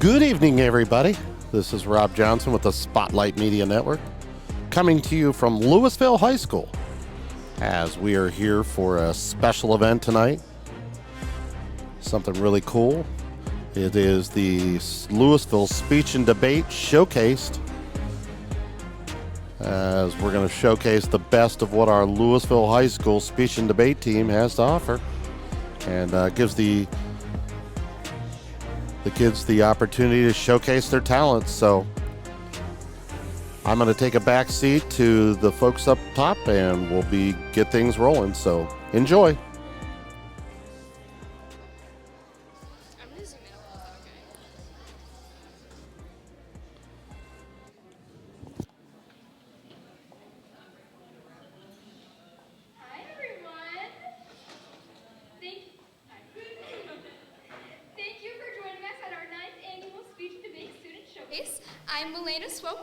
Good evening, everybody. This is Rob Johnson with the Spotlight Media Network, coming to you from Louisville High School, as we are here for a special event tonight. Something really cool. It is the Louisville Speech and Debate Showcased, as we're going to showcase the best of what our Louisville High School speech and debate team has to offer, and gives the kids the opportunity to showcase their talents. So I'm going to take a back seat to the folks up top, and we'll get things rolling. So enjoy.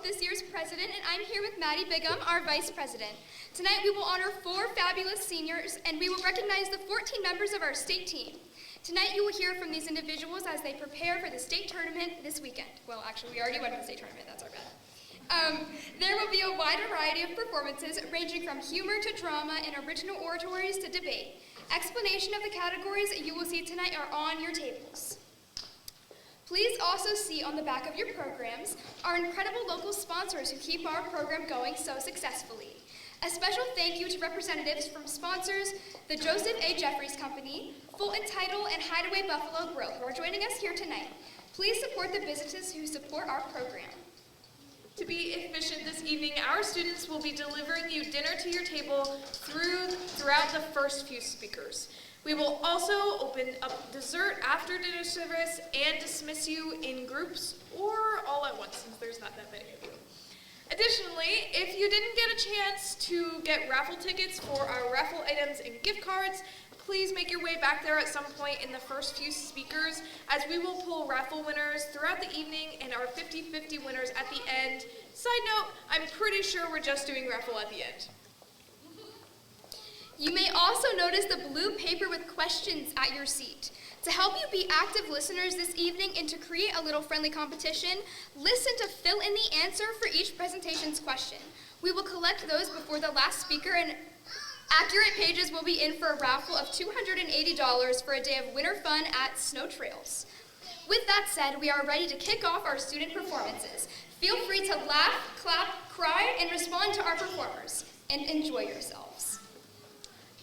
This year's president, and I'm here with Maddie Bigham, our vice president. Tonight we will honor 4 fabulous seniors, and we will recognize the 14 members of our state team. Tonight you will hear from these individuals as they prepare for the state tournament this weekend. Well, actually, we already went to the state tournament, that's our bad. There will be a wide variety of performances ranging from humor to drama and original oratories to debate. Explanation of the categories you will see tonight are on your tables. Please also see on the back of your programs our incredible local sponsors who keep our program going so successfully. A special thank you to representatives from sponsors, the Joseph A. Jeffries Company, Fulton Title, and Hideaway Buffalo Grill, who are joining us here tonight. Please support the businesses who support our program. To be efficient this evening, our students will be delivering you dinner to your table throughout the first few speakers. We will also open up dessert after dinner service and dismiss you in groups or all at once, since there's not that many of you. Additionally, if you didn't get a chance to get raffle tickets for our raffle items and gift cards, please make your way back there at some point in the first few speakers, as we will pull raffle winners throughout the evening and our 50-50 winners at the end. Side note, I'm pretty sure we're just doing raffle at the end. You may also notice the blue paper with questions at your seat. To help you be active listeners this evening and to create a little friendly competition, listen to fill in the answer for each presentation's question. We will collect those before the last speaker, and accurate pages will be in for a raffle of $280 for a day of winter fun at Snow Trails. With that said, we are ready to kick off our student performances. Feel free to laugh, clap, cry, and respond to our performers, and enjoy yourselves.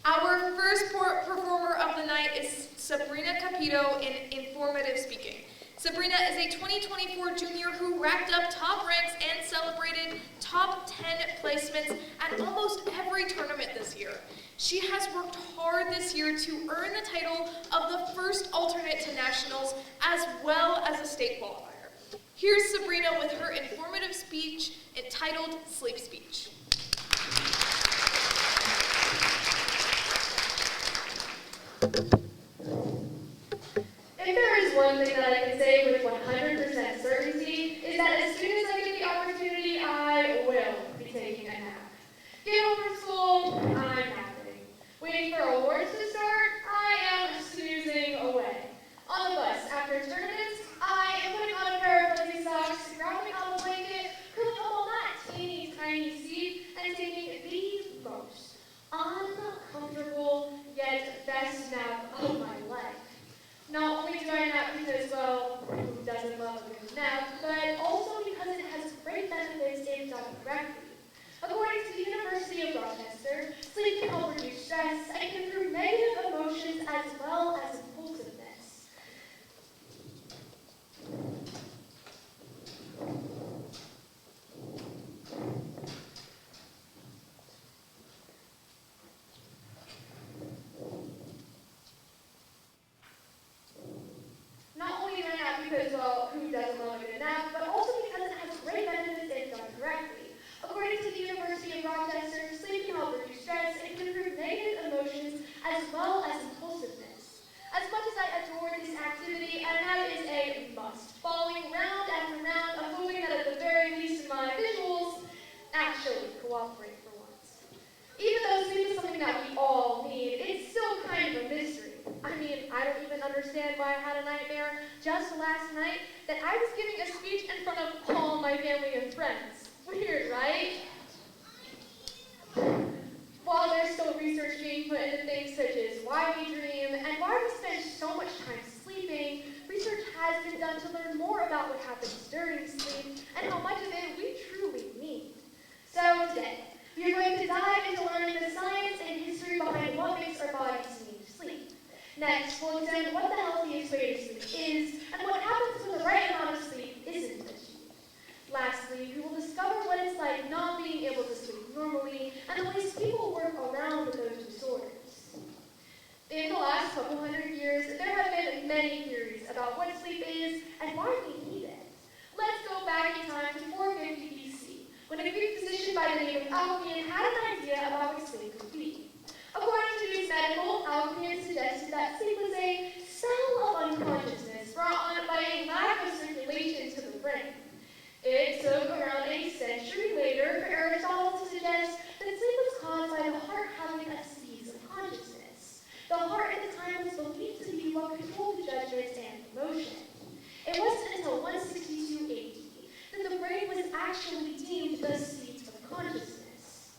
Our first performer of the night is Sabrina Capito in informative speaking. Sabrina is a 2024 junior who racked up top ranks and celebrated top 10 placements at almost every tournament this year. She has worked hard this year to earn the title of the first alternate to nationals, as well as a state qualifier. Here's Sabrina with her informative speech entitled Sleep Speech. If there is one thing that I can say with 100% certainty, is that as soon as I get the opportunity, I will be taking a nap. Get home from school, I'm napping. Waiting for awards to start, I am snoozing away. On the bus, after tournaments, I am putting on a pair of fuzzy socks, wrapping up a blanket, curling up on that teeny tiny seat, and taking the most uncomfortable yet best nap of my life. Not only do I nap because, well, who doesn't love a good nap, but also because it has great benefits if done correctly. According to the University of Rochester, sleep can help reduce stress and can improve negative emotions as well as impulsiveness. Not only do I nap because, well, who doesn't love a good nap, but also because it has great benefits if done correctly. According mean, I don't even understand why I had a nightmare just last night that I was giving a speech in front of all my family and friends. Weird, right? While there's still research being put into things such as why we dream and why we spend so much time sleeping, research has been done to learn more about what happens during sleep and how much of it we truly need. So today, we are going to dive into learning the science and history behind what makes our bodies need sleep. Next, we'll examine what the healthiest way to sleep is and what happens when the right amount of sleep isn't achieved. Lastly, we will discover what it's like not being able to sleep normally and the ways people work around those disorders. In the last couple hundred years, there have been many theories about what sleep is and why we need it. Let's go back in time to 450 BC, when a Greek physician by the name of Alcmaeon had an idea about what sleep could be. According to his medical, Alcmaeon suggested that sleep was a spell of unconsciousness brought on by a lack of circulation to the brain. It took around a century later for Aristotle to suggest that sleep was caused by the heart having a seize of consciousness. The heart at the time was believed to be what controlled judgment and emotion. It wasn't until 162 AD that the brain was actually deemed the seat of consciousness.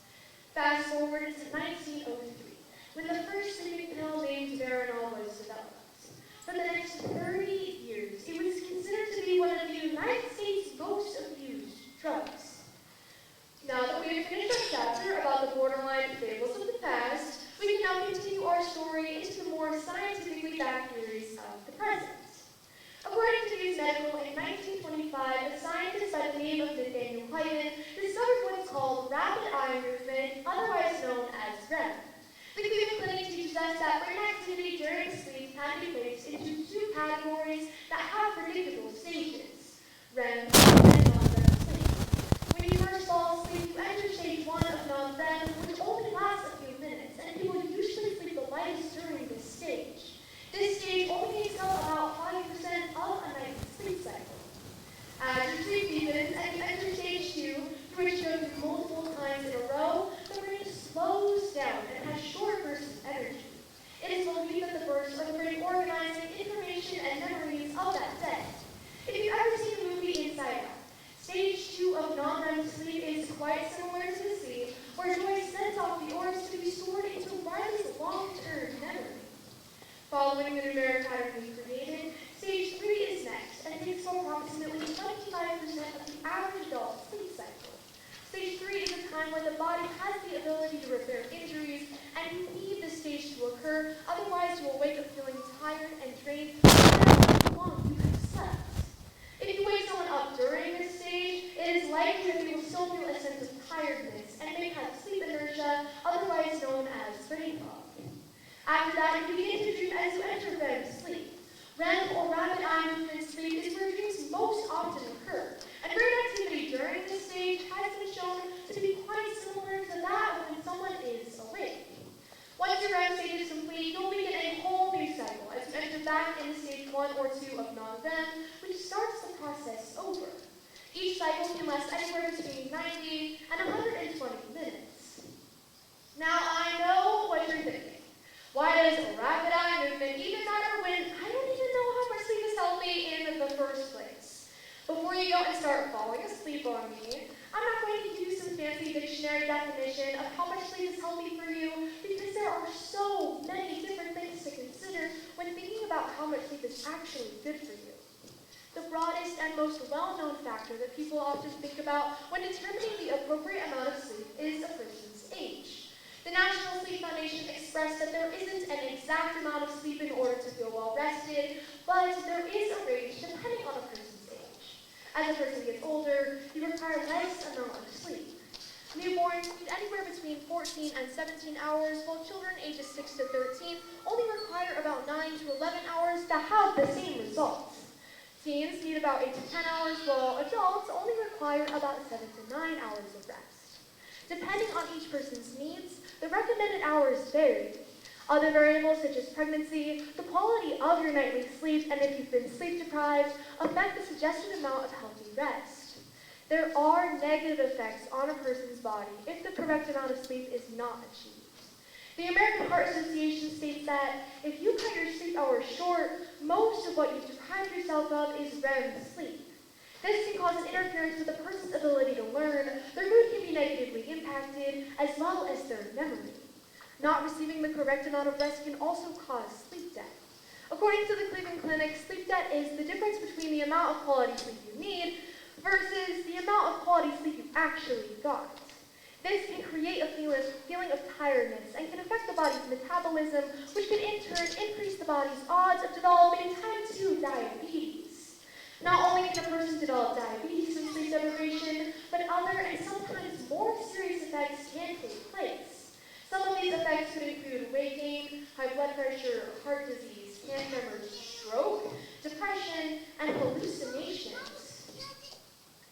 Fast forward to 1903, when the first sleeping pill named Veronal was developed. For the next 30 years, it was considered to be one of the United States' most abused drugs. Now that we have finished our chapter about the borderline fables of the past, we can now continue our story into the more scientifically backed theories of the present. According to Hughes Medical, in 1925, a scientist by the name of Nathaniel Huygens discovered what's called rapid eye movement, otherwise known as REM. The Cleveland Clinic teaches us that brain activity during sleep can be placed into two categories that have predictable stages: REM and non-REM sleep. When you first fall asleep, you enter stage 1 of non-REM, which only lasts a few minutes, and people usually sleep the lightest during this stage. This stage only takes up about 5% of a night's sleep cycle. As your sleep deepens and you enter stage 2, through which you go through multiple times in a row, the brain slows down and has short bursts of energy. It is believed that the bursts are the brain organizing information and memories of that day. If you've ever seen the movie Inside Out, stage 2 of non-REM sleep is quite similar to the sleep where Joy sends off the orbs to be stored into Riley's long-term memory. Following the numeric pattern we created, stage 3 is next and takes up approximately 25% of the average adult sleep cycle. Stage 3 is a time when the body has the ability to repair injuries, and you need this stage to occur, otherwise you will wake up feeling tired and drained no matter how long you have slept. If you wake someone up during this stage, it is likely that they will still feel a sense of tiredness and may have sleep inertia, otherwise known as brain fog. After that, you begin to dream as you enter REM sleep. REM, or rapid eye movement sleep, is where dreams most often occur, and brain activity during this stage has been shown to be quite similar to that when someone is awake. Once your REM stage is complete, you'll begin a whole new cycle as you enter back into stage 1 or 2 of non-REM, which starts the process over. Each cycle can last anywhere between 90 and 120 minutes. Now, I know what you're thinking. Why does rapid eye movement even matter when I don't even know how much sleep is healthy in the first place? Before you go and start falling asleep on me, I'm not going to give you some fancy dictionary definition of how much sleep is healthy for you, because there are so many different things to consider when thinking about how much sleep is actually good for you. The broadest and most well-known factor that people often think about when determining the appropriate amount of sleep is a person's age. The National Sleep Foundation expressed that there isn't an exact amount of sleep in order to feel well rested, but there is a range depending on a person's age. As a person gets older, you require less amount of sleep. Newborns need anywhere between 14 and 17 hours, while children ages 6 to 13 only require about 9 to 11 hours to have the same results. Teens need about 8 to 10 hours, while adults only require about 7 to 9 hours of rest. Depending on each person's needs, the recommended hours vary. Other variables such as pregnancy, the quality of your nightly sleep, and if you've been sleep deprived, affect the suggested amount of healthy rest. There are negative effects on a person's body if the correct amount of sleep is not achieved. The American Heart Association states that if you cut your sleep hours short, most of what you've deprived yourself of is REM sleep. This can cause an interference with a person's ability to learn, their mood can be negatively impacted, as well as their memory. Not receiving the correct amount of rest can also cause sleep debt. According to the Cleveland Clinic, sleep debt is the difference between the amount of quality sleep you need versus the amount of quality sleep you actually got. This can create a feeling of tiredness and can affect the body's metabolism, which can in turn increase the body's odds of developing type 2 diabetes. Not only can a person develop diabetes from sleep deprivation, but other and sometimes more serious effects can take place. Some of these effects could include weight gain, high blood pressure, heart disease, hand tremors, stroke, depression, and hallucinations.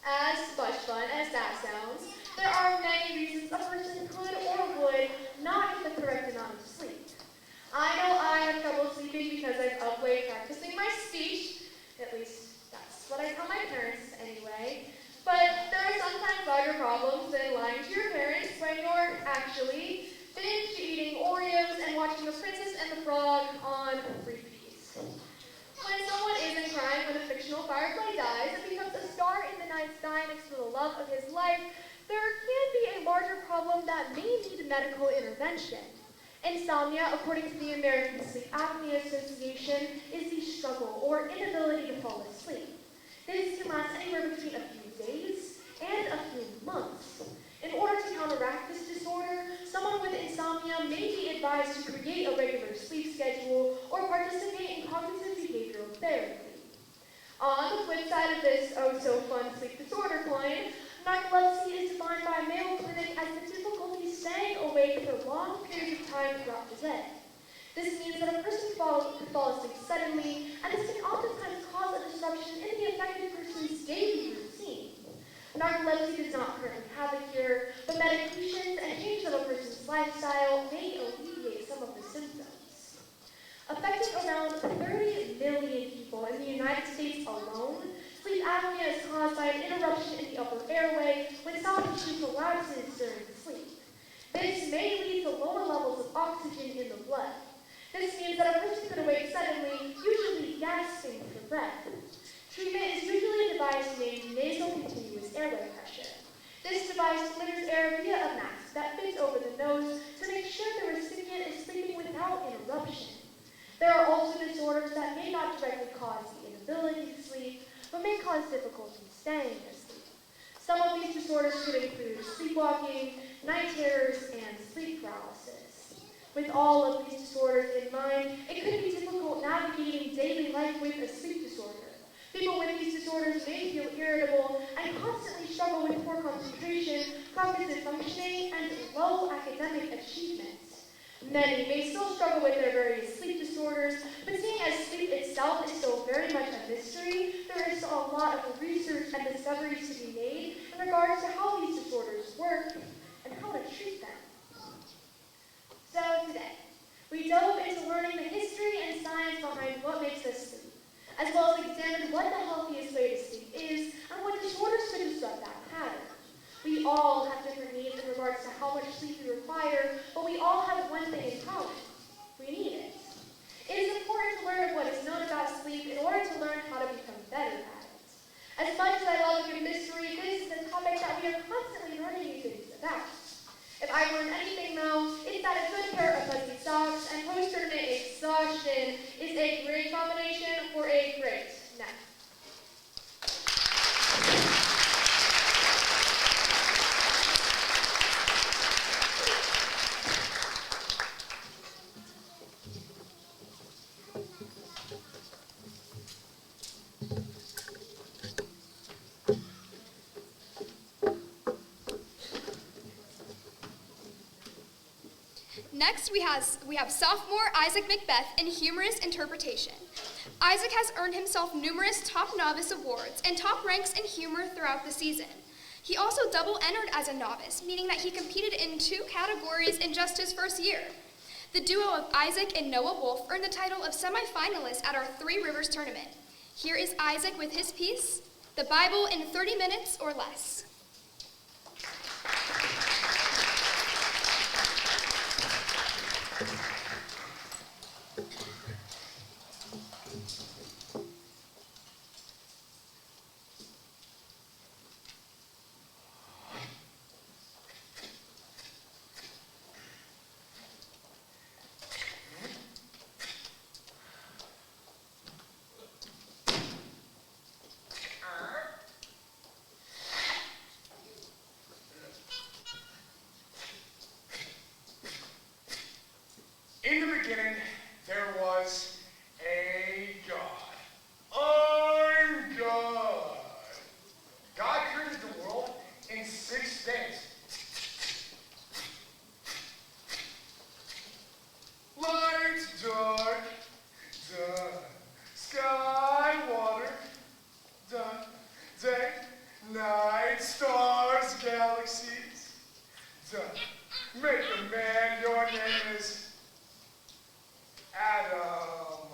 As much fun as that sounds, there are many reasons a person could or would not get the correct amount of sleep. I know I have trouble sleeping because I'm up late practicing my speech. At least that's what I tell my parents anyway. But there are sometimes larger problems than lying to your parents when you're actually binge eating Oreos and watching The Princess and the Frog on repeat. When someone isn't crying when a fictional firefly dies and becomes a star in the night sky next to the love of his life, there can be a larger problem that may need medical intervention. Insomnia, according to the American Sleep Apnea Association, is the struggle or inability to fall asleep. This can last anywhere between a few days and a few months. In order to counteract this disorder, someone with insomnia may be advised to create a regular sleep schedule or participate in cognitive behavioral therapy. On the flip side of this oh-so-fun sleep disorder coin, narcolepsy is defined by Mayo Clinic as the difficulty staying awake for long periods of time throughout the day. This means that a person could fall asleep suddenly, and this can oftentimes cause a disruption in the affected person's daily routine. Narcolepsy does not currently have a cure, but medications and changes of a person's lifestyle may alleviate some of the symptoms. Affecting around 30 million people in the United States alone, sleep apnea is caused by an interruption in the upper airway when soft tissue collapses during sleep. This may lead to lower levels of oxygen in the blood. This means that a person could awake suddenly, usually gasping for breath. Treatment is usually a device named nasal continuous airway pressure. This device delivers air via a mask that fits over the nose to make sure the recipient is sleeping without interruption. There are also disorders that may not directly cause the inability to sleep, but may cause difficulty staying asleep. Some of these disorders could include sleepwalking, night terrors, and sleep paralysis. With all of these disorders in mind, it could be difficult navigating daily life with a sleep disorder. People with these disorders may feel irritable and constantly struggle with poor concentration, cognitive functioning, and low academic achievement. Many may still struggle with their various sleep disorders, but seeing as sleep itself is still very much a mystery, there is still a lot of research and discoveries to be made in regards to how these disorders work and how to treat them. So today, we dove into learning the history and science behind what makes us sleep, as well as examined what the healthiest way to sleep is and what disorders could disrupt that pattern. We all have different needs in regards to how much sleep we require, but we all have one thing in common. We need it. It is important to learn what is known about sleep in order to learn how to become better at it. As much as I love a good mystery, this is a topic that we are constantly learning new things about. If I learned anything though, it's that a good pair of fuzzy socks and post-tournament exhaustion is a great combination for a great nap. Next, we have sophomore Isaac Macbeth in humorous interpretation. Isaac has earned himself numerous top novice awards and top ranks in humor throughout the season. He also double entered as a novice, meaning that he competed in 2 categories in just his first year. The duo of Isaac and Noah Wolf earned the title of semifinalists at our Three Rivers tournament. Here is Isaac with his piece, The Bible in 30 Minutes or Less. In the beginning, there was a God. I'm God. God created the world in 6 days. Light, dark, done. Sky, water, done. Day, night, stars, galaxies, done. Make a man, your name is Adam.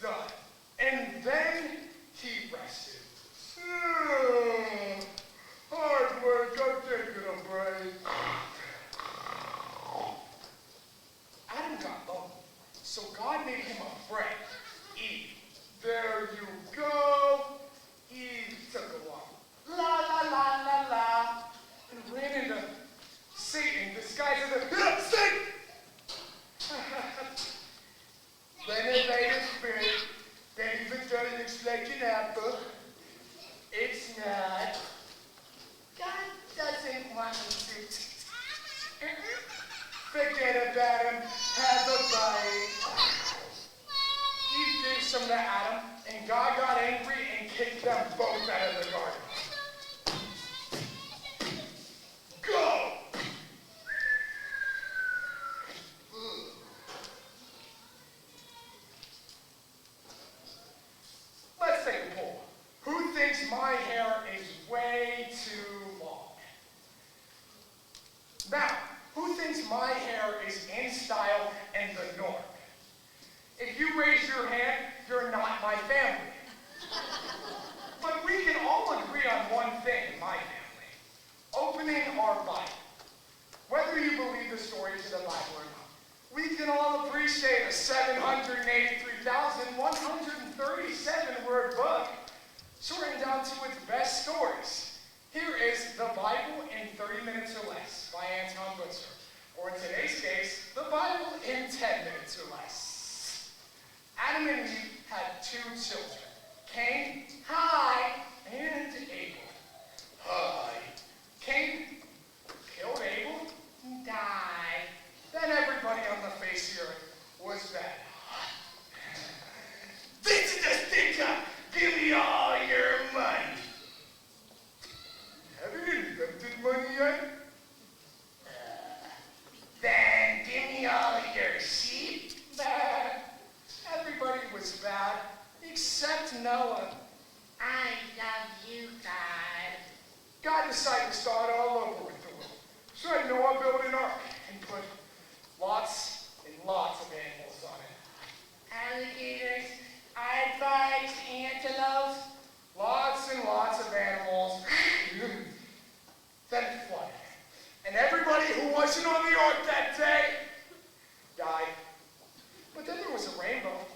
Done. And then he rested. Hard work, I'm taking a break. Adam got lonely, so God made him a friend, Eve. There you go. Eve took a walk. La la la la la. And ran into Satan disguised as a Satan! Then it made a spirit that even doesn't expect an apple. It's not. God doesn't want him to. Forget about him. Have a bite. Eve gave some to Adam, and God got angry and kicked them both out of the garden. Go! Let's take a poll. Who thinks my hair is way too long? Now, who thinks my hair is in style and the norm? If you raise your hand, you're not my family. But we can all agree on one thing in my family. Opening our Bible. Whether you believe the stories of the Bible or not, we can all appreciate a 783,137 word book shortened down to its best stories. Here is The Bible in 30 Minutes or Less by Anton Butzer. Or in today's case, The Bible in 10 minutes or less. Adam and Eve had 2 children, Cain, hi, and Abel. Hi. Cain killed Abel and died. Then everybody on the face of the earth was bad. This is a stick-up! Give me all your money! Haven't invented money yet? Then give me all your sheep? Everybody was bad, except Noah. I love you, God. God decided to start all over with the world. So Noah built an ark and put lots and lots of animals on it. Alligators, ibex, antelopes, lots and lots of animals. Then it flooded. And everybody who wasn't on the ark that day died. But then there was a rainbow.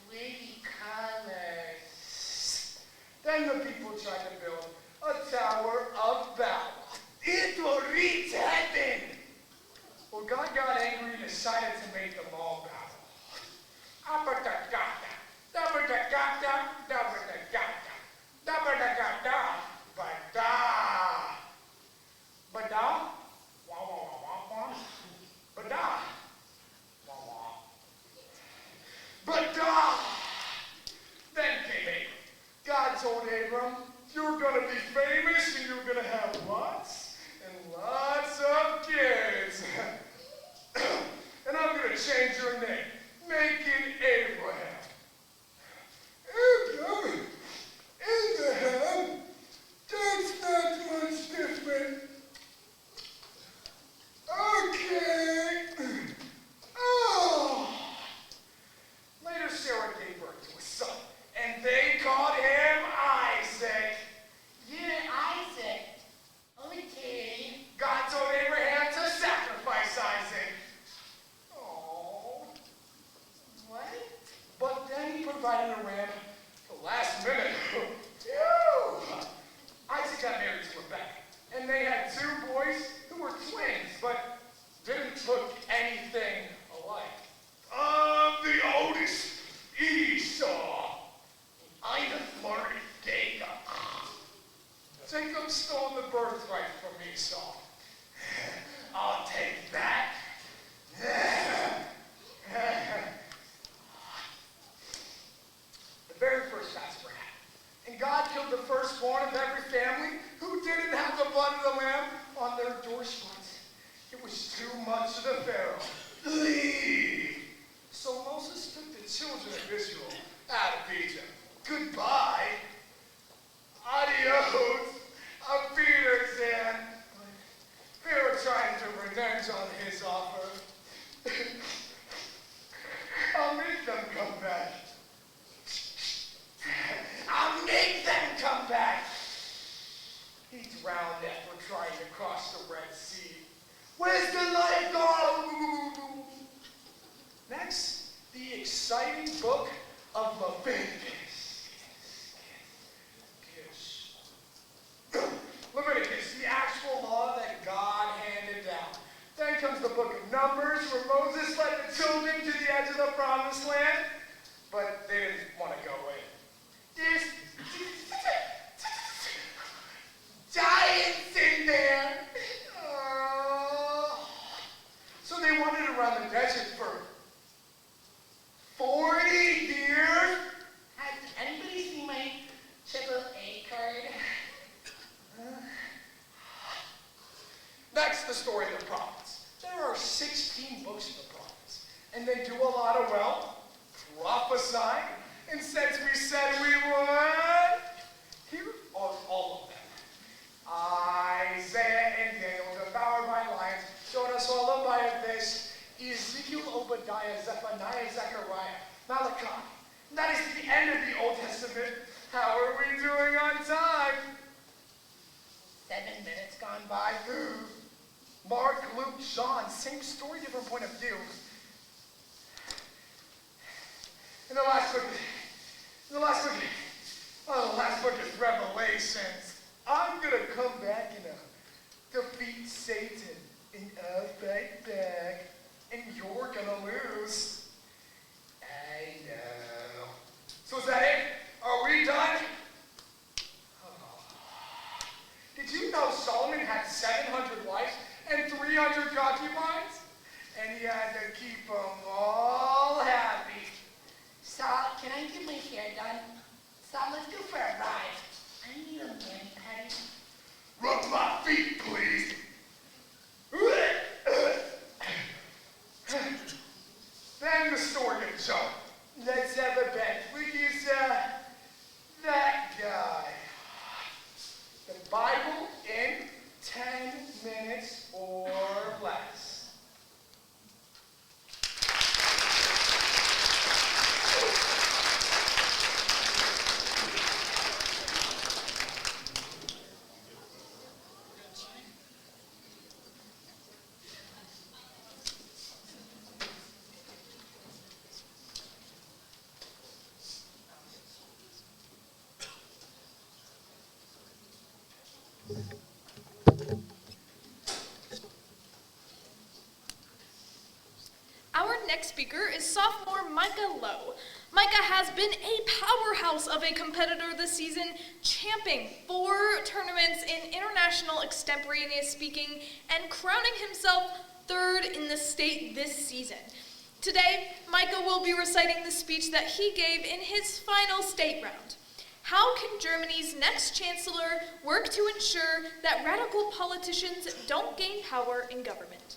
Pretty colors. Then the people tried to build a Tower of Babel. It will reach heaven. Well, God got angry and decided to make them all Babel. Abba-da-ga-da, dabba-da-ga-da, dabba-da-ga-da, dabba-da-ga-da, ba-da. Ba-da? Wah-wah-wah-wah-wah. Ba-da. Wah-wah. Ba-da. Then came Abram. God told Abram, you're going to be famous and you're going to have lots and lots of kids. And I'm going to change your name. Make it Abraham. Abraham? That's not much different. Okay. Oh. Later, Sarah gave birth to a son, and they called him Isaac. Yeah, Isaac. Okay. God told Abraham to sacrifice Isaac. Oh, was too much of the Pharaoh. Leave! So Moses took the children of Israel out of Egypt. Goodbye. Adios. Auf Wiedersehen. Pharaoh trying to revenge on his offer. I'll make them come back. I'll make them come back. He drowned after trying to cross the Red Sea. Where's the light gone? Next, the exciting book of Leviticus. Leviticus, the actual law that God handed down. Then comes the book of Numbers, where Moses led the children to the edge of the promised land, but they didn't want to go in. There's giants in there. So they wandered around the desert for 40 years. Has anybody seen my AAA card? That's the story of the prophets. There are 16 books of the prophets, and they do a lot of, well, prophesying. And since we said we would, here are all of them. Isaiah and Daniel, devoured by lions, Jonah swallowed by a fish, Ezekiel, Obadiah, Zephaniah, Zechariah, Malachi. That is the end of the Old Testament. How are we doing on time? 7 minutes gone by. Mark, Luke, John, same story, different point of view. And the last book is Revelations. I'm gonna come back and defeat Satan, and I'll fight back, and you're gonna lose. I know. So is that it? Are we done? Did you know Solomon had 700 wives and 300 concubines? And he had to keep them all happy. Sol, can I get my hair done? Sol, let's go for a ride. I need a mani pedi. Rub my feet, please. Then the story of Job. Let's have a bet. Please, that guy. The Bible in 10 minutes or less. Our next speaker is sophomore Micah Lowe. Micah has been a powerhouse of a competitor this season, champing 4 tournaments in international extemporaneous speaking and crowning himself 3rd in the state this season. Today, Micah will be reciting the speech that he gave in his final state round. How can Germany's next chancellor work to ensure that radical politicians don't gain power in government?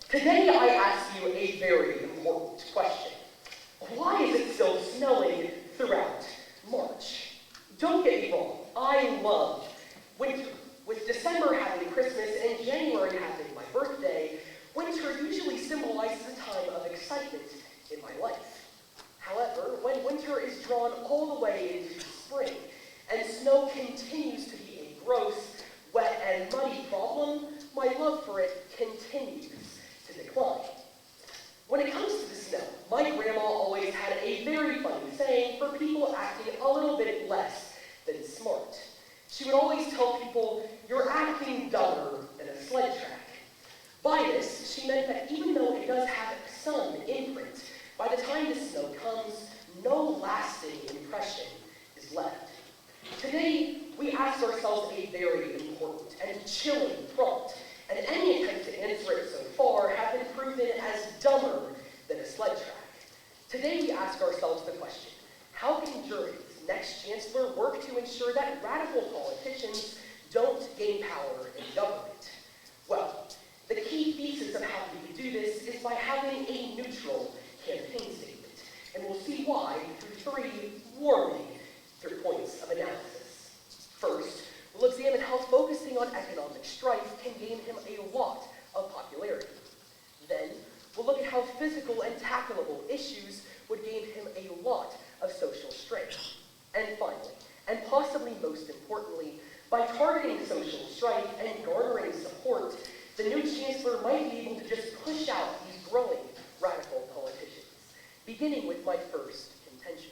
Today I ask you a very important question. Why is it still snowing throughout March? Don't get me wrong, I love winter. With December having Christmas and January having my birthday, winter usually symbolizes a time of excitement in my life. However, when winter is drawn all the way into spring, and snow continues to be a gross, wet, and muddy problem, my love for it continues to decline. When it comes to the snow, my grandma always had a very funny saying for people acting a little bit less than smart. She would always tell people, "You're acting dumber than a sled track." By this, she meant that even though it does have some imprint, by the time the snow comes, no lasting impression is left. Today, we ask ourselves a very important and chilling prompt, and any attempt to answer it so far have been proven as dumber than a sled track. Today we ask ourselves the question, how can Germany's next chancellor work to ensure that radical politicians don't gain power in government? Well, the key thesis of how we can do this is by having a neutral campaign statement, and we'll see why through 3 warming points of analysis. First, we'll examine how focusing on economic strife can gain him a lot of popularity. Then, we'll look at how physical and tackleable issues would gain him a lot of social strength. And finally, and possibly most importantly, by targeting social strife and garnering support, the new chancellor might be able to just push out these growing radical politicians, beginning with my first contention.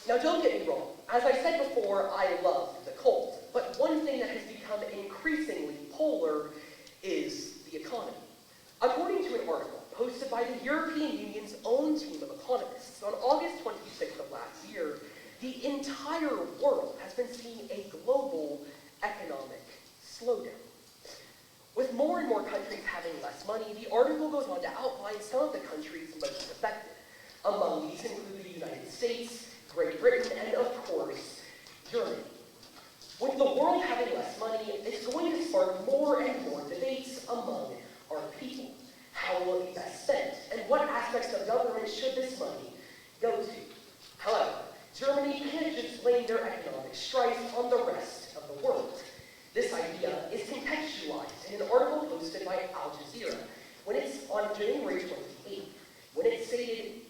Now don't get me wrong, as I said before, I love the cold, but one thing that has become increasingly polar is the economy. According to an article posted by the European Union's own team of economists on August 26th of last year, the entire world has been seeing a global economic slowdown. With more and more countries having less money, the article goes on to outline some of the countries most affected. Among these include the United States, Great Britain, and of course, Germany. With the world having less money, it's going to spark more and more debates among our people. How will it be best spent, and what aspects of government should this money go to? However, Germany can't just blame their economic strife on the rest of the world. This idea is contextualized in an article posted by Al Jazeera when it's on January 28th, when it stated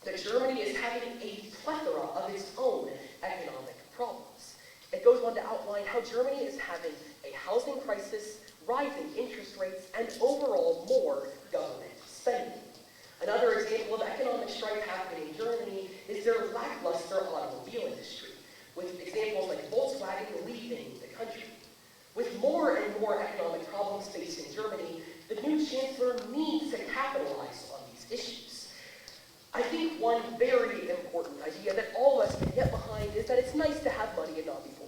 that Germany is having a plethora of its own economic problems. It goes on to outline how Germany is having a housing crisis, rising interest rates, and overall more government spending. Another example of economic strife happening in Germany is their lackluster automobile industry, with examples like Volkswagen leaving the country. With more and more economic problems facing Germany, the new chancellor needs to capitalize on these issues. I think one very important idea that all of us can get behind is that it's nice to have money and not be poor.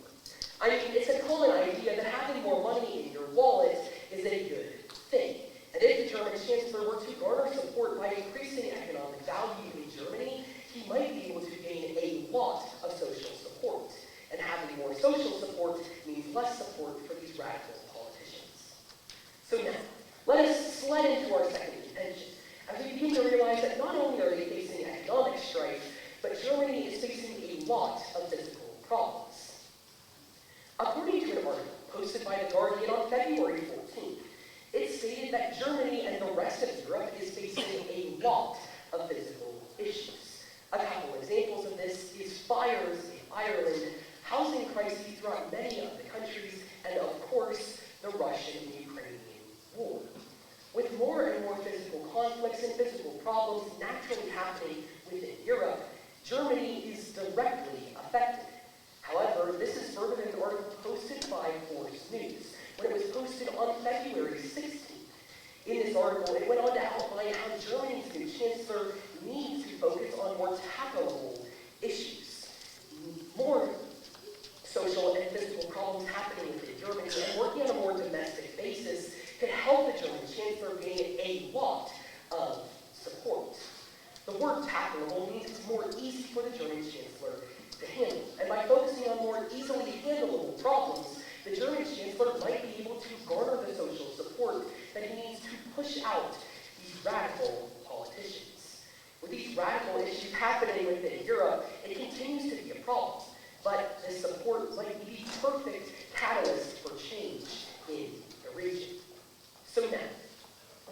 I mean, it's a common idea that having more money in your wallet is a good thing. And if the German chancellor were to garner support by increasing economic value in Germany, he might be able to gain a lot of social support. And having more social support means less support for these radical politicians. So now, let us slide into our second contention, as we begin to realize that not only are they facing economic strife, but Germany is facing a lot of physical problems. According to an article posted by The Guardian on February 14th, it stated that Germany and the rest of Europe is facing a lot of physical issues. A couple examples of this is fires in Ireland, housing crises throughout many of the countries, and of course, the Russian-Ukrainian war. With more and more physical conflicts and physical problems naturally happening within Europe, Germany is directly affected. However, this is further in an article posted by Force News, when it was posted on February 16th. In this article, it went on to outline how Germany's new chancellor needs to focus on more tackleable issues. More social and physical problems happening within Germany, and working on a more domestic basis could help the German chancellor gain a lot of support. The word tackleable means it's more easy for the German chancellor to handle. And by focusing on more easily handleable problems, the German chancellor might be able to garner the social support that he needs to push out these radical politicians. With these radical issues happening within Europe, it continues to be a problem. But this support might be the perfect catalyst for change in the region. So now,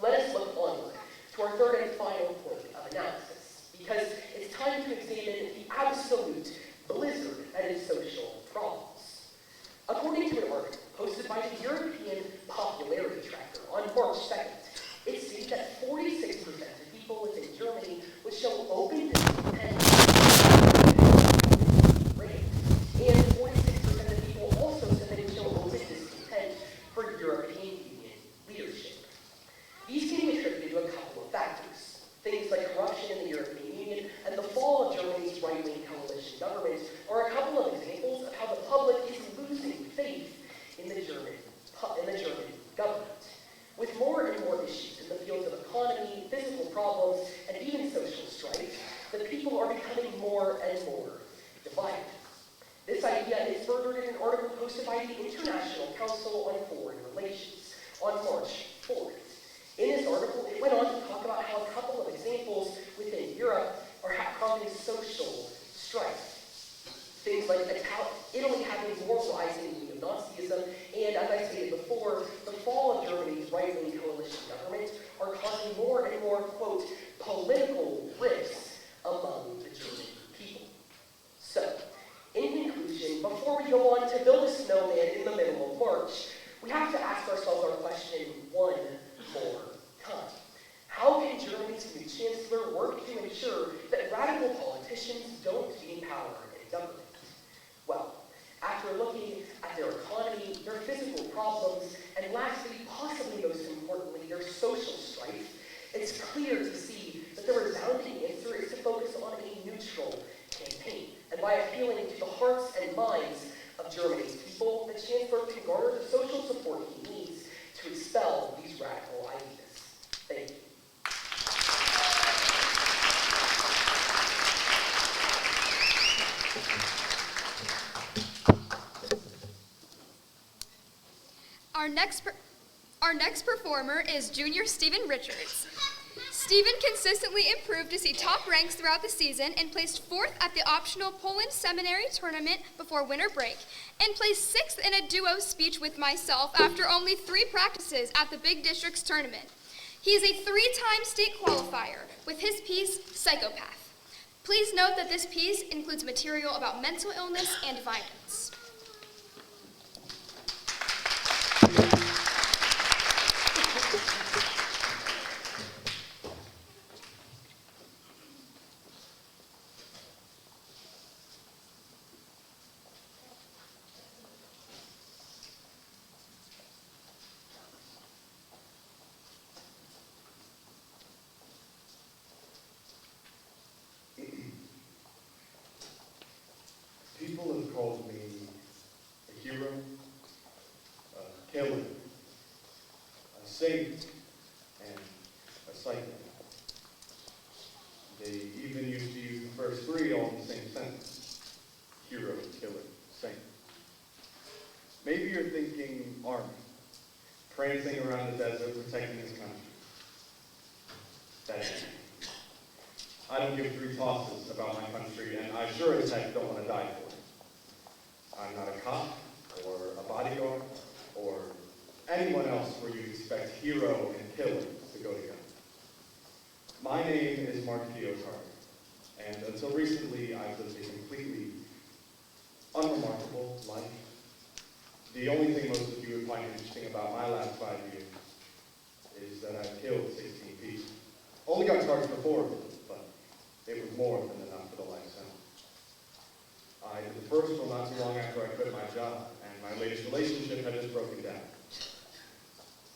let us look onward to our third and final point of analysis, because it's time to examine the absolute blizzard that is social problems. According to an article posted by the European Popularity Tracker on March 2nd, it states that 46% of people within Germany would show open discontent and 46% of people also said they would show open the International Council on Foreign Relations on March 4th. In this article, it went on to talk about how a couple of examples within Europe are causing social strife. Things like Italy having more rising neo-Nazism, and as I stated before, the fall of Germany's right-wing coalition government are causing more and more, quote, political rifts among the German people. So, in conclusion, before we go on to build a snowman in the middle of March, we have to ask ourselves our question one more time. How can Germany's new chancellor work to ensure that radical politicians don't gain power in government? Well, after looking at their economy, their physical problems, and lastly, possibly most importantly, their social strife, it's clear to see that the resounding answer is to focus on a neutral campaign. And by appealing to the hearts and minds of Germany's people, the chancellor can garner the social support he needs to expel these radical ideas. Thank you. Our next performer is junior Stephen Richards. Stephen consistently improved to see top ranks throughout the season and placed 4th at the optional Poland Seminary Tournament before winter break, and placed 6th in a duo speech with myself after only 3 practices at the Big Districts Tournament. He is a 3-time state qualifier with his piece, Psychopath. Please note that this piece includes material about mental illness and violence. People have called me a hero, a killer, a saint, and a psycho. They even used to use the first 3 all in the same sentence. Hero, killer, saint. Maybe you're thinking army, prancing around the desert, protecting his country. That's me. I don't give 3 tosses about my country, and I sure as heck don't want to die for it. I'm not a cop, or a bodyguard, or anyone else where you'd expect hero and killer to go together. My name is Mark Carter, and until recently, I've lived a completely unremarkable life. The only thing most of you would find interesting about my last 5 years is that I've killed 16 people. Only got charged for 4 of them, but it was more than enough for the life sentence. I did the first one not too long after I quit my job, and my latest relationship had just broken down.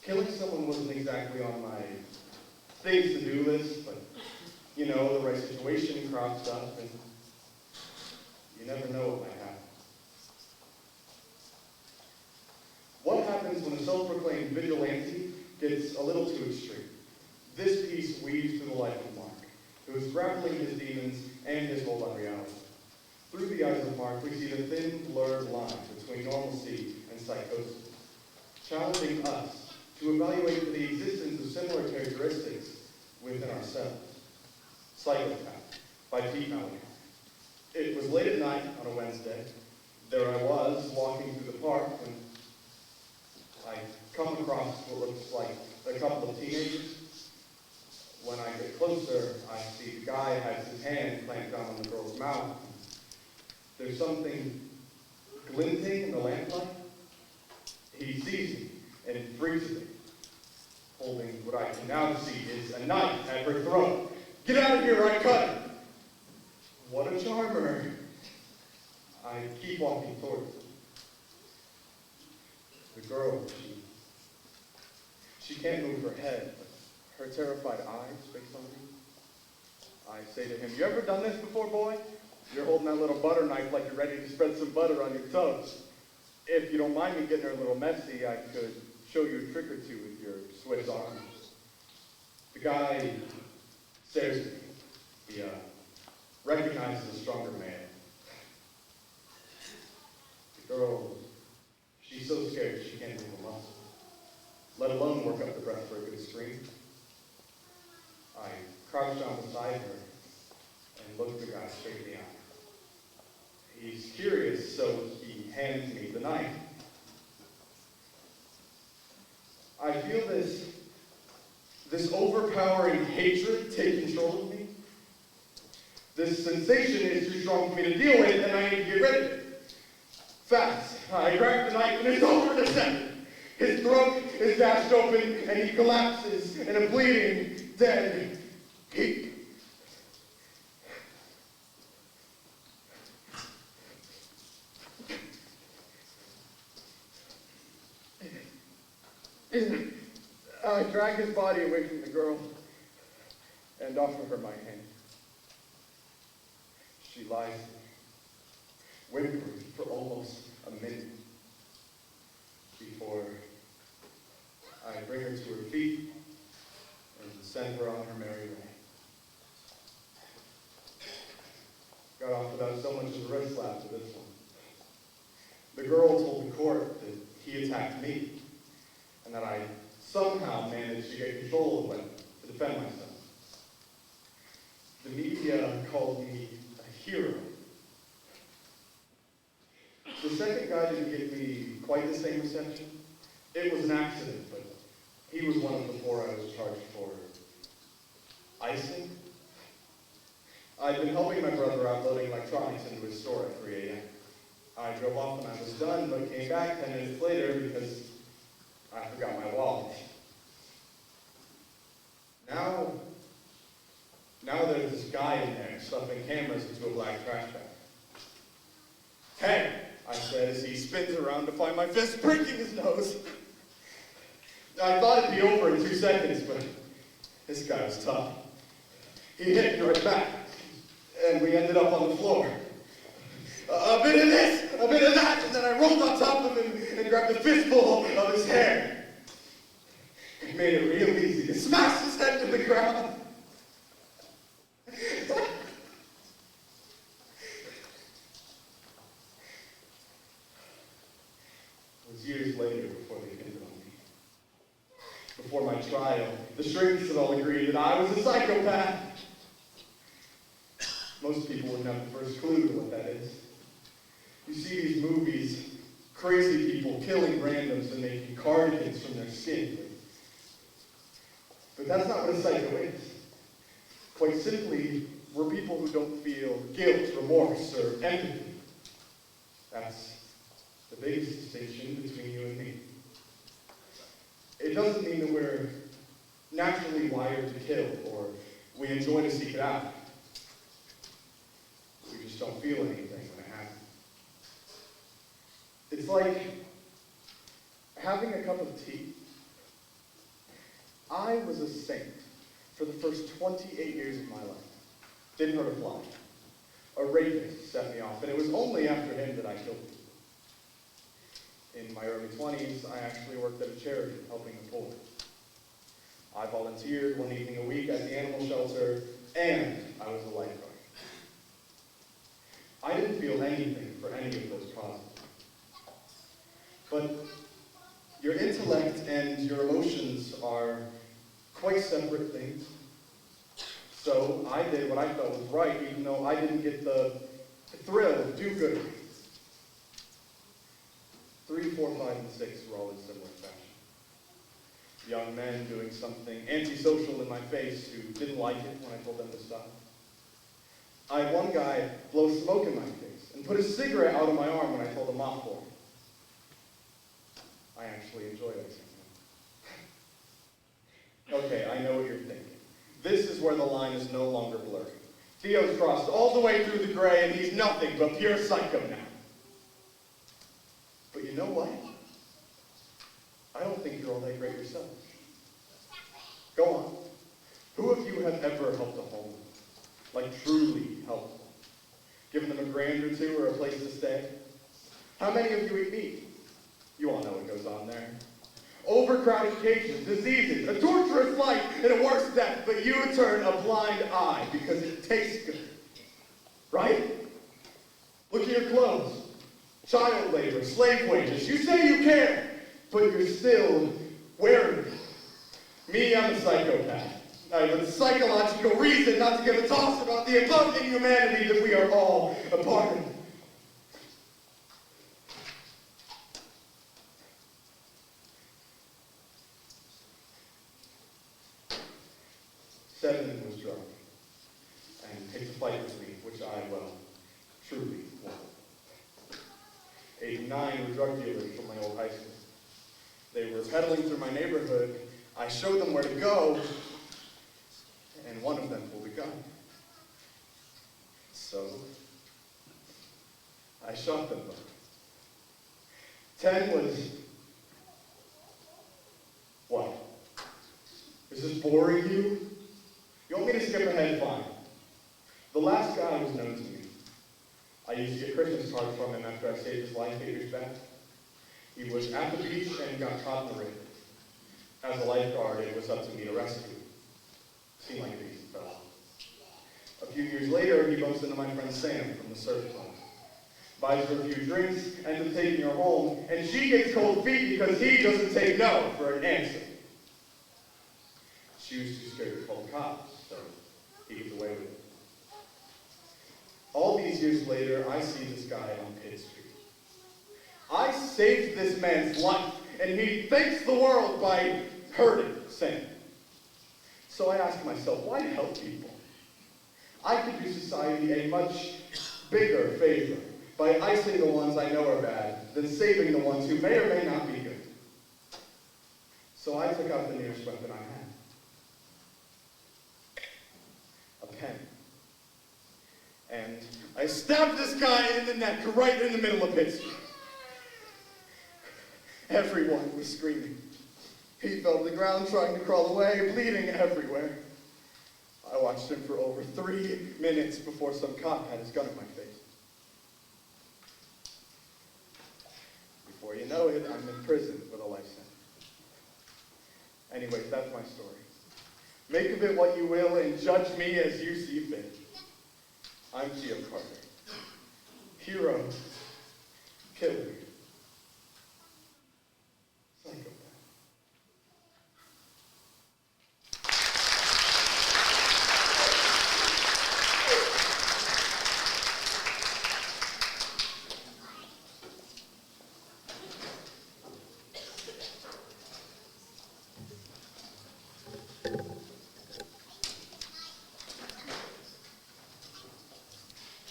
Killing someone wasn't exactly on my things-to-do list, but, you know, the right situation crops up, and you never know what might happen. What happens when a self-proclaimed vigilante gets a little too extreme? This piece weaves through the life of Mark, who is grappling his demons and his hold on reality. Through the eyes of Mark, we see the thin, blurred line between normalcy and psychosis, challenging us to evaluate for the existence of similar characteristics within ourselves. Psychopath by Pete Mallory. It was late at night on a Wednesday. There I was, walking through the park, and I come across what looks like a couple of teenagers. When I get closer, I see the guy has his hand clamped down on the girl's mouth. There's something glinting in the lamplight. He sees me and freezes me, holding what I can now see is a knife at her throat. Get out of here, I cut it! What a charmer. I keep walking towards her. The girl, she can't move her head, but her terrified eyes fixed on me. I say to him, you ever done this before, boy? You're holding that little butter knife like you're ready to spread some butter on your toast. If you don't mind me getting her a little messy, I could show you a trick or two with your Swiss arms. The guy stares at me. He recognizes a stronger man. The girl, scared she can't move a muscle, let alone work up the breath for a good scream. I crouched down beside her and looked the guy straight in the eye. He's curious, so he hands me the knife. I feel this overpowering hatred take control of me. This sensation is too strong for me to deal with, and I need to get rid of it. Fast, I grab the knife, and it's over in a second. His throat is dashed open, and he collapses in a bleeding, dead heap. I drag his body away from the girl and offer her my hand. She lies there, whimpering for almost a minute before I bring her to her feet and send her on her merry way. Got off without so much as a wrist slap to this one. The girl told the court that he attacked me, and that I somehow managed to get control of him to defend myself. The media called me a hero. The second guy didn't give me quite the same reception. It was an accident, but he was one of the four I was charged for icing. I'd been helping my brother out loading electronics into his store at 3 a.m. I drove off when I was done, but came back 10 minutes later because I forgot my wallet. Now there's this guy in there stuffing cameras into a black trash bag. Hey, I said as he spins around to find my fist breaking his nose. I thought it'd be over in 2 seconds, but this guy was tough. He hit me right back, and we ended up on the floor. A bit of this, a bit of that, and then I rolled on top of him and grabbed a fistful of his hair. It made it real easy to smash his head to the ground. It was years later before they pinned it on me. Before my trial, the shrinks had all agreed that I was a psychopath. Most people wouldn't have the first clue to what that is. You see these movies, crazy people killing randoms and making cardigans from their skin. But that's not what a psycho is. Quite simply, we're people who don't feel guilt, remorse, or empathy. That's the biggest distinction between you and me. It doesn't mean that we're naturally wired to kill, or we enjoy to seek it out. We just don't feel anything when it happens. It's like having a cup of tea. I was a saint for the first 28 years of my life. Didn't hurt a fly. A rapist set me off, and it was only after him that I killed him. In my early 20s, I actually worked at a charity helping the poor. I volunteered one evening a week at the animal shelter, and I was a lifeguard. I didn't feel anything for any of those causes. But your intellect and your emotions are quite separate things. So I did what I felt was right, even though I didn't get the thrill of do-gooder. 3, 4, 5, and 6 were all in similar fashion. Young men doing something antisocial in my face who didn't like it when I told them to stop. I had one guy blow smoke in my face and put a cigarette out of my arm when I told him off for it. I actually enjoy it. Okay, I know what you're thinking. This is where the line is no longer blurry. Theo's crossed all the way through the gray, and he's nothing but pure psycho now. But you know what? I don't think you're all that great yourself. Go on. Who of you have ever helped a homeless? Like truly helped them? Given them a grand or two or a place to stay? How many of you eat meat? You all know what goes on there. Overcrowded cages, diseases, a torturous life, and a worse death, but you turn a blind eye because it tastes good. Right? Look at your clothes. child labor, slave wages. You say you care, but you're still wearing it. Me, I'm a psychopath. I have a psychological reason not to give a toss about the above inhumanity that we are all a part of. Seven was drunk and picked a fight with me, which I, well, truly won. 8 and 9 were drug dealers from my old high school. They were peddling through my neighborhood. I showed them where to go, and one of them pulled a gun. So, I shot them both. 10 was... What? Is this boring you? You want me to skip ahead? Fine. The last guy was known to me. I used to get Christmas cards from him after I saved his life 8 years back. He was at the beach and got caught in the rain. As a lifeguard, it was up to me to rescue him. Seemed like an easy fellow. A few years later, he bumps into my friend Sam from the surf club. Buys her a few drinks, ends up taking her home, and she gets cold feet because he doesn't take no for an answer. She was too scared to call the cops, so he gets away with it. All these years later, I see this guy on Pitt Street. I saved this man's life, and he thanks the world by hurting Sam. So I ask myself, why help people? I could do society a much bigger favor by icing the ones I know are bad than saving the ones who may or may not be good. So I took out the nearest weapon I had. A pen. And I stabbed this guy in the neck right in the middle of Pitt Street. Everyone was screaming. He fell to the ground trying to crawl away, bleeding everywhere. I watched him for over 3 minutes before some cop had his gun in my face. Before you know it, I'm in prison with a life sentence. Anyways, that's my story. Make of it what you will and judge me as you see fit. I'm Gio Carter. Hero. Killer. Psychopath.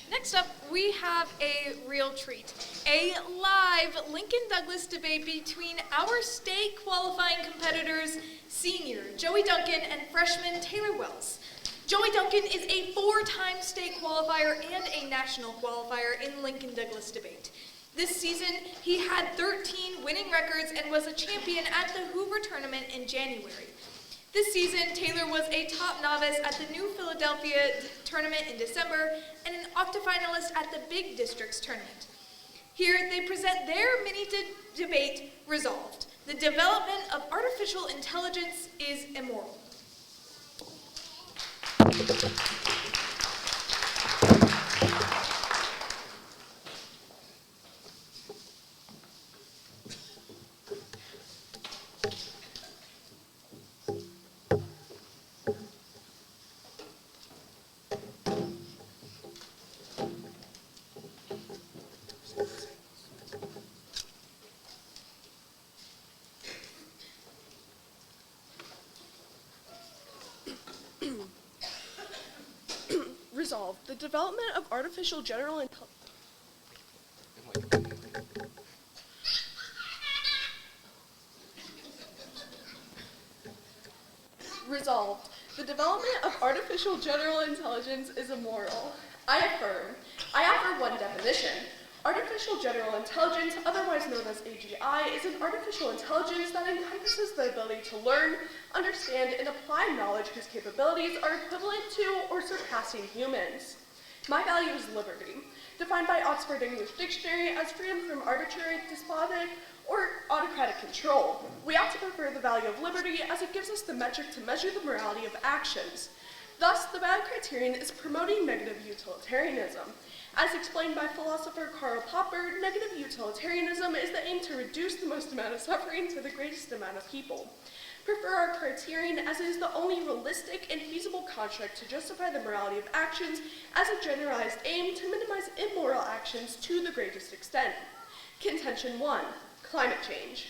Next up, we have a real treat. A live Lincoln Douglas debate between our state qualifying competitors, senior Joey Duncan and freshman Taylor Wells. Joey Duncan is a 4-time state qualifier and a national qualifier in Lincoln Douglas debate. This season, he had 13 winning records and was a champion at the Hoover tournament in January. This season, Taylor was a top novice at the New Philadelphia tournament in December and an octafinalist at the Big Districts tournament. Here, they present their mini-debate resolved. The development of artificial intelligence is immoral. Resolved. The development of artificial general intelligence. Resolved. The development of artificial general intelligence is immoral. I affirm. I offer one definition. Artificial general intelligence, otherwise known as AGI, is an artificial intelligence that encompasses the ability to learn, understand, and apply knowledge whose capabilities are equivalent to or surpassing humans. My value is liberty, defined by Oxford English Dictionary as freedom from arbitrary, despotic, or autocratic control. We ought to prefer the value of liberty as it gives us the metric to measure the morality of actions. Thus, the bad criterion is promoting negative utilitarianism. As explained by philosopher Karl Popper, negative utilitarianism is the aim to reduce the most amount of suffering for the greatest amount of people. Prefer our criterion, as it is the only realistic and feasible construct to justify the morality of actions as a generalized aim to minimize immoral actions to the greatest extent. Contention 1, climate change.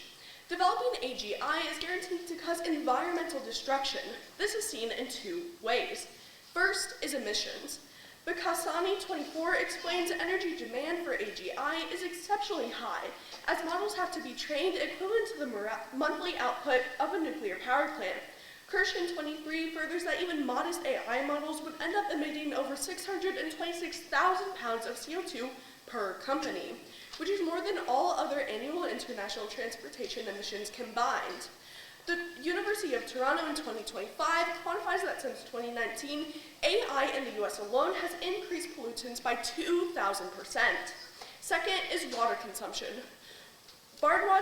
Developing AGI is guaranteed to cause environmental destruction. This is seen in two ways. First is emissions. Bakassani 24 explains energy demand for AGI is exceptionally high, as models have to be trained equivalent to the monthly output of a nuclear power plant. Kirshen 23 furthers that even modest AI models would end up emitting over 626,000 pounds of CO2 per company, which is more than all other annual international transportation emissions combined. The University of Toronto in 2025 quantifies that since 2019, AI in the US alone has increased pollutants by 2,000%. Second is water consumption. Bardwa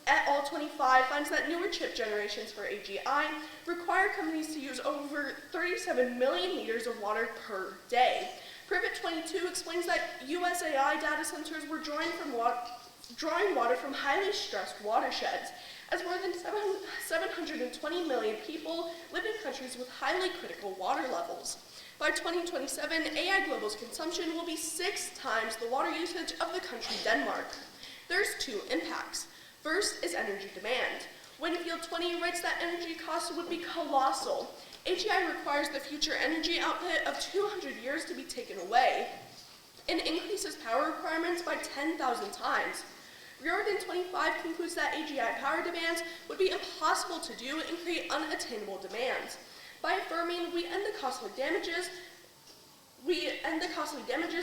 et al. 25 finds that newer chip generations for AGI require companies to use over 37 million liters of water per day. Privet 22 explains that US AI data centers were drawing water from highly stressed watersheds, as more than 720 million people live in countries with highly critical water levels. By 2027, AI Global's consumption will be 6 times the water usage of the country Denmark. There's two impacts. First is energy demand. Winfield 20 writes that energy costs would be colossal. AGI requires the future energy output of 200 years to be taken away, and increases power requirements by 10,000 times. Riordan 25 concludes that AGI power demands would be impossible to do and create unattainable demands. By affirming we end the costly damages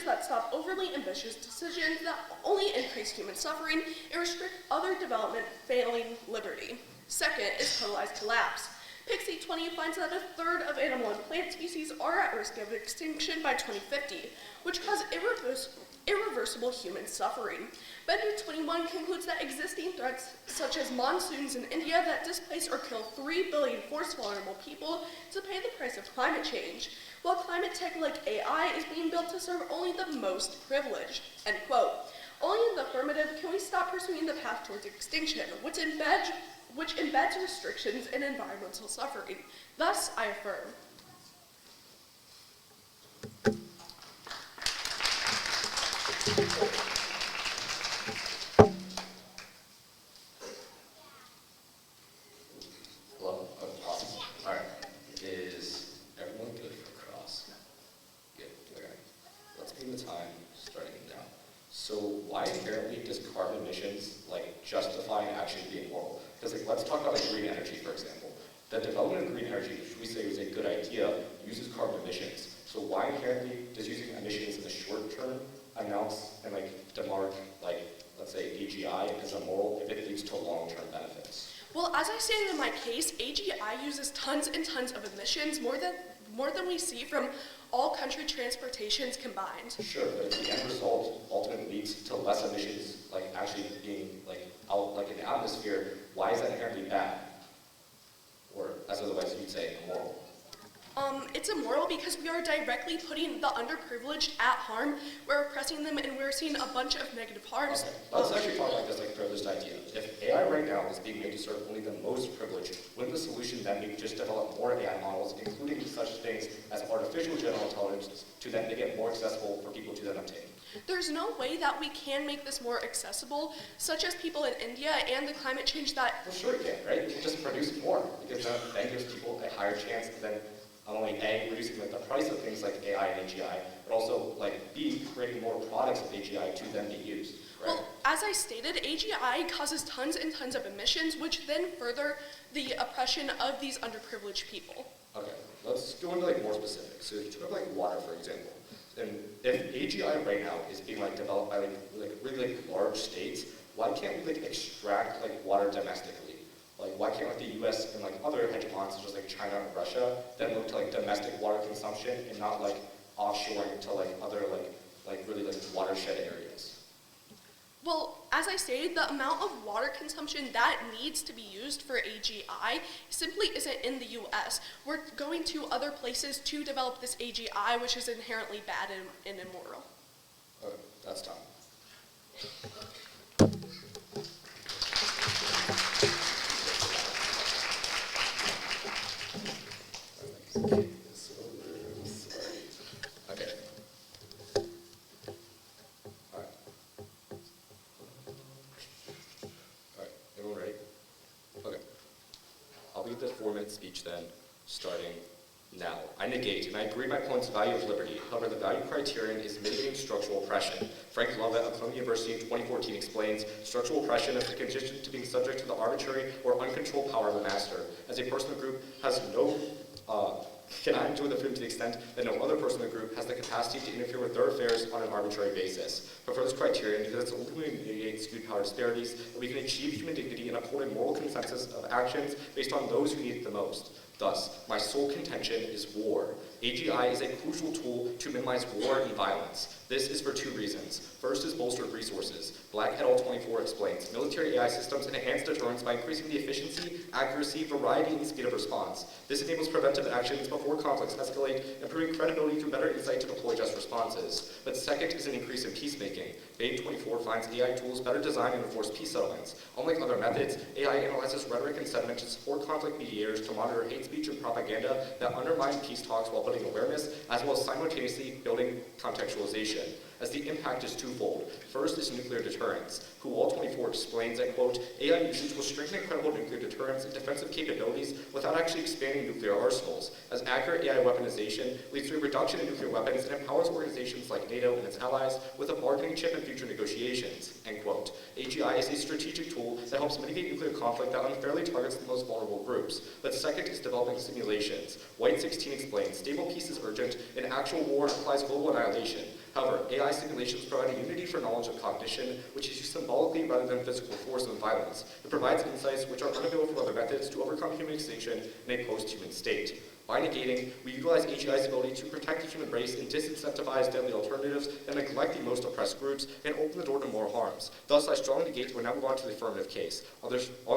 that stop overly ambitious decisions that only increase human suffering and restrict other development, failing liberty. Second is totalized collapse. Pixie 20 finds that a third of animal and plant species are at risk of extinction by 2050, which cause irreversible human suffering. Bender 21 concludes that existing threats such as monsoons in India that displace or kill 3 billion forced vulnerable people to pay the price of climate change, while climate tech like AI is being built to serve only the most privileged. End quote. Only in the affirmative can we stop pursuing the path towards extinction, which embeds restrictions in environmental suffering. Thus, I affirm. Hello? Oh, awesome. All right. Is everyone good for cross? Good. Okay. Let's begin the time starting down. So why inherently does carbon emissions justify an action being moral? Because let's talk about green energy, for example. The development of green energy, which we say is a good idea, uses carbon emissions. So why inherently does using emissions in the short term announce and demark let's say AGI as immoral if it leads to long-term benefits? Well, as I stated in my case, AGI uses tons and tons of emissions, more than we see from all country transportations combined. Sure, but if the end result ultimately leads to less emissions, actually being out in the atmosphere, why is that inherently bad? Or as otherwise you'd say, immoral? It's immoral because we are directly putting the underprivileged at harm. We're oppressing them and we're seeing a bunch of negative harms. Okay, let's actually talk about this privileged idea. If AI right now is being made to serve only the most privileged, wouldn't the solution then be just develop more AI models, including such things as artificial general intelligence, to then make it more accessible for people to then obtain? There's no way that we can make this more accessible, such as people in India and the climate change that... Well, sure you can, right? You can just produce more, because then gives people a higher chance to then not only A, reducing the price of things like AI and AGI, but also B, creating more products of AGI to then be used, right? Well, as I stated, AGI causes tons and tons of emissions, which then further the oppression of these underprivileged people. Okay, let's go into more specific. So if you took water, for example, and if AGI right now is being developed by really large states, why can't we extract water domestically? Why can't the U.S. and other hegemons such as China and Russia then look to domestic water consumption and not offshoring to other really watershed areas? Well, as I stated, the amount of water consumption that needs to be used for AGI simply isn't in the U.S. We're going to other places to develop this AGI, which is inherently bad and immoral. That's time. Okay. All right, everyone ready? Okay. I'll begin the 4-minute speech then, starting now. I negate and I agree my opponent's value of liberty. However, the value criterion is mitigating structural oppression. Frank Lovett of Columbia University in 2014 explains, structural oppression is the condition to being subject to the arbitrary or uncontrolled power of the master. As a person or group has no cannot enjoy the freedom to the extent that no other person in the group has the capacity to interfere with their affairs on an arbitrary basis. But for this criterion, because it's ultimately mitigates skewed power disparities, that we can achieve human dignity and uphold a moral consensus of actions based on those who need it the most. Thus, my sole contention is war. AGI is a crucial tool to minimize war and violence. This is for 2 reasons. First is bolstered resources. Black et al. 24 explains, military AI systems enhance deterrence by increasing the efficiency, accuracy, variety, and speed of response. This enables preventive actions before conflicts escalate, improving credibility through better insight to deploy just responses. But second is an increase in peacemaking. Babe 24 finds AI tools better designed and enforce peace settlements. Unlike other methods, AI analyzes rhetoric and sentiment to support conflict mediators to monitor hate speech and propaganda that undermine peace talks while building awareness, as well as simultaneously building contextualization, as the impact is twofold. First is nuclear deterrence. Who 24 explains that, quote, AI usage will strengthen credible nuclear deterrence and defensive capabilities without actually expanding nuclear arsenals, as accurate AI weaponization leads to a reduction in nuclear weapons and empowers organizations like NATO and its allies with a bargaining chip in future negotiations, end quote. AGI is a strategic tool that helps mitigate nuclear conflict that unfairly targets the most vulnerable groups. But second is developing simulations. White 16 explains, stable peace is urgent, and actual war implies global annihilation. However, AI simulations provide a unity for knowledge of cognition, which is used symbolically rather than physical force and violence. It provides insights which are unavailable from other methods to overcome human extinction in a post-human state. By negating, we utilize AGI's ability to protect the human race and disincentivize deadly alternatives that neglect the most oppressed groups and open the door to more harms. Thus, I strongly negate and now move on to the affirmative case. On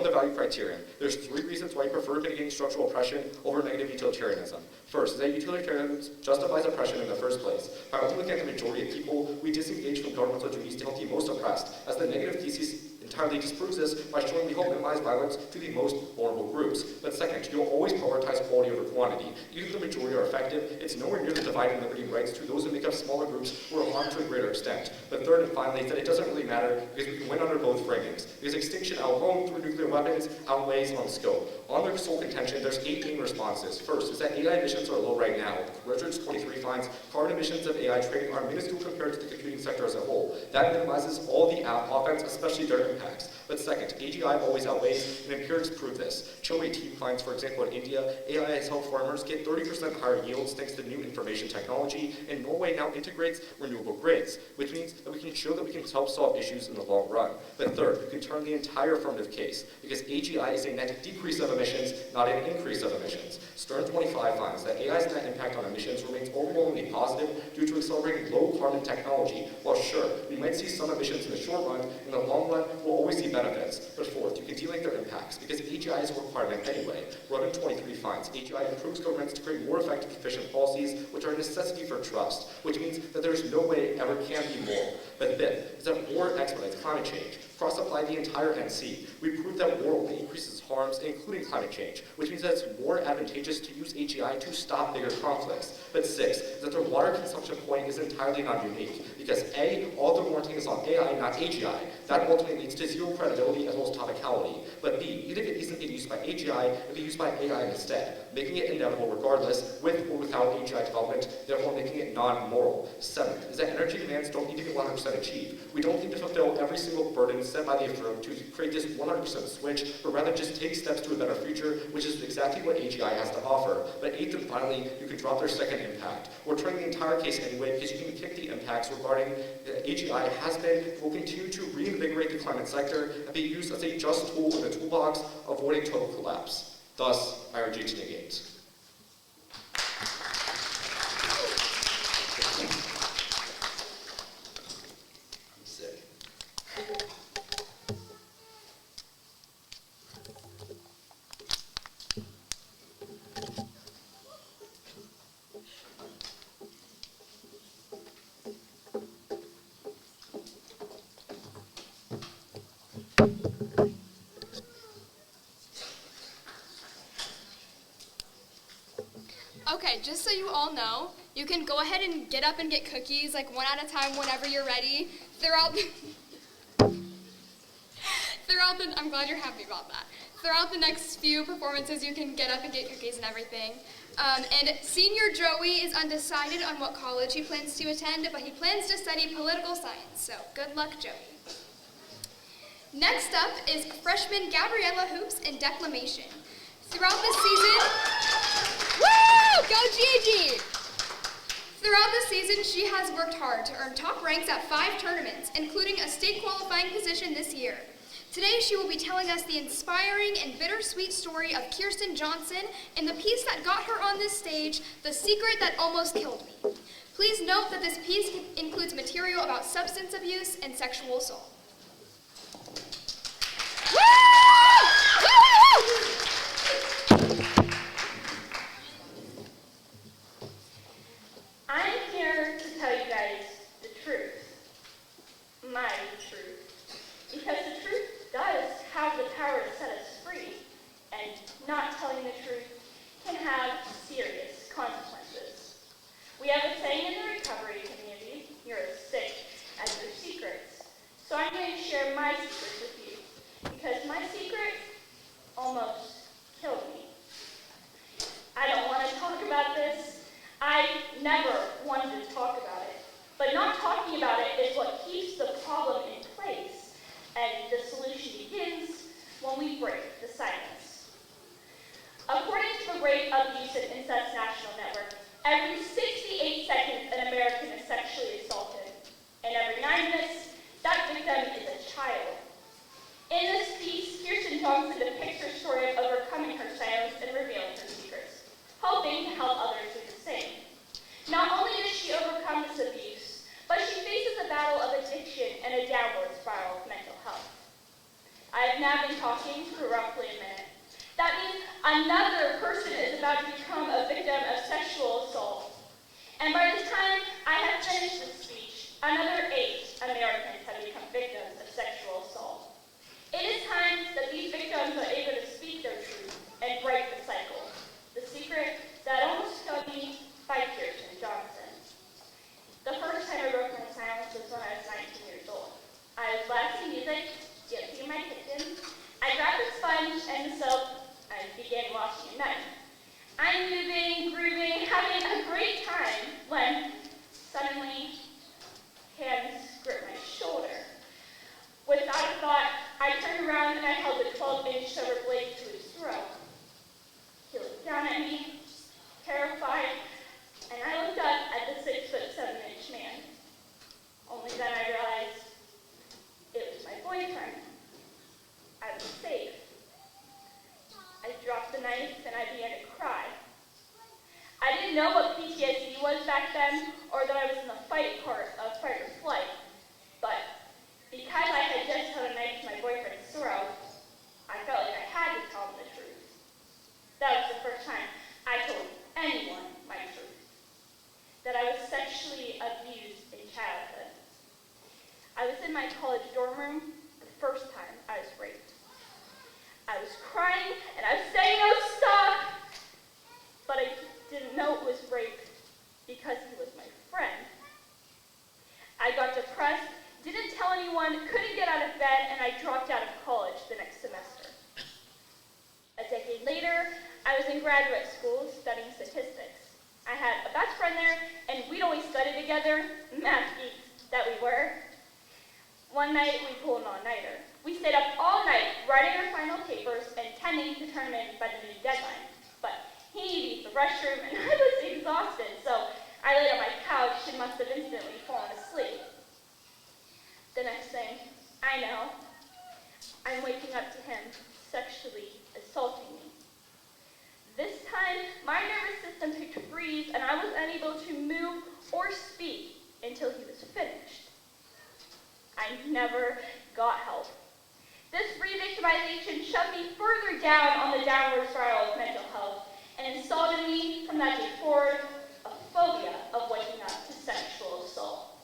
the value criterion, there's 3 reasons why I prefer mitigating structural oppression over negative utilitarianism. First is that utilitarianism justifies oppression in the first place. By only looking at the majority of people, we disengage from governmental duties to help the most oppressed, as the negative thesis entirely disproves this by showing we help minimize violence to the most vulnerable groups. But second, you'll always prioritize quality over quantity. Even if the majority are effective, it's nowhere near the dividing liberty and rights to those who make up smaller groups who are harmed to a greater extent. But third and finally, is that it doesn't really matter because we can win under both framings. Because extinction alone through nuclear weapons outweighs on scope. On their sole contention, there's 8 main responses. First is that AI emissions are low right now. Richards 23 finds carbon emissions of AI training are minuscule compared to the computing sector as a whole. That minimizes all the offense, especially their impacts. But second, AGI always outweighs, and empirics prove this. Cho 18 finds, for example, in India, AI has helped farmers get 30% higher yields thanks to new information technology, and Norway now integrates renewable grids, which means that we can show that we can help solve issues in the long run. But third, you can turn the entire affirmative case, because AGI is a net decrease of emissions, not an increase of emissions. Stern 25 finds that AI's net impact on emissions remains overwhelmingly positive due to accelerating low-carbon technology. While sure, we might see some emissions in the short run, in the long run, we'll always see benefits. But fourth, you can delink their impacts, because AGI is a requirement anyway. Rudin 23 finds AGI improves governments to create more effective, efficient policies, which are a necessity for trust, which means that there's no way it ever can be moral. But fifth is that war expedites climate change. Cross-apply the entire NC. We prove that war only increases harms, including climate change, which means that it's more advantageous to use AGI to stop bigger conflicts. But six is that their water consumption point is entirely not unique, because A, all they're warranting is on AI, not AGI. That ultimately leads to zero credibility as well as topicality. But B, even if it isn't used by AGI, it'll be used by AI instead, making it inevitable regardless, with or without AGI development, therefore making it non-moral. Seventh is that energy demands don't need to be 100% achieved. We don't need to fulfill every single burden set by the affirm to create this 100% switch, but rather just take steps to a better future, which is exactly what AGI has to offer. But eighth and finally, you can drop their second impact. We're trying the entire case anyway, because you can kick the impacts regarding AGI has been, will continue to reinvigorate the climate sector and be used as a just tool in the toolbox, avoiding total collapse. Thus, I urge you to negate. I'm sick. just so you all know, you can go ahead and get up and get cookies, like one at a time whenever you're ready. I'm glad you're happy about that. Throughout the next few performances, you can get up and get cookies and everything. And Senior Joey is undecided on what college he plans to attend, but he plans to study political science, so good luck, Joey. Next up is freshman Gabriella Hoops in declamation. Throughout the season, woo! Go Gigi! Throughout the season, she has worked hard to earn top ranks at 5 tournaments, including a state qualifying position this year. Today, she will be telling us the inspiring and bittersweet story of Kirsten Johnson and the piece that got her on this stage, The Secret That Almost Killed Me. Please note that this piece includes material about substance abuse and sexual assault. I'm here to tell you guys the truth. My truth. Because the truth does have the power to set us free, and not telling the truth can have serious consequences. We have a saying in the recovery community, you're as sick as your secrets. So I'm going to share my secrets with you, because my secret almost killed me. I don't want to talk about this. I never wanted to talk about it. But not talking about it is what keeps the problem in place. And the solution begins when we break the silence. According to the Rape, Abuse, and Incest National Network, every 68 seconds an American is sexually assaulted. And every 9 minutes, that victim is a child. In this piece, Kirsten Johnson depicts her story of overcoming her silence and revealing her secrets, hoping to help others do the same. Not only does she overcome this abuse, but she faces a battle of addiction and a downward spiral of mental health. I have now been talking for roughly a minute. That means another person is about to become a victim of sexual assault. And by the time I have finished this speech, another 8 Americans have become victims of sexual assault. It is time that these victims are able to speak their truth and break the cycle. The Secret That Almost Killed Me by Kirsten Johnson. The first time I broke my silence was when I was 19 years old. I was blasting music, dancing in my kitchen. I grabbed a sponge and the soap and began washing a knife. I'm moving, grooving, having a great time when suddenly hands gripped my shoulder. Without a thought, I turned around and I held a 12-inch silver blade to his throat. He looked down at me, terrified, and I looked up at the 6'7" man. Only then I realized it was my boyfriend. I was safe. I dropped the knife and I began to cry. I didn't know what PTSD was back then, or that I was in the fight part of fight or flight. But because I had just held a knife to my boyfriend's throat, I felt like I had to tell him the truth. That was the first time I told anyone my truth. That I was sexually abused in childhood. I was in my college dorm room the first time I was raped. I was crying and I was saying, "No, stop!" But I didn't know it was rape because he was my friend. I got depressed, didn't tell anyone, couldn't get out of bed, and I dropped out of college the next semester. A decade later, I was in graduate school studying statistics. I had a best friend there, and we'd always study together, math geeks that we were. One night, we pulled an all-nighter. We stayed up all night writing our final papers and intending to turn them in by the new deadline. But he needed to use the restroom, and I was exhausted, so I laid on my couch and must have instantly fallen asleep. The next thing I know, I'm waking up to him sexually assaulting me. This time, my nervous system took a freeze, and I was unable to move or speak until he was finished. I never got help. This re-victimization shoved me further down on the downward spiral of mental health and installed in me, from that day forward, a phobia of waking up to sexual assault.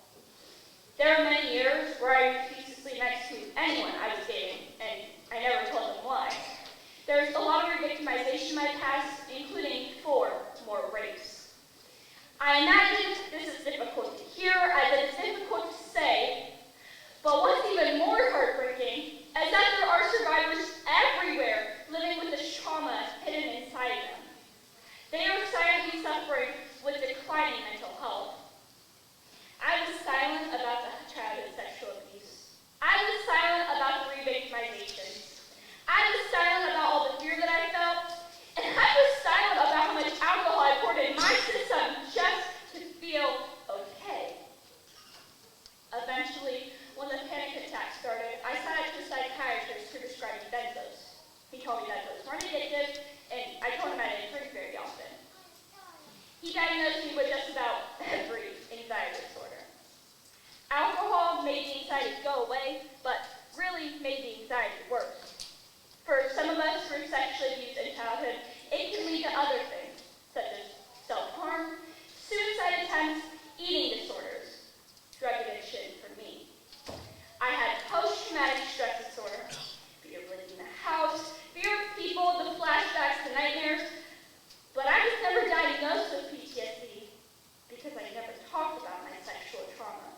There were many years where I refused to sleep next to anyone I was dating, and I never told them why. There's a lot of re-victimization in my past, including 4 more rapes. I imagine this is difficult to hear as it is difficult to say, but what's even more heartbreaking is that there are survivors everywhere living with this trauma hidden inside them. They are silently suffering with declining mental health. I was silent about the childhood sexual abuse. I was silent about the re-victimization. I was silent about all the fear that I felt, and I was silent about how much alcohol I poured in my system just to feel okay. Eventually, when the panic attack started, I sat to a psychiatrist who prescribed me benzos. He told me benzos weren't addictive, and I told him I didn't drink very often. He diagnosed me with just about every anxiety disorder. Alcohol made the anxiety go away, but really made the anxiety worse. For some of us who were sexually abused in childhood, it can lead to other things, such as self-harm, suicide attempts, eating disorders, drug addiction for me. I had post-traumatic stress disorder, fear of leaving the house, fear of people, the flashbacks, the nightmares, but I was never diagnosed with PTSD because I never talked about my sexual trauma.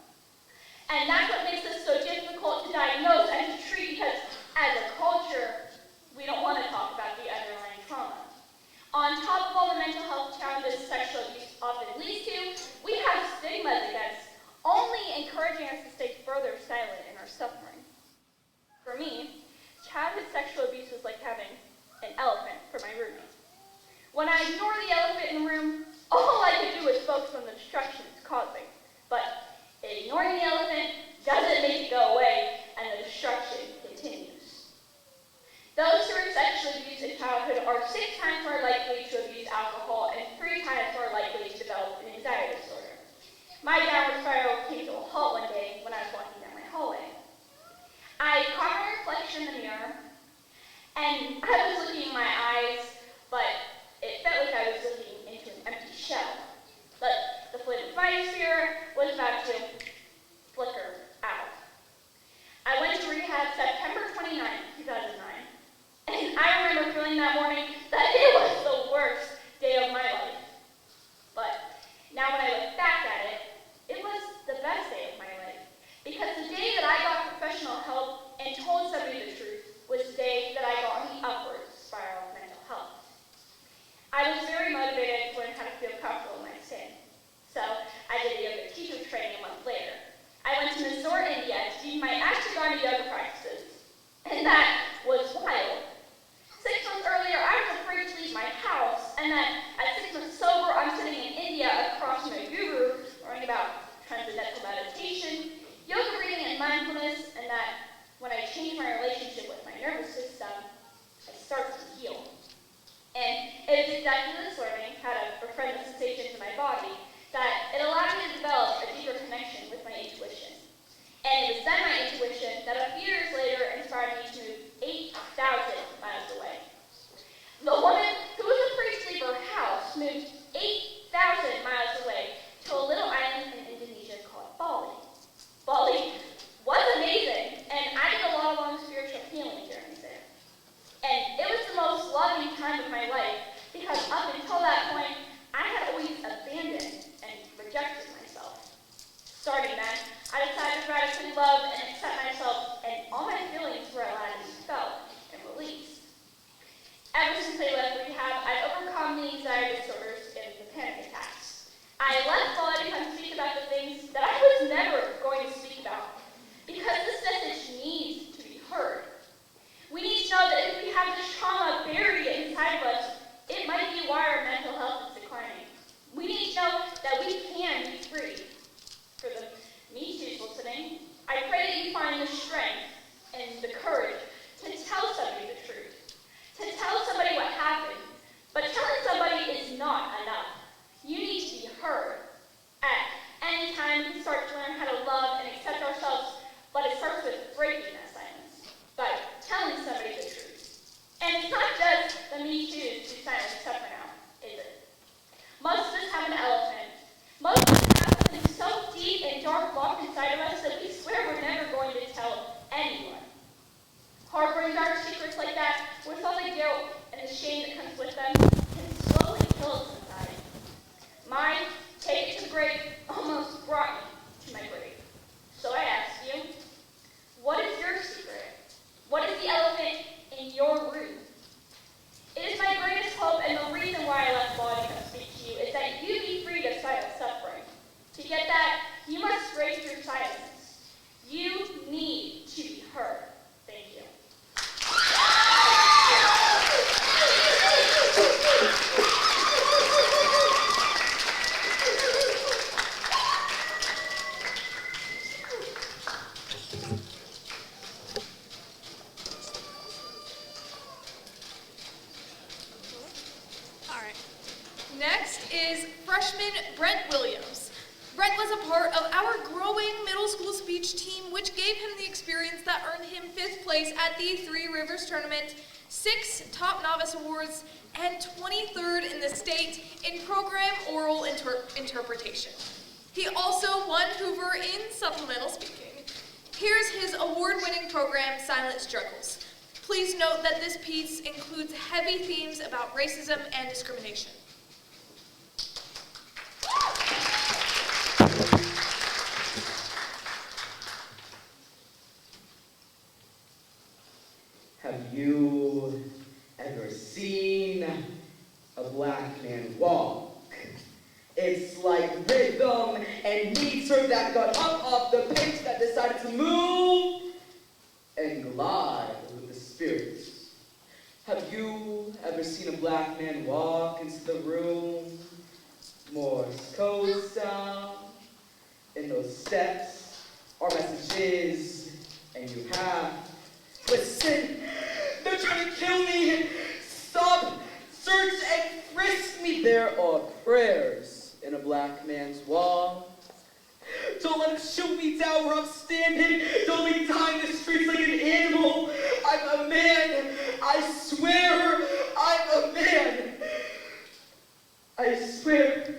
And that's what makes it so difficult to diagnose and to treat because as a culture, we don't want to talk about the underlying trauma. On top of all the mental health challenges sexual abuse often leads to, we have stigmas against, only encouraging us to stay further silent in our suffering. For me, childhood sexual abuse was like having an elephant for my roommate. When I ignore the elephant in the room, all I could do was focus on the destruction it's causing. But ignoring the elephant doesn't make it go away, and the destruction continues. Those who are sexually abused in childhood are 6 times more likely to abuse alcohol and 3 times more likely to develop an anxiety disorder. My downward spiral came to a halt one day when I was walking down my hallway. I caught my reflection in the mirror, and I was looking in my eyes, but it felt like I was looking into an empty shell. But the flame of my spirit was about to flicker out. I went to rehab September 29, 2009, and I remember feeling that morning that it was the worst day of my life. But now when I look back at it, it was the best day of my life. Because the day that I got professional help and told somebody the truth was the day that I got on the upward spiral of mental health. I was very motivated to learn how to feel comfortable in my skin. So I did a yoga teacher training a month later. I went to Mysore, India to do my Ashtanga yoga practices. And that was wild. 6 months earlier, I was afraid to leave my house, and then at 6 months sober, I'm sitting in India across from a guru learning about transcendental meditation, yoga breathing, and mindfulness, and that when I changed my relationship with my nervous system, I started to heal. And it was exactly this learning how to befriend the sensations in my body that it allowed me to develop a deeper connection with my intuition. And it was then my intuition that a few years later inspired me to move 8,000 miles away. The woman who was afraid to leave her house moved 8,000 miles away to a little island in Indonesia called Bali. Bali was amazing, and I did a lot of long spiritual healing journeys there. And it was the most loving time of my life because up until that point, I had always abandoned and rejected myself. Starting then, I decided to radically love and accept myself, and all my feelings were allowed to be felt and released. Ever since I left rehab, I've overcome the anxiety disorders and the panic attacks. I left Bali to come speak about the things that I was never going to speak about because this message needs to be heard. We need to know that if we have this trauma buried inside of us, it might be why our mental health is declining. We need to know that we can be free. For the Me Too's listening, I pray that you find the strength and the courage to tell somebody the truth, to tell somebody what happened. But telling somebody is not enough. You need to be heard. At any time, we can start to learn how to love and accept ourselves, but it starts with breaking that silence by telling somebody the truth. And it's not just the Me Too's who silence except for now, is it? Most of us have an elephant. Most of us have something so deep and dark locked inside of us that we swear we're never going to tell anyone. Harboring dark secrets like that, with all the guilt and the shame that comes with them, can slowly kill us inside. Mine take Next is freshman Brent Williams. Brent was a part of our growing middle school speech team, which gave him the experience that earned him 5th place at the Three Rivers Tournament, 6 Top Novice Awards, and 23rd in the state in program oral interpretation. He also won Hoover in supplemental speaking. Here's his award-winning program, Silent Struggles. Please note that this piece includes heavy themes about racism and discrimination. Have you ever seen a black man walk? It's like rhythm and meter that got up off the page that decided to move and glide with the spirits. Have you ever seen a black man walk into the room, Morse code style, in those steps or messages, and you have, listen, they're trying to kill me, stop, search, and frisk me. There are prayers in a black man's wall. Don't let him shoot me down where I'm standing. Don't let me die in the streets like an animal. I'm a man. I swear I'm a man. I swear.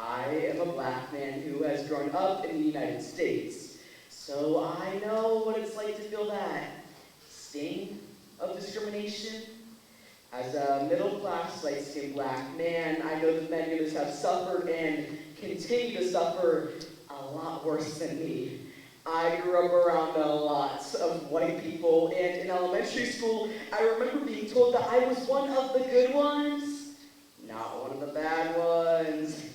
I am a black man who has grown up in the United States, so I know what it's like to feel that sting of discrimination. As a middle-class, light-skinned black man, I know that many of us have suffered and continue to suffer a lot worse than me. I grew up around a lot of white people, and in elementary school, I remember being told that I was one of the good ones, not one of the bad ones.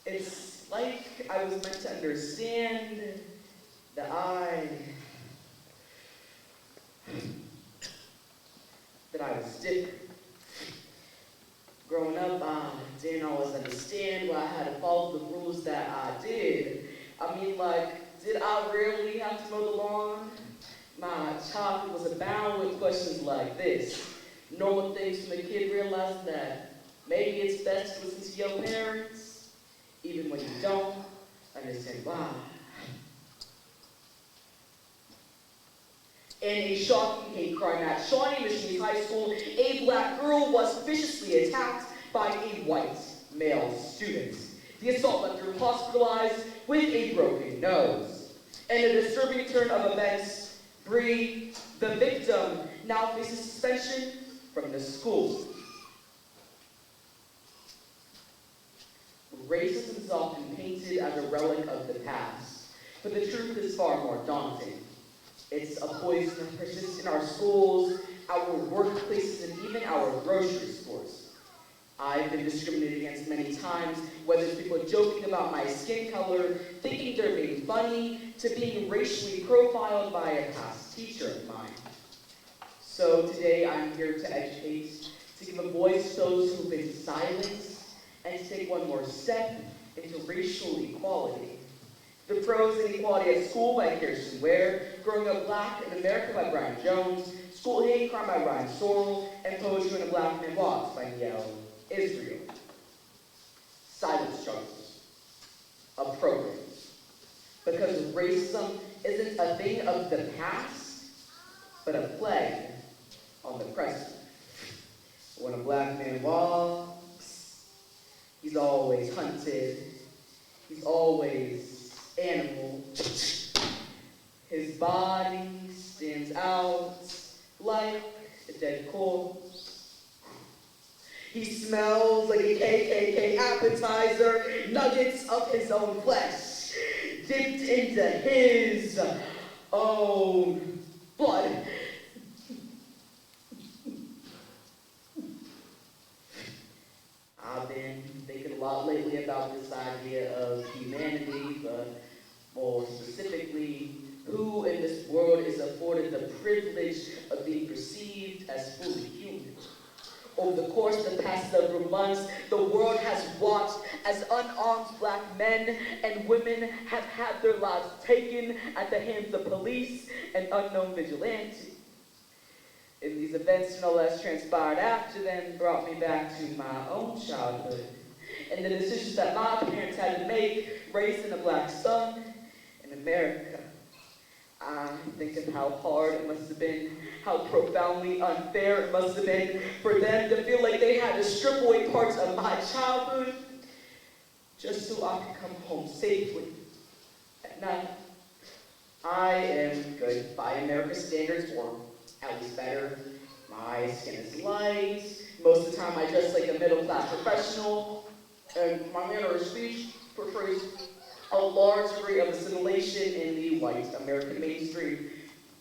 It's like I was meant to understand that I was different. Growing up, I didn't always understand why I had to follow the rules that I did. I mean, like, did I really have to mow the lawn? My childhood was abound with questions like this. Normal things when a kid realizes that maybe it's best to listen to your parents, even when you don't understand why. In a shocking hate crime at Shawnee Mission High School, a black girl was viciously attacked by a white male student. The assault left her hospitalized with a broken nose. In a disturbing turn of events, Bree, the victim, now faces suspension from the school. Racism is often painted as a relic of the past, but the truth is far more daunting. It's a poison that persists in our schools, our workplaces, and even our grocery stores. I've been discriminated against many times, whether it's people joking about my skin color, thinking they're being funny, to being racially profiled by a past teacher of mine. So today I'm here to educate, to give a voice to those who've been silenced, and to take one more step into racial equality. The Prose and Equality at School by Kirsten Ware, Growing Up Black in America by Brian Jones, School Hate Crime by Ryan Sorrell, and Poetry When a Black Man Walks by Niall Israel. Silent Struggles, a program. Because racism isn't a thing of the past, but a plague on the present. When a black man walks, he's always hunted, he's always animal. His body stands out like a dead corpse. He smells like a KKK appetizer, nuggets of his own flesh, dipped into his own blood. I've been thinking a lot lately about this idea of humanity, but more specifically, who in this world is afforded the privilege of being perceived as fully human? Or over the course of the past several months, the world has watched as unarmed black men and women have had their lives taken at the hands of police and unknown vigilantes. And these events, no less, transpired after them brought me back to my own childhood and the decisions that my parents had to make raising a black son in America. I think of how hard it must have been, how profoundly unfair it must have been for them to feel like they had to strip away parts of my childhood just so I could come home safely at night. I am good by America's standards, or at least better. My skin is light. Most of the time I dress like a middle-class professional, and my manner of speech portrays a large degree of assimilation in the white American mainstream.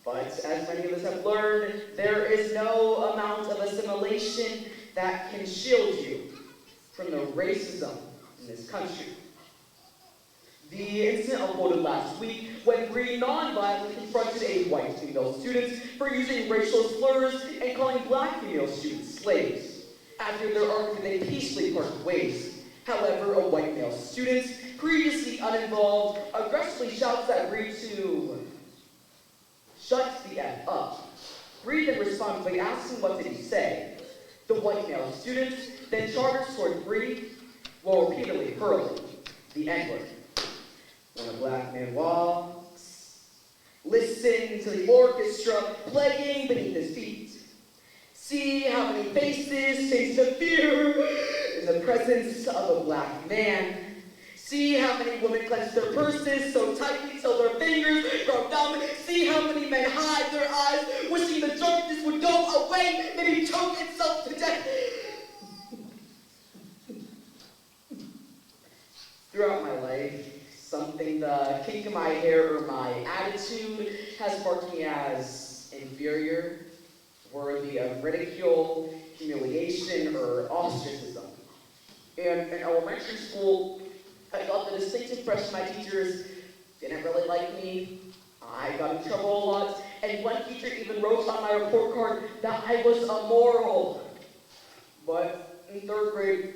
But as many of us have learned, there is no amount of assimilation that can shield you from the racism in this country. The incident unfolded last week when Bree non-violently confronted a white female student for using racial slurs and calling black female students slaves. After their argument, they peacefully parted ways. However, a white male student, previously uninvolved, aggressively shouts at Bree to shut the F up. Bree then responds by asking what did he say. The white male student then charges toward Bree while repeatedly hurling the N-word. When a black man walks, listen to the orchestra playing beneath his feet. See how many faces change to fear in the presence of a black man. See how many women clench their purses so tightly till their fingers grow numb. See how many men hide their eyes, wishing the darkness would go away, maybe choke itself to death. Throughout my life, something the kink in my hair or my attitude has marked me as inferior, worthy of ridicule, humiliation, or ostracism. In elementary school, I got the distinct impression my teachers didn't really like me. I got in trouble a lot, and one teacher even wrote on my report card that I was immoral. But in third grade,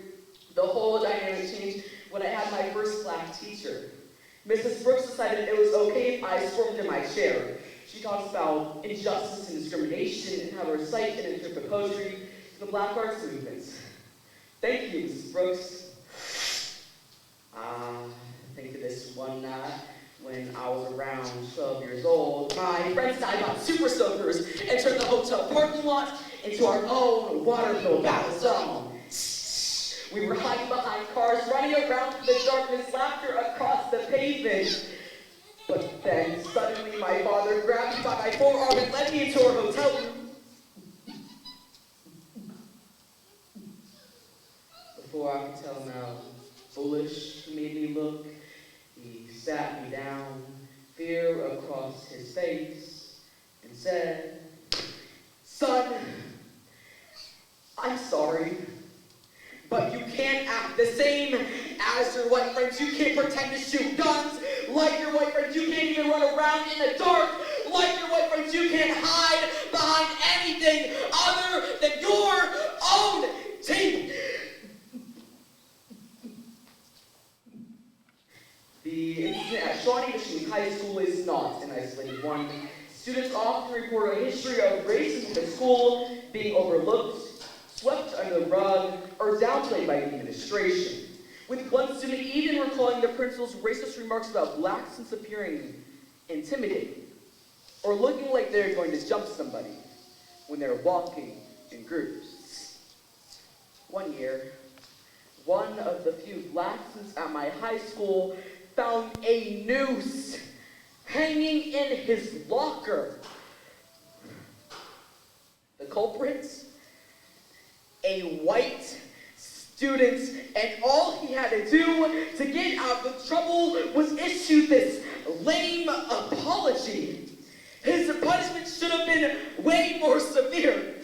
the whole dynamic changed when I had my first black teacher. Mrs. Brooks decided it was okay if I squirmed in my chair. She talks about injustice and discrimination and how to recite and interpret poetry to the black arts movements. Thank you, Mrs. Brooks. Think of this one night when I was around 12 years old. My friends and I got super soakers and turned the hotel parking lot into our own water-filled battle zone. We were hiding behind cars, running around in the darkness, laughter across the pavement. But then, suddenly, my father grabbed me by my forearm and led me into our hotel room. Before I could tell him how foolish he made me look, he sat me down, fear across his face, and said, "Son, I'm sorry, but you can't act the same as your white friends. You can't pretend to shoot guns like your white friends. You can't even run around in the dark like your white friends. You can't hide behind anything other than your own teeth." The incident at Shawnee Mission High School is not an isolated one. Students often report a history of racism at school being overlooked, swept under the rug, or downplayed by the administration, with one student even recalling the principal's racist remarks about blacks since appearing intimidating, or looking like they're going to jump somebody when they're walking in groups. One year, one of the few black students at my high school found a noose hanging in his locker. The culprits? A white student, and all he had to do to get out of trouble was issue this lame apology. His punishment should have been way more severe.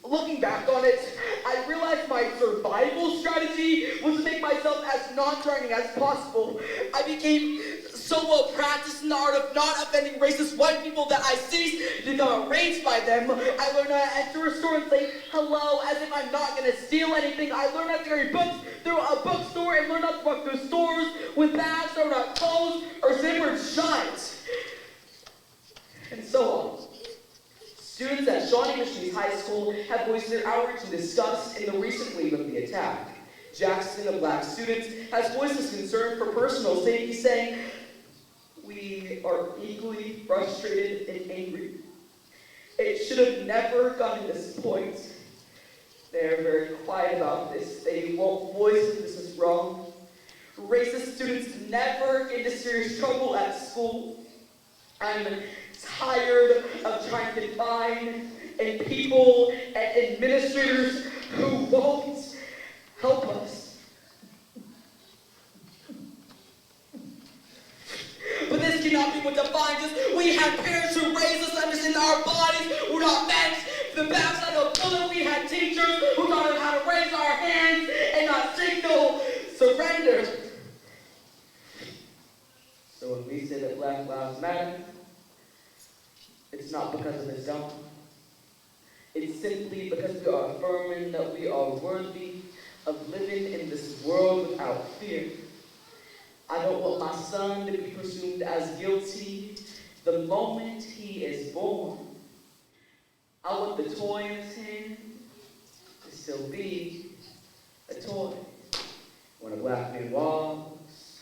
Looking back on it, I realized my survival strategy was to make myself as non-threatening as possible. I became So will practice the art of not offending racist white people that I cease to become enraged by them. I learned how to enter a store and say hello as if I'm not going to steal anything. I learned how to carry books through a bookstore and learned how to walk through stores with bags that are not closed or zippered shut. And so on. Students at Shawnee Mission High School have voiced their outrage and disgust in the recent wave of the attack. Jackson, a black student, has voiced his concern for personal safety, saying, "We are equally frustrated and angry. It should have never gotten to this point." They're very quiet about this. They won't voice that this is wrong. Racist students never get into serious trouble at school. I'm tired of trying to find and people and administrators who won't help us. But this cannot be what defines us. We have parents who raised us, understand our bodies. We're not meant for the backside of a bullet. We had teachers who taught us how to raise our hands and not signal surrender. So when we say that Black Lives Matter, it's not because of the dumb. It's simply because we are affirming that we are worthy of living in this world without fear. I don't want my son to be presumed as guilty the moment he is born. I want the toy in his hand to still be a toy. When a black man walks,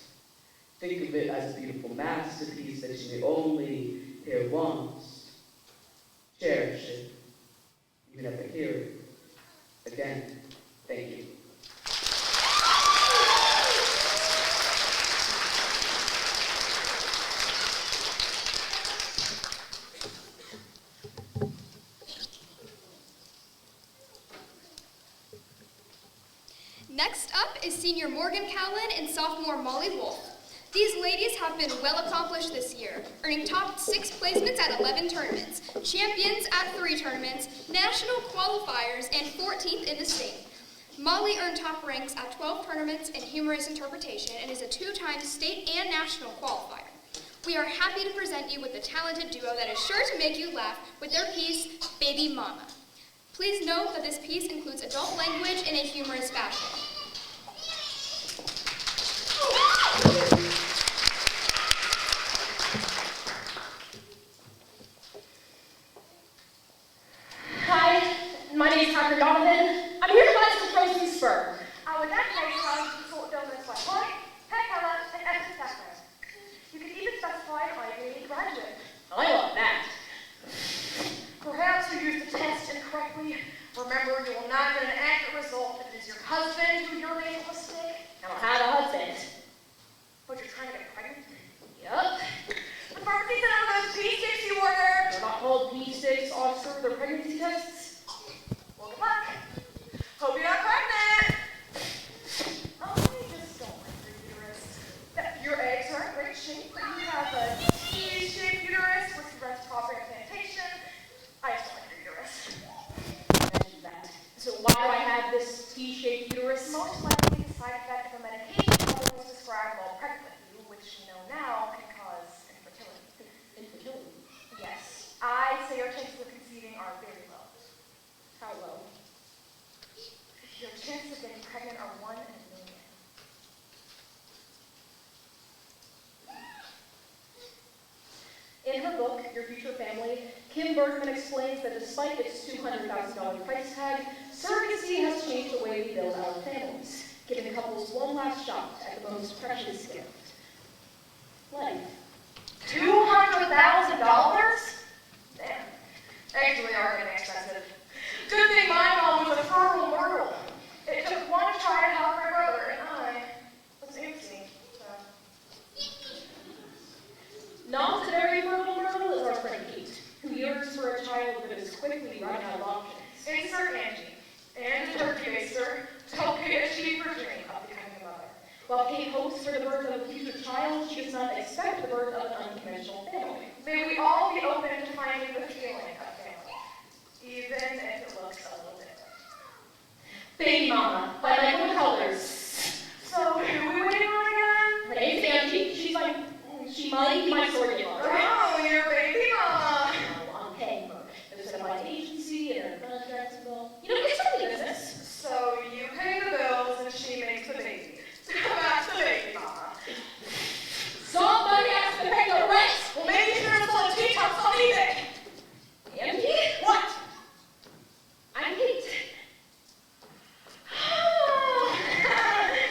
think of it as a beautiful masterpiece that you may only hear once. Cherish it. You never hear it again. Thank you. Next up is senior Morgan Cowlin and sophomore Molly Wolf. These ladies have been well accomplished this year, earning top 6 placements at 11 tournaments, champions at 3 tournaments, national qualifiers, and 14th in the state. Molly earned top ranks at 12 tournaments in humorous interpretation and is a 2-time state and national qualifier. We are happy to present you with a talented duo that is sure to make you laugh with their piece, Baby Mama. Please note that this piece includes adult language in a humorous fashion. Hi, my name is Tucker Donovan. I'm here to buy some frozen sperm. Our database allows you to sort donuts by height, hair color, and ethnic background. You can even specify Ivy League graduate. I love that. Perhaps you used the test incorrectly. Remember, you will not get an accurate result if it is your husband who urinated a mistake. I don't have a husband. But you're trying to get pregnant? Yup. The pharmacy sent over those P6 you ordered. They're not called P6, officer. They're pregnancy tests. Well, good luck. Hope you're not pregnant. I just don't like your uterus. Your eggs are in great shape, but you have a T-shaped uterus with erectile implantation. I just don't like your uterus. Mentioned that. So why do I have this T-shaped uterus? Most likely the side effect of a medication always prescribed while pregnant with you, which we know now can cause infertility. Infertility. Yes. I say your chances of conceiving are very low. How low? Your chances of getting pregnant are 1 in a million. In her book, Your Future Family, Kim Bergman explains that despite its $200,000 price tag, surrogacy has changed the way we build our families, giving couples one last shot at the most precious gift, life. $200,000? Damn. Actually, are getting expensive. Good thing my mom was a fertile myrtle. It took one try to help my brother, and I was empty. So. Not that every fertile myrtle is our friend Kate, who yearns for a child but is quickly running out of options. Insert Angie and a turkey baster to help Kate achieve her dream of becoming a mother. While Kate hopes for the birth of a future child, she does not expect the birth of an unconventional family. May we all be open to finding the feeling of family, even if it looks a little different. Baby Mama, by Michael Colors. So, who are we waiting on again? Her name's Angie. She my surrogate mother. Oh, your baby mama. No, I'm paying her. There's set up by an agency and her contracts and all. You know, it's really business. So you pay the bills and she makes the baby. That's the baby mama. Somebody has to pay the rent. Well, maybe you're gonna sell teacups on eBay. Andy? What? I'm Kate.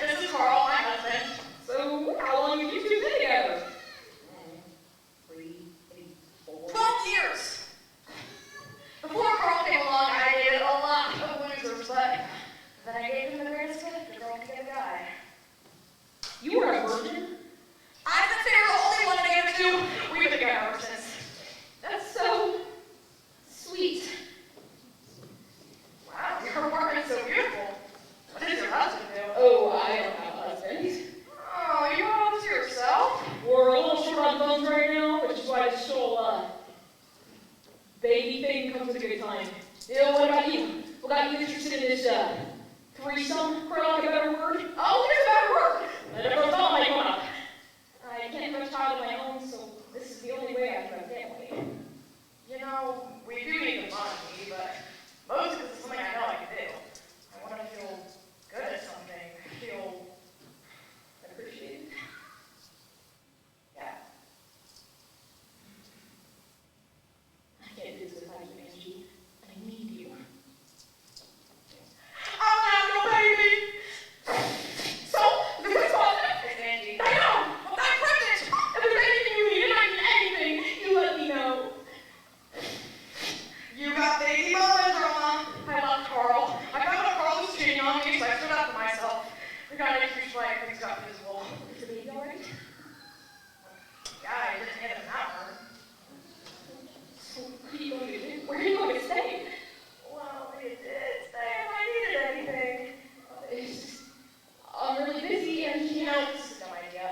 This is Carl, my husband. So, how long have you two been together? 3, 8, 4. 12 years. Before Carl came along, I dated a lot of losers, but then I gave him the greatest gift a girl could give a guy. You were a virgin? I've been saying the only one to give it to. We've been together ever since. That's so sweet. Wow, your apartment's so beautiful. What does your husband do? Oh, I don't have a husband. Oh, you want all this to yourself? We're a little short on funds right now, which is why this whole baby thing comes at a good time. What about you? What got you interested in this threesome, for lack of a better word? Oh, there's a better word. I never thought I'd come up. I can't have a child of my own, so this is the only way I can have a family. You know, we do need the money, but mostly because it's something I know I can do. I want to feel good at something. Feel Appreciate it. yeah. I can't do this without you, Angie. I need you. I'll have no baby. So, this is positive. It's Angie. I know. But I'm pregnant. If there's anything you need, and I need anything, You let me know. you got baby mama drama. I love Carl. I found out Carl was cheating on me, so I stood up for myself. We got a huge fight, things got physical. Is the baby alright? Yeah, I didn't hit him that hard. So, what are you going to do? Where are you going to stay? Well, he did say if I needed anything. I'm really busy, and You know, this is a dumb idea.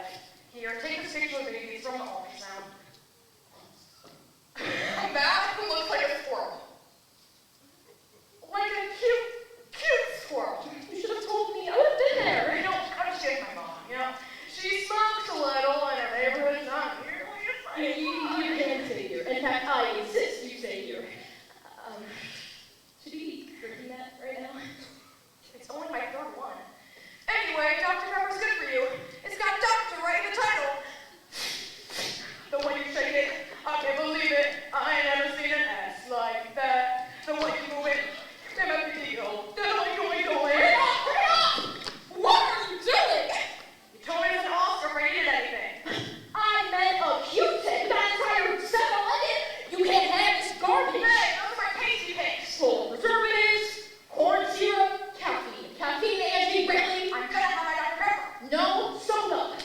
Here, take a picture of the baby from the ultrasound. That looks like a squirrel. Like a cute squirrel. you should have told me. I would have been there. You know, I'm just kidding my mom, you know? She smokes a little, and her neighborhood's not nearly as nice. You can say here. In fact, I insist you say here. Should you be drinking that right now? It's only my third one. Anyway, Dr. Pepper's good for you. It's got doctor right in the title. The way you shake it, I can't believe it. I ain't never seen an ass like that. The way you move it, never be deal. What are you doing? You told me it was an Oscar for needed anything. I meant a Q-tip. That entire 7-Eleven. You can't have this garbage. Hey, those are my pasty cakes. Full of preservatives, corn syrup, caffeine. Caffeine, Angie, really? I'm gonna have my Dr. Pepper. No, soda.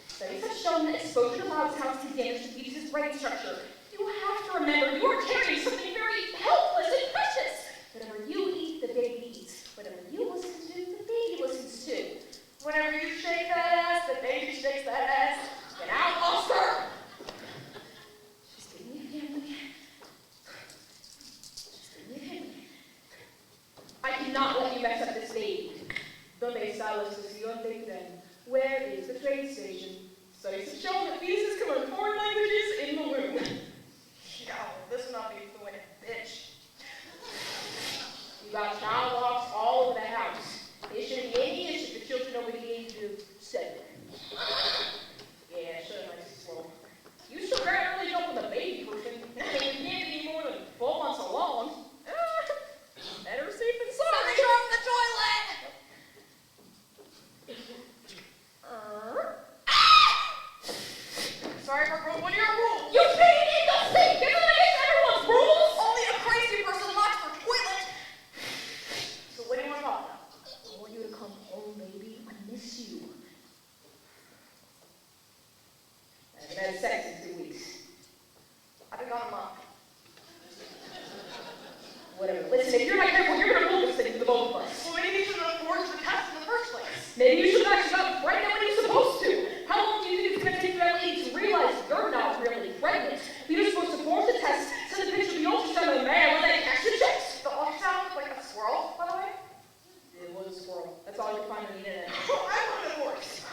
Studies have shown that exposure to loud sounds can damage the fetus's brain structure. You have to remember you are carrying something very helpless and precious. Whatever you eat, the baby eats. Whatever you listen to, the baby listens to. Whenever you shake that ass, the baby shakes that ass. Get out, Oscar! Just give me a family. Just give me a family. I cannot let you mess up this baby. ¿Dónde está la estación de tren? Where is the train station? Studies have shown that fetuses can learn foreign languages in the womb. Yeah, well, this will not be fluent, bitch. You got child locks all over the house. It should be 80-ish if the children over the age of 7. Yeah, shut up, nice and slow. You still can't really jump with a baby person. You can't be more than 12 months along. Better safe than sorry. Somebody go in the toilet! Sorry for broke one of your rules. You peed in the sink! Isn't that against everyone's rules? Only a crazy person locks their toilet. So what do you want to talk about? I want you to come home, baby. I miss you. I haven't had sex in 2 weeks. I've been gone a month. Whatever. Listen, if you're not careful, you're gonna blow this thing to the both of us. Well, maybe you should have forged the test in the first place. Maybe you should have actually gotten pregnant when you're supposed to. How long do you think it's gonna take for that lady to realize you're not really pregnant? You're supposed to forge the test, send a picture of the ultrasound to the mail, and then cash your checks. The ultrasound was like a squirrel, by the way. It was a squirrel. That's all you can find on the internet. I want a divorce.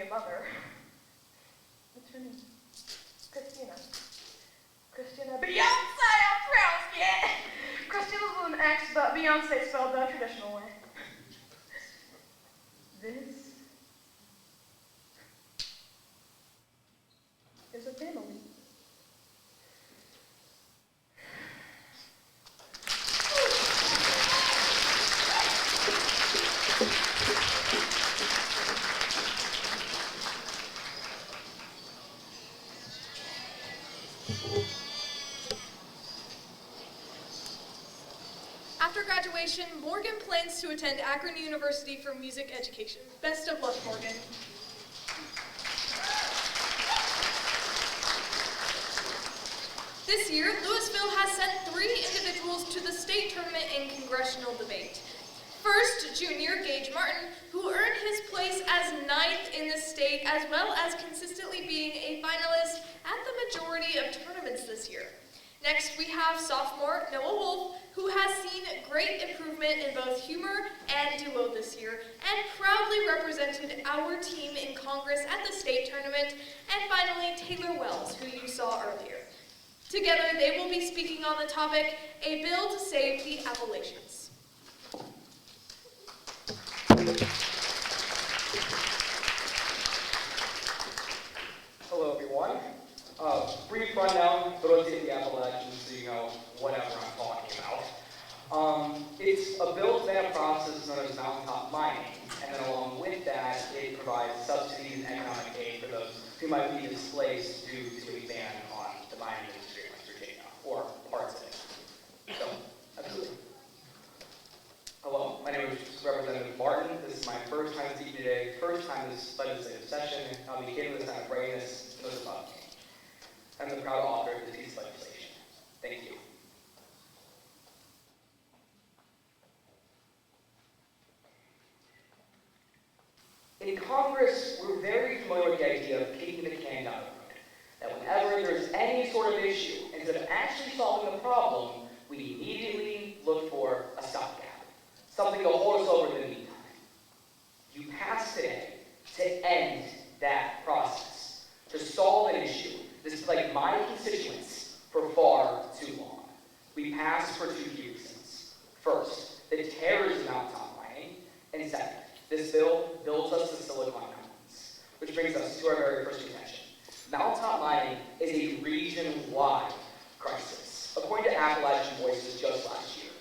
mother. What's her name? Christina. Beyonce, I'm pronounced yet. Christina's with an X, but Beyonce spelled the traditional way. This is a family. After graduation, Morgan plans to attend Akron University for music education. Best of luck, Morgan. This year, Louisville has sent 3 individuals to the state tournament in congressional debate. First, junior Gage Martin, who earned his place as 9th in the state, as well as consistently being a finalist at the majority of tournaments this year. Next, we have sophomore Noah Wolf, who has seen great improvement in both humor and duo this year, and proudly represented our team in Congress at the state tournament. And finally, Taylor Wells, who you saw earlier. Together, they will be speaking on the topic, A Bill to Save the Appalachians. Hello, everyone. Brief rundown, but let's get the Appalachians so you know whatever I'm talking about. It's a bill that process known as mountaintop mining, and then along with that, it provides subsidies and economic aid for those who might be displaced due to a ban on the mining industry in West Virginia, or parts of it. So, absolutely. Hello, my name is Representative Martin. This is my first time speaking today, first time this legislative session. I'll begin with this out of readiness and those above me. I'm the proud author of this piece of legislation. Thank you. In Congress, we're very familiar with the idea of kicking the can down the road. That whenever there's any sort of issue, instead of actually solving the problem, we immediately look for a stopgap. Something to hold us over in the meantime. You passed today to end that process, to solve an issue. This is like my constituents for far too long. We passed for 2 key reasons. First, the terrors of mountaintop mining, and second, this bill builds us the Silicon Mountains, which brings us to our very first contention. Mountaintop mining is a region-wide crisis. According to Appalachian Voices just last year,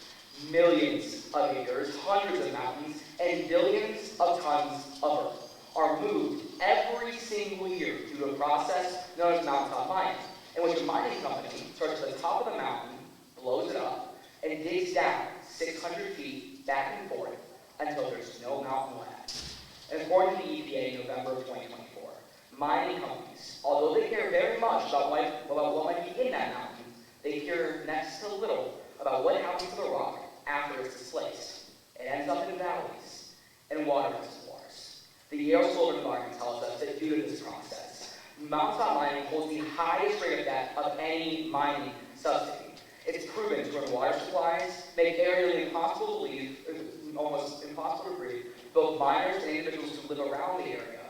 millions of acres, hundreds of mountains, and billions of tons of earth are moved every single year through a process known as mountaintop mining, in which a mining company starts at the top of the mountain, blows it up, and digs down 600 feet back and forth until there's no mountain left. And according to the EPA in November of 2024, mining companies, although they care very much about what might be in that mountain, they care next to little about what happens to the rock after it's displaced. It ends up in valleys and water reservoirs. The Yale School of Environment tells us that due to this process, mountaintop mining holds the highest rate of death of any mining subsidy. It's proven to ruin water supplies, make air nearly impossible to breathe, almost impossible to breathe, both miners and individuals who live around the area,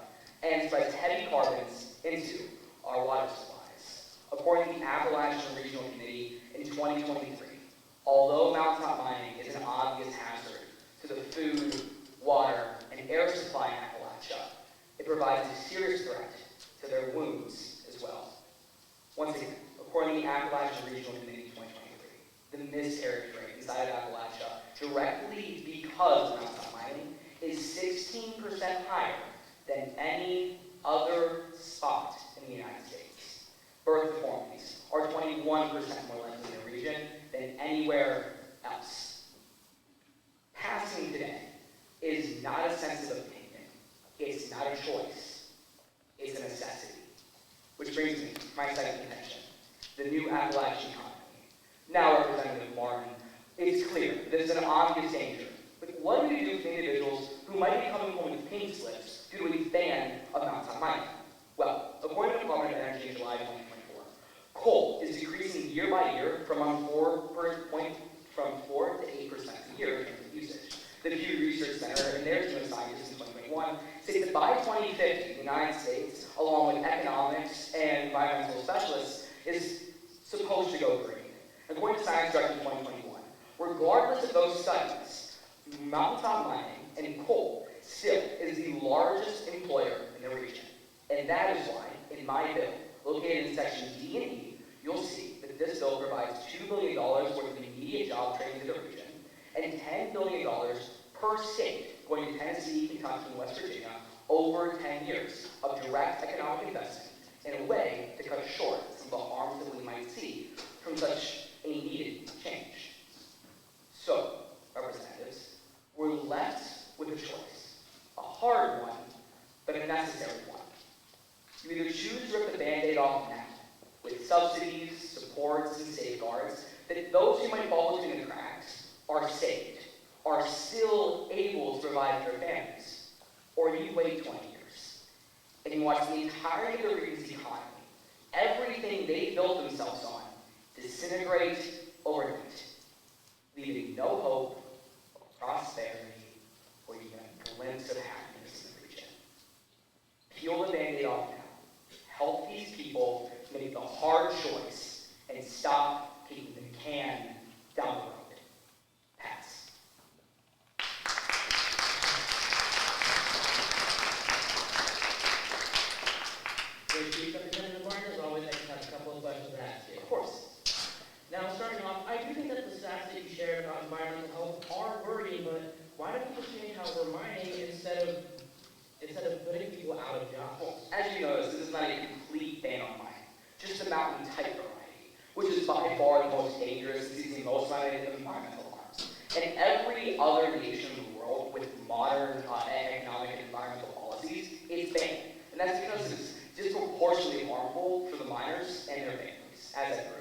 and spreads heavy carbons into our water supplies. According to the Appalachian Regional Committee in 2023, although mountaintop mining is an obvious hazard to the food, water, and air supply in Appalachia, it provides a serious threat to their wounds as well. Once again, according to the Appalachian Regional Committee in 2023, the miscarriage rate inside of Appalachia, directly because of mountaintop mining, is 16% higher than any other spot in the United States. Birth deformities are 21% more likely in the region than anywhere else. Passing today is not a sensitive opinion. It's not a choice. It's a necessity. Which brings me to my second contention, the new Appalachian economy. Now, Representative Martin, it's clear this is an obvious danger. But what do we do with individuals who might be coming home with pink slips due to a ban of mountaintop mining? Well, according to the Department of Energy in July 2024, coal is decreasing year by year from 4 to 8% a year in terms of usage. The Pew Research Center and their team of scientists in 2021 say that by 2050, the United supposed to go green. According to Science Directive 2021, regardless of those studies, mountaintop mining and coal still is the largest employer in the region. And that is why, in my bill, located in section D and E, you'll see that this bill provides $2 billion worth of immediate job training to the region and $10 billion per state going to Tennessee, Kentucky, and West Virginia over 10 years of direct economic investment in a way to cut short some of the harms that we might see from such a needed change. So, representatives, we're left with a choice, a hard one, but a necessary one. You either choose to rip the Band-Aid off now, with subsidies, supports, and safeguards, that those who might fall between the cracks are saved, are still able to provide for their families, or you wait 20 years, and you watch the entirety of the region's economy, everything they built themselves on, disintegrate overnight, leaving no hope of prosperity or even a glimpse of happiness in the region. Peel the Band-Aid off now. Help these people make the hard choice and stop kicking the can down the road. Pass. Great Chief Representative Martin, as always, I just have a couple of questions to ask you. Of course. Now, starting off, I do think that the stats that you shared about environmental health are worrying, but why don't you change how we're mining instead of putting people out of jobs? Well, as you notice, this is not a complete ban on mining, just a mountain type variety, which is by far the most dangerous and sees the most amount of environmental harms. And every other nation in the world with modern economic and environmental policies is banned. And that's because it's disproportionately harmful for the miners and their families as a group.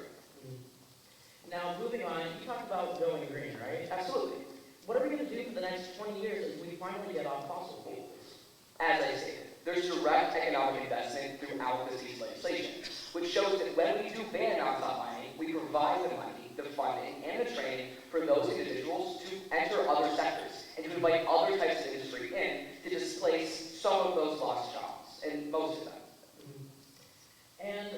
Now, moving on, you talked about going green, right? Absolutely. What are we going to do for the next 20 years as we finally get off fossil fuels? As I stated, there's direct economic investment throughout this piece of legislation, which shows that when we do ban mountaintop mining, we provide the money, the funding, and the training for those individuals to enter other sectors and to invite other types of industry in to displace some of those lost jobs, and most of them. And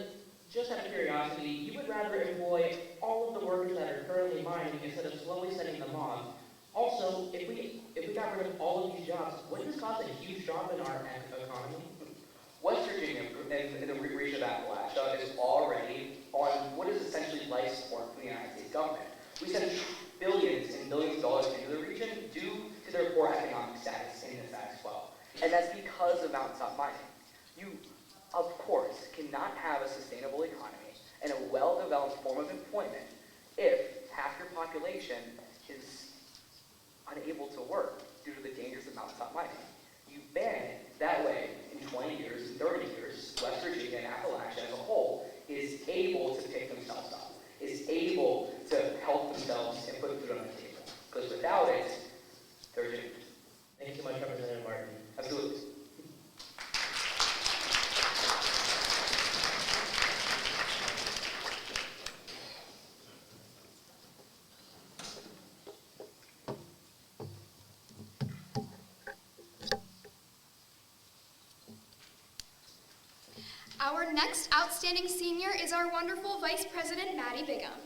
just out of curiosity, you would rather employ all of the workers that are currently mining instead of slowly sending them off. Also, if we got rid of all of these jobs, wouldn't this cause a huge drop in our economy? West Virginia and the region of Appalachia is already on what is essentially life support for the United States government. We send billions and billions of dollars into the region due to their poor economic status in the status quo. And that's because of mountaintop mining. You, of course, cannot have a sustainable economy and a well-developed form of employment if half your population is unable to work due to the dangers of mountaintop mining. You ban it, that way, in 20 years, 30 years, West Virginia and Appalachia as a whole is able to pick themselves up, is able to help themselves and put food on the table. Because without it, they're doomed. Thank you so much, Representative Martin. Absolutely. Our next outstanding senior is our wonderful Vice President, Maddie Bigham.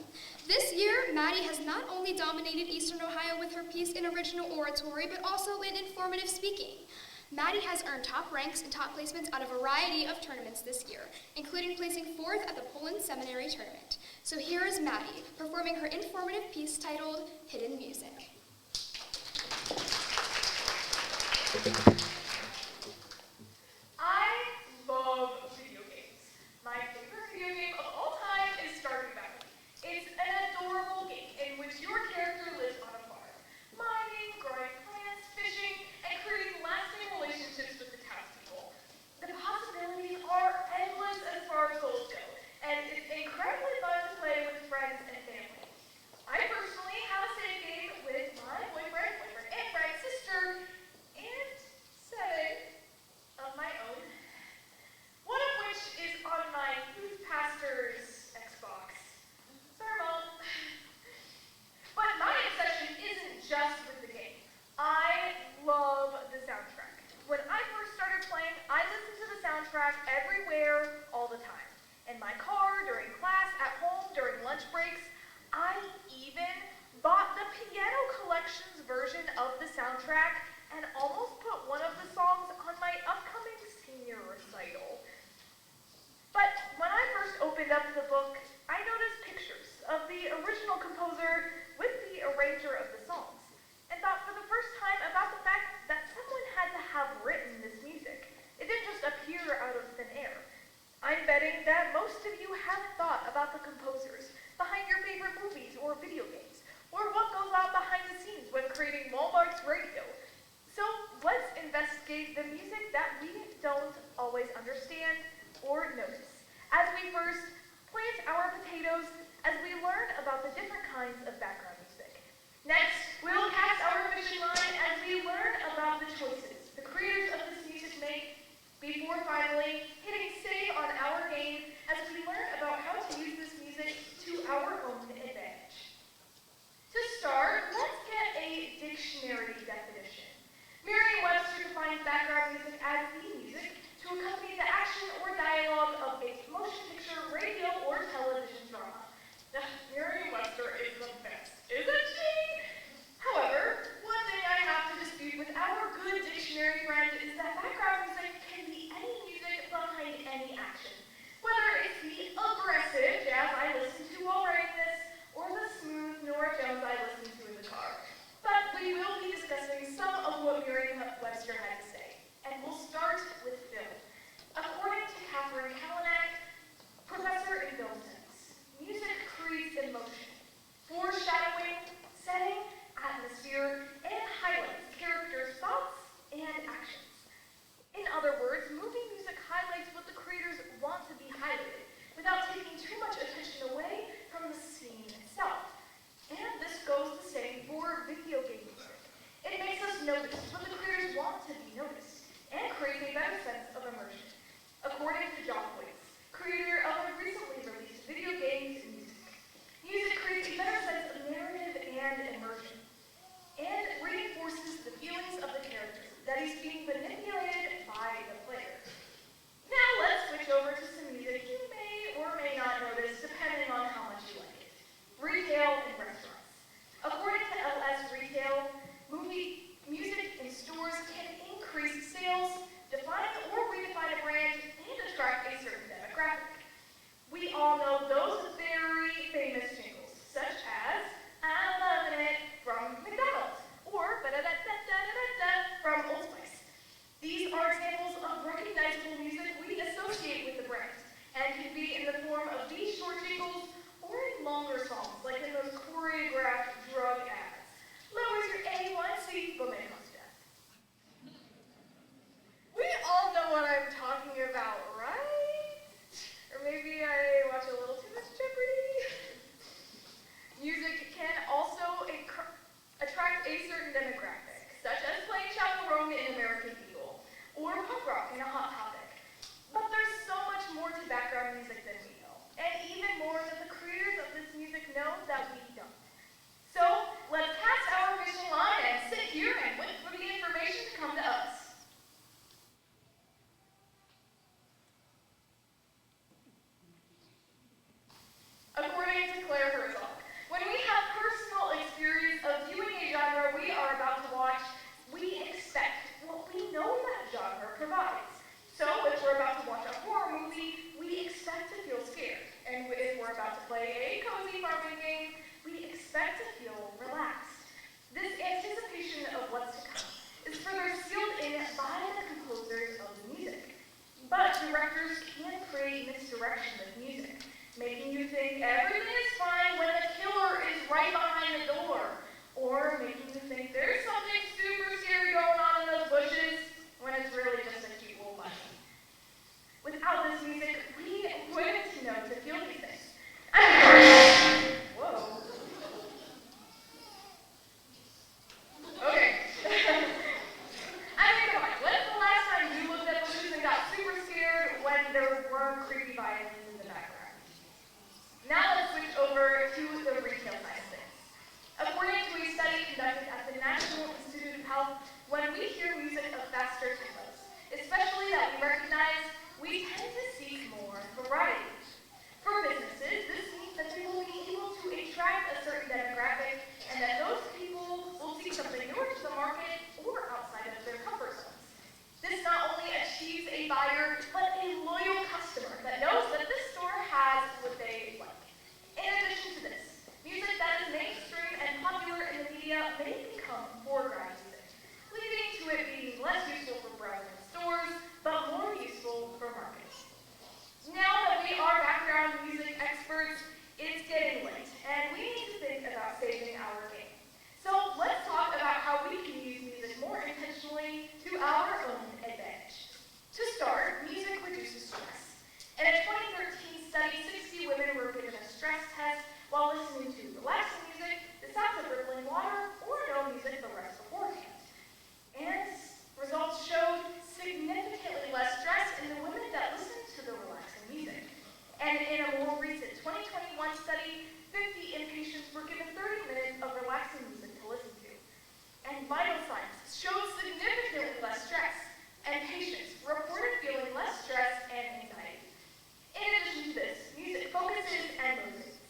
This year, Maddie has not only dominated Eastern Ohio with her piece in original oratory, but also in informative speaking. Maddie has earned top ranks and top placements at a variety of tournaments this year, including placing 4th at the Poland Seminary Tournament. So here is Maddie, performing her informative piece titled Hidden Music. I love video games. My favorite video game of all time is Stardew Valley. It's an adorable game in which your character lives on a farm, mining, growing plants, fishing, and creating lasting relationships with the townspeople. The possibilities are endless as far as goals go, and it's incredibly fun to play with friends and family. I personally have a save game with my boyfriend, and friend's sister, and 7 of my own. One of which is on my youth pastor's Xbox. Sorry, Mom. But my obsession isn't just with the game. I love the soundtrack. When I first started playing, I listened to the soundtrack everywhere, all the time. In my car, during class, at home, during lunch about the composers behind your favorite movies or video games, or what goes on behind the scenes when creating Walmart's radio. So let's investigate the music that we don't always understand or notice. As we first plant our potatoes, as we learn about the different kinds of background music. Next, we'll cast our fishing line as we learn about the choices the creators of this music make, before finally hitting save on our game as we learn about how to use this music to our own advantage. To start, let's get a dictionary definition. Merriam-Webster defines background music as the music to accompany the action or dialogue of a motion picture, radio, or television drama. Merriam-Webster is the best, isn't she? However, one thing I have to dispute with our good dictionary friend is that background music can be any music behind any action. Whether it's the aggressive jazz I listen to while writing this, or the smooth Nora Jones I listen to in the car. But we will be discussing some of what Merriam-Webster had to say. And we'll start with film. According to Catherine Kalanick, professor in film studies, music creates emotion, foreshadowing, setting, atmosphere, and highlights characters' thoughts and actions. In other words, movie music highlights what the creators want to be highlighted, without taking too much attention away from the scene itself. And this goes the same for video game music. It makes us notice what the creators want to be noticed, and creates a better sense of immersion. According to John Boyce, creator of a recently released video games music, music creates a better sense of narrative and immersion, and reinforces the feelings of the character that is being manipulated by the player. Now let's switch over to some music you may or may not notice depending on how much you like it. Retail and restaurants. According to LS Retail, movie music in stores can increase sales, define or redefine a brand, and attract a certain demographic. We all know those very famous jingles, such as "I'm Loving It" from McDonald's, or "Ba-da-da-da-da-da-da" from Old Spice. These are examples of recognizable music we associate with the brand, and can be in the form of these short jingles or in longer songs, like in those choreographed drug ads. Lowers your A1C, but may cause death. We all know what I'm talking about, right? Or maybe I watch a little too much Jeopardy? Music can also attract a certain demographic, such as playing Chaperone in American Eagle, or punk rock in A Hot Topic. But there's so much more to background music than we know, and even more that the creators of this music know that we don't. So, let's cast our fishing line and sit here and wait for the information to come to us. According to Claire Herzog, when we have personal experience of viewing a genre we are about to watch, we expect what we know that genre provides. So if we're about to watch a horror movie, we expect to feel scared. And if we're about to play a cozy farming game, we expect to feel relaxed. This anticipation of what's to come is further sealed in by the composers of the music. But directors can create misdirection with music, making you think everything is fine when the killer is right behind the door, or making you think there's something super scary going on in those bushes when it's really just a cute little bunny. Without this music, we wouldn't know to feel these things. Whoa. Okay. I mean, come on. When's the last time you looked at bushes and got super scared when there were creepy violins in the background? Now let's switch over to the retail side of things. According to a study conducted at the National Institute of Health, when we hear music of faster tempos, especially that we recognize, we tend to seek more variety. For businesses, this means that they will be able to attract a certain demographic, and that those people will seek something newer to the market or outside of their comfort zones. This not only achieves a buyer, but a loyal customer that knows that this store has what they like. In addition to this, music that is mainstream and popular in the media may become foreground music, leading to it being less useful for browsing in stores, but more useful for marketing. Now that we are study, 50 inpatients were given 30 minutes of relaxing music to listen to. And vital signs showed significantly less stress, and patients reported feeling less stress and anxiety. In addition to this, music focuses and motivates.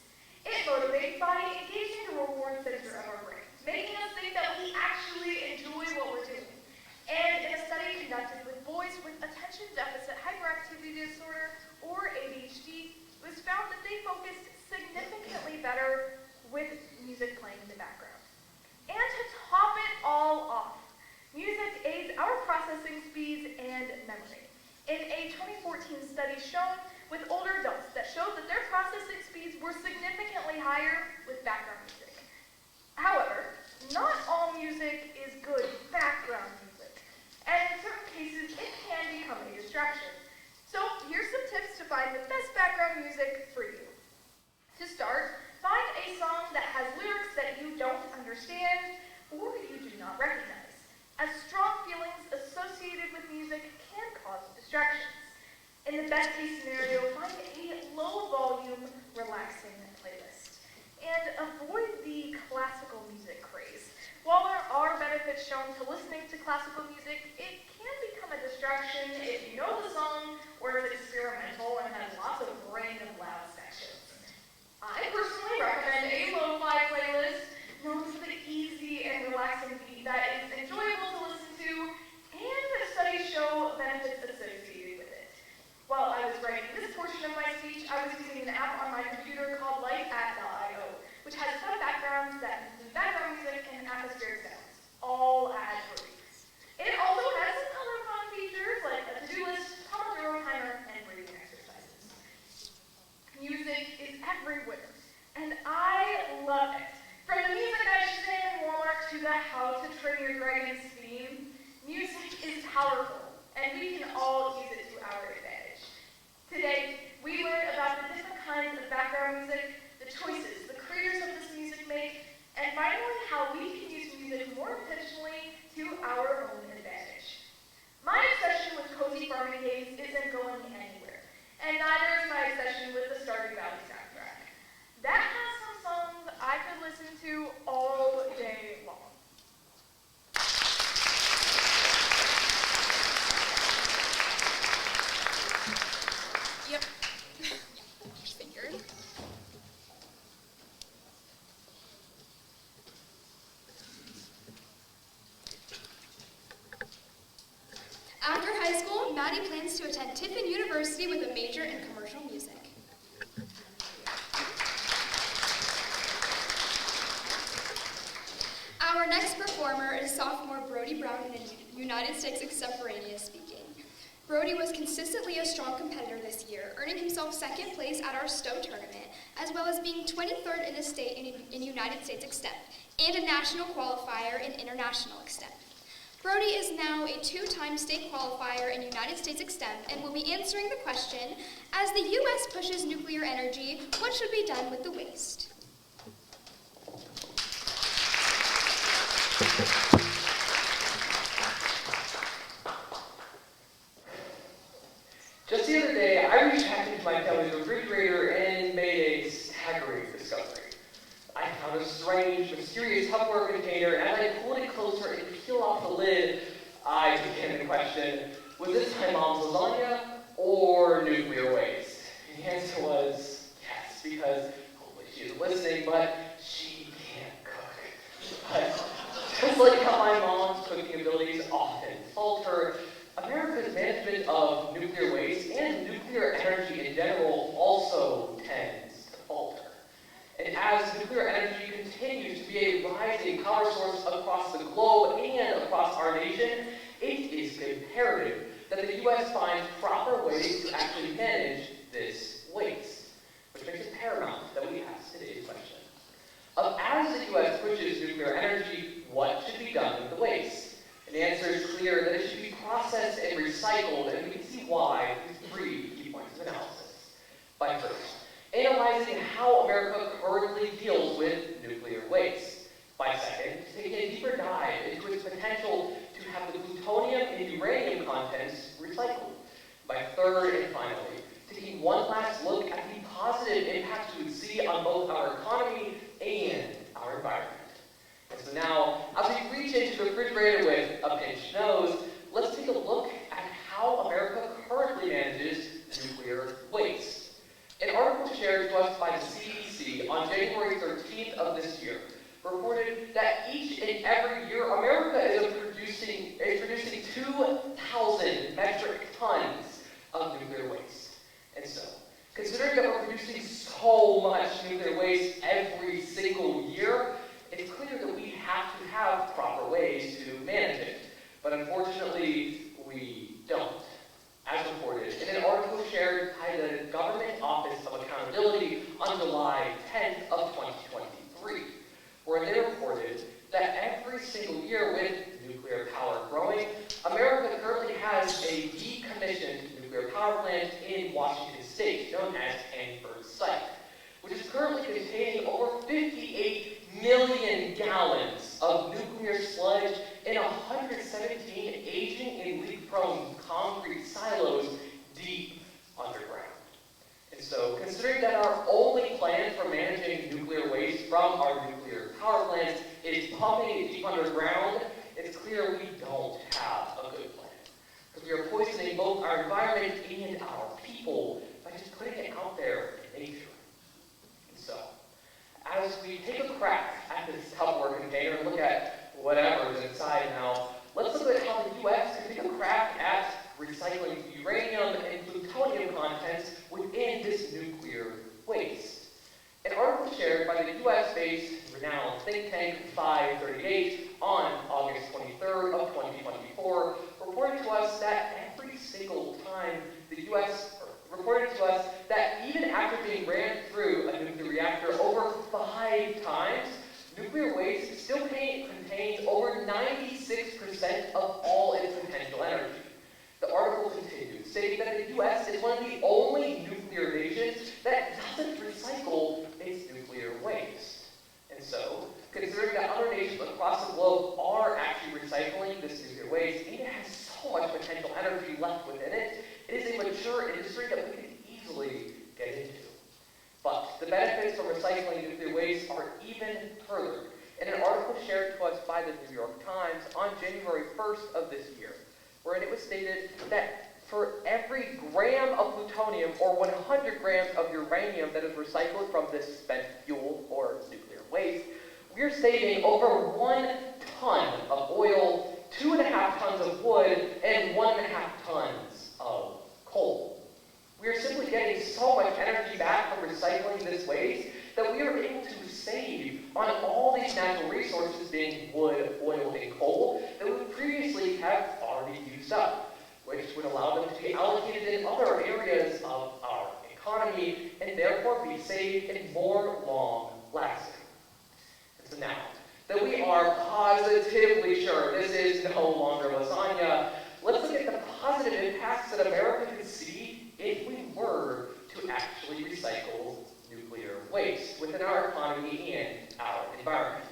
It motivates by engaging the reward center of our brain, making us think that we actually enjoy what we're doing. And in a study conducted with boys with attention deficit hyperactivity disorder, or ADHD, it was found that they focused significantly better with music playing in the background. And to top it all off, music aids our processing speeds and memory. In a 2014 study shown with older adults that showed that their processing speeds were significantly higher with background music. However, not all music is good background music, and in certain cases it can become a distraction. So here's some tips to find the best background music for you. To start, find a song that has lyrics that you don't understand or you do not recognize, as strong feelings associated with music can cause distractions. In the best case scenario, find a low volume, relaxing playlist. And avoid the classical music craze. While there are benefits shown to listening to classical music, it can become a distraction if you know the song or if it's experimental and has lots of random loud sections. I personally recommend a lo-fi playlist known for the easy and relaxing beat that is enjoyable to listen to, and the studies show benefits associated with it. While I was writing this portion of my speech, I was using an app on my computer called Light@.io, which has fun backgrounds that include background music and atmospheric sounds, all ad-free. It also has some color fun features like a to-do list, Pomodoro timer, and breathing exercises. Music is everywhere, and I love it. From the music I sing in Walmart to the How to Train Your Dragon theme, music is powerful, and we can all use it to our advantage. Today, we learned about the different kinds of background music, the choices the creators of this music make, and finally, how we can use music more intentionally to our own advantage. My obsession with cozy farming games isn't going anywhere, and neither is my obsession with the Stardew Valley soundtrack. That has some songs I could listen to all day long. Yep. Figured. After high school, Maddie plans to attend Tiffin University with a major in commercial music. Our next performer is sophomore Brody Brown in United States extemporaneous speaking. Brody was consistently a strong competitor this year, earning himself second place at our Stowe tournament, as well as being 23rd in the state in United States extemp, and a national qualifier in international extemp. Brody is now a two-time state qualifier in United States extemp and will be answering the question, as the U.S. pushes nuclear energy, what should be done with the waste? Just the other day, I reached back into my family's refrigerator and made a staggering discovery. I found a strange, mysterious Tupperware container, and as I pulled it closer and peeled off the lid, I began to question, was this my mom's lasagna or nuclear waste? And the answer was yes, because hopefully she is listening, but she can't cook. But just like how my mom's cooking abilities often falter, America's management of nuclear waste and nuclear energy in general also tends to falter. And as nuclear energy continues to be a rising power source across the globe and across our nation, it is imperative that the U.S. finds proper ways to actually manage this waste, which makes it paramount that we ask today's question. As the U.S. pushes nuclear energy, what should be done with the waste? And the answer is clear, that it should be processed and recycled, and we can see why through three key points of analysis. By first, analyzing how America currently deals with nuclear waste. By second, taking a deeper dive into its potential to have the plutonium and uranium contents recycled. By third and finally, taking one last look at the positive impacts we would see on both both our economy and our environment. And so now, as we reach into the refrigerator with a pinched nose, let's take a look at how America currently manages nuclear waste. An article shared to us by the CDC on January 13th of this year reported that each and every year America is producing 2,000 metric tons of nuclear waste. And so, considering that we're producing so much nuclear waste every single year, it's clear that we have to have proper ways to manage it. But unfortunately, we don't. As reported in an article shared by the Government Office of Accountability on July 10th of 2023, where they reported that every single year with nuclear power growing, America currently has a decommissioned nuclear power plant in Washington State, known as Hanford Site, which is currently containing over 58 million gallons of nuclear sludge in 117 aging and leak-prone concrete silos deep underground. And so, considering that our only plan for managing nuclear waste from our nuclear power plants is pumping it deep underground, it's clear we don't have a good plan. Because we are poisoning both our environment and our people by just putting it out there in nature. And so, as we take a crack at this Tupperware container and look at whatever's inside now, let's look at how the U.S. can take a crack at recycling uranium and plutonium contents within this nuclear waste. An article shared by the U.S.-based renowned think tank 538 on August 23rd of 2024 reported to us that every single time the U.S. reported to us that even after being ran through a nuclear reactor over 5 times, nuclear waste still contains over 96% of all its potential energy. The article continues, stating that the U.S. is one of the only nuclear nations that doesn't recycle its nuclear waste. And so, considering that other nations across the globe are actually recycling this nuclear waste, and it has so much potential energy left within it, it is a mature industry that we could easily get into. But the benefits from recycling nuclear waste are even further. In an article shared to us by the New York Times on January 1st of this year, wherein it was stated that for every gram of plutonium or 100 grams of uranium that is recycled from this spent fuel or nuclear waste, we're saving over 1 ton of oil, 2.5 tons of wood, and 1.5 tons of coal. We are simply getting so much energy back from recycling this waste that we are able to save on all these natural resources, being wood, oil, and coal, that we previously have already used up, which would allow them to be allocated in other areas of our economy and therefore be saved and more long-lasting. And so now that we are positively sure this is no longer lasagna, let's look at the positive impacts that America could see if we were to actually recycle nuclear waste within our economy and our environment.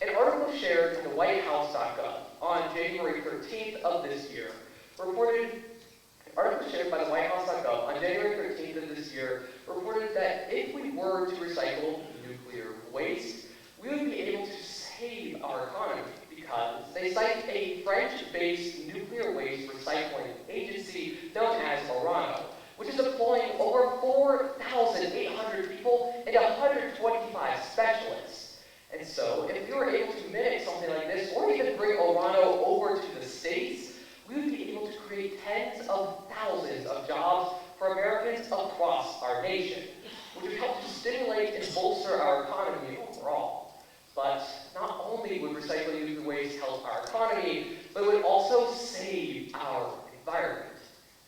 An article shared in the WhiteHouse.gov on January 13th of this year reported, an article shared by the WhiteHouse.gov on January 13th of this year reported that if we were to recycle nuclear waste, we would be able to save our economy, because they cite a French-based nuclear waste recycling agency known as Orano, which is employing over 4,800 people and 125 specialists. And so, if we were able to mimic something like this, or even bring Orano over to the States, we would be able to create tens of thousands of jobs for Americans across our nation, which would help to stimulate and bolster our economy overall. But not only would recycling nuclear waste help our economy, but it would also save our environment.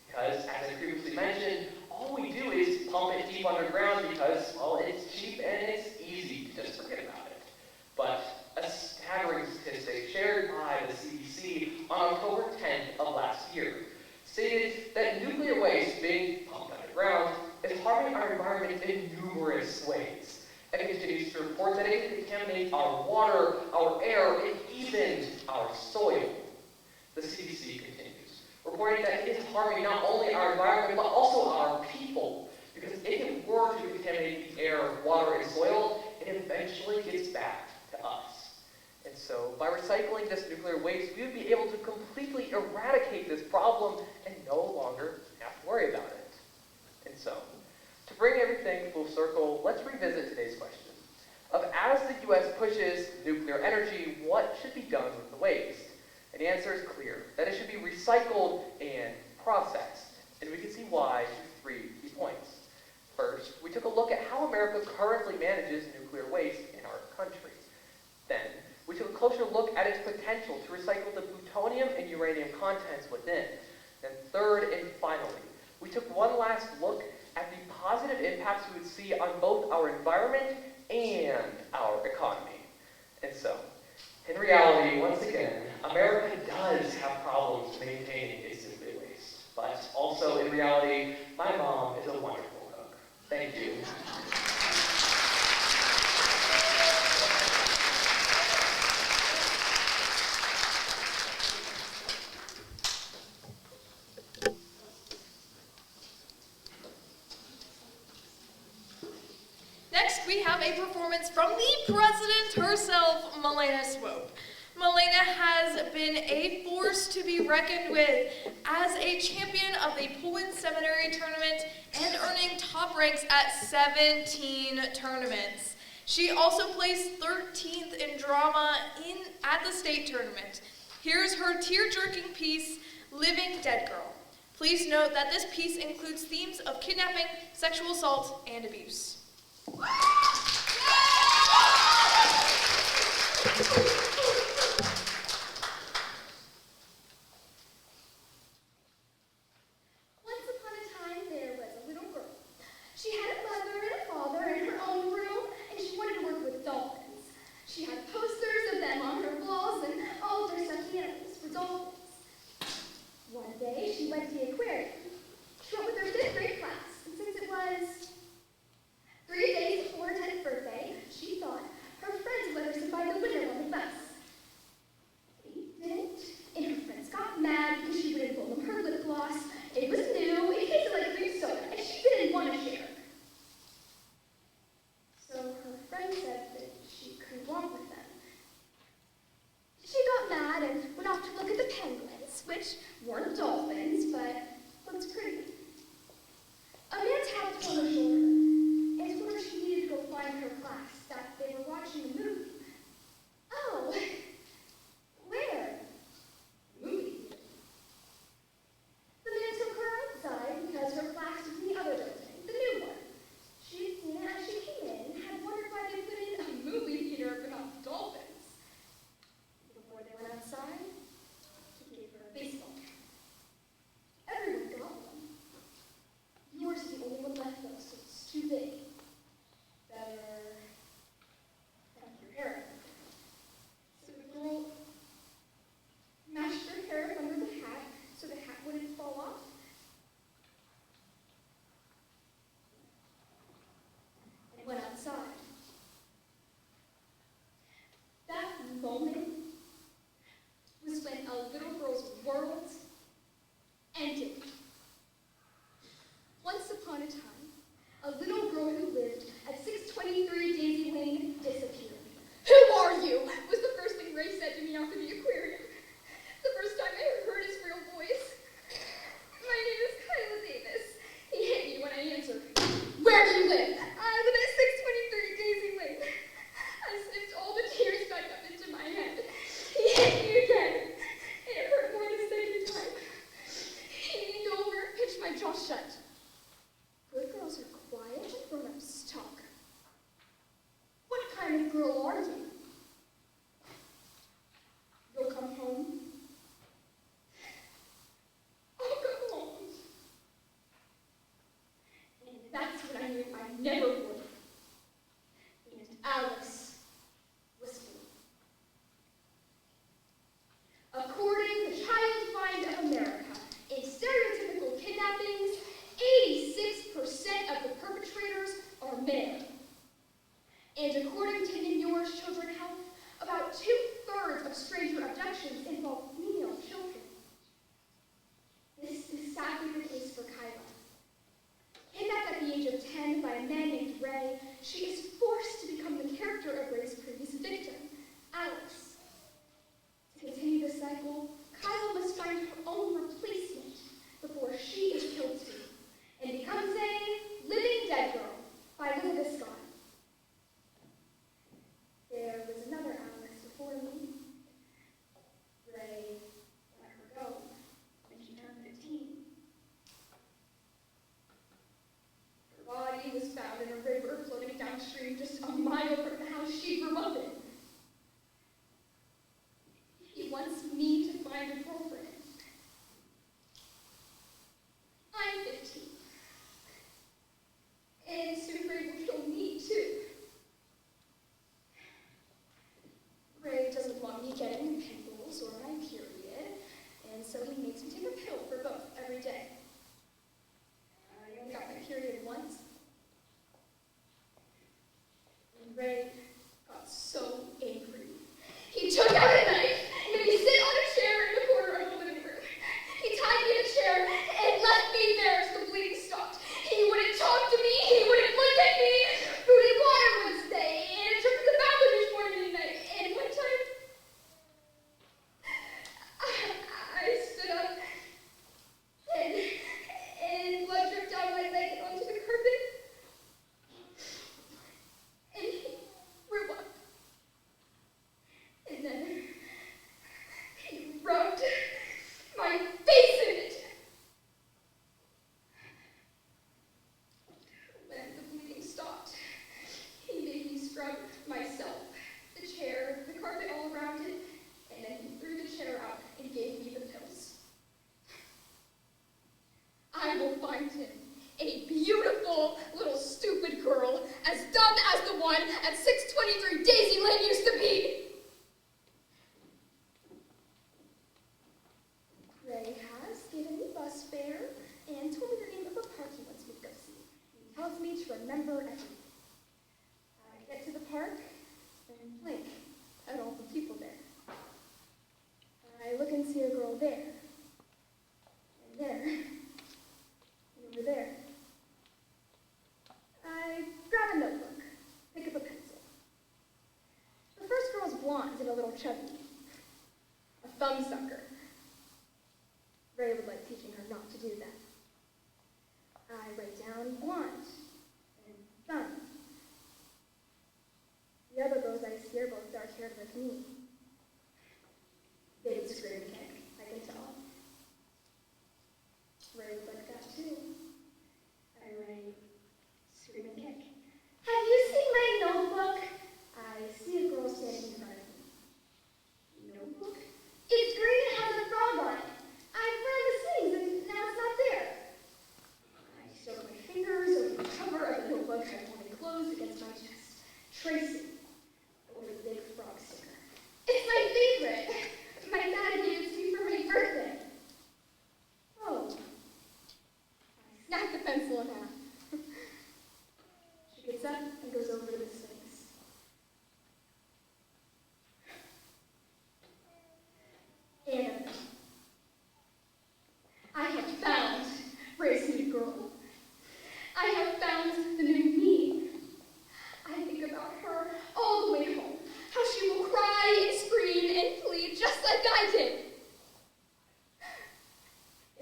Because, as I previously mentioned, all we do is pump it deep underground because, well, it's cheap and it's easy to just forget about it. But a staggering statistic shared by the CDC on October 10th of last year stated that nuclear waste being pumped underground is harming our environment in numerous ways. It continues to report that it can contaminate our water, our air, and even our soil. The CDC continues, reporting that it is harming not only our environment, but also our people, Because if it were to contaminate the air, water, and soil, it eventually gets back to us. And so, by recycling this nuclear waste, we would be able to completely eradicate this problem and no longer have to worry about it. And so, to bring everything full circle, let's revisit today's question of, as the U.S. pushes nuclear energy, what should be done with the waste? And the answer is clear, that it should be recycled and processed. And we can see why through 3 key points. First, we took a look at how America currently manages nuclear waste in our country. Then, we took a closer look at its potential to recycle the plutonium and uranium contents within. Then third and finally, we took one last look at the positive impacts we would see on both our environment and our economy. And so, in reality, once again, America does have problems maintaining its nuclear waste. But also, in reality, my mom is a wonderful cook. Thank you. Next, we have a performance from the president herself, Milena Swope. Milena has been a force to be reckoned with as a champion of the Pullman Seminary Tournament and earning top ranks at 17 tournaments. She also placed 13th in drama at the state tournament. Here's her tear-jerking piece, Living Dead Girl. Please note that this piece includes themes of kidnapping, sexual assault, and abuse. Once upon a time, there was a little girl. She had a mother and a father in her own room, and she wanted to work with dolphins. She had posters of them on her walls, and all of their stuffed animals were dolphins. One day, she went to the aquarium. She went with her 5th grade class, and since it was 3 days before her 10th birthday, she thought her friends would let her sit by the window on the bus. They didn't, and her friends got mad because she wouldn't blow them her lip gloss. It was new, it tasted like cream soda, and she didn't want to share. So her friend said that she couldn't walk with them. She got mad and went off to look at the penguins, which weren't dolphins, but looked pretty. A man tapped her on the shoulder and told her she needed to go find her class, that they were watching a movie. Oh, where? Movie. The man took her outside because her class was in the other building, the new one. She had seen it as she came in and had wondered why they put in a movie theater but not dolphins. Before they went outside, he gave her a baseball cap. Everyone got one. Yours is the only one left though, so it's too big. Better wrap your hair up. So the girl mashed her hair up under the hat so the hat wouldn't fall off. And went outside. That moment was when a little girl's world ended. Once upon a time, a little girl who lived at 623 Daisy Lane disappeared. "Who are you?" was the first thing Ray said to me after the aquarium. The first time I ever heard his real voice. "My name is Kyla Davis." He hit me when I answered. "Where do you live?" "I live at 623 Daisy Lane." I sniffed all the tears back up into my head. He hit me again. It hurt more the second time. He leaned over and pinched my jaw shut. Good girls are quiet and grown-ups talk. What kind of girl are you? You'll come home? I'll come home. And that's when I knew I never would. And Alice whispered. According to Child Find of America, in stereotypical kidnappings, 86% of the perpetrators are male. And according to New York's Children's Health, about 2/3 of stranger abductions involve female children. This is sadly the case for Kyla. Kidnapped at the age of Ray got so angry. He took out a knife and made me sit on a chair in the corner of the living room. He tied me in a chair and left me there as the bleeding stopped. He wouldn't talk to me. He wouldn't look at me. Food and water would stay. And it took me to the bathroom each morning and night. And one time, I stood up and blood dripped down my leg and onto the carpet. And he threw up. And then he rubbed my face in it. When the bleeding stopped, he made me scrub myself, the chair, the carpet all around it, and then he threw the chair out and gave me the pills. I will find him a beautiful little stupid girl, as dumb as the one at 623 Daisy Lane used to be. Ray has given me bus fare and told me the name of a park he wants me to go see. He tells me to remember everything. I get to the park and blink at all the people there. I look and see a girl there, and there, and over there. I grab a notebook, pick up a pencil. The first girl's blonde and a little chubby. A thumbsucker. Ray would like teaching her not to do that. I write down blonde and thumb. The other girls I see are both dark-haired like me. They would scream and kick, I can tell. Ray would like that too. I write, scream and kick. Have you seen my notebook? I see a girl standing in front of me. Notebook? It's green and has a frog on it. I found the seams and now it's not there. I soak my fingers over the cover of the notebook I wanted closed against my chest, tracing over the big frog sticker. It's my favorite. My dad gave it to me for my birthday. Oh. I snap the pencil in half. She gets up and goes over to the Sphinx. Anna. I have found Ray's new girl. I have found the new me. I think about her all the way home. How she will cry and scream and plead just like I did.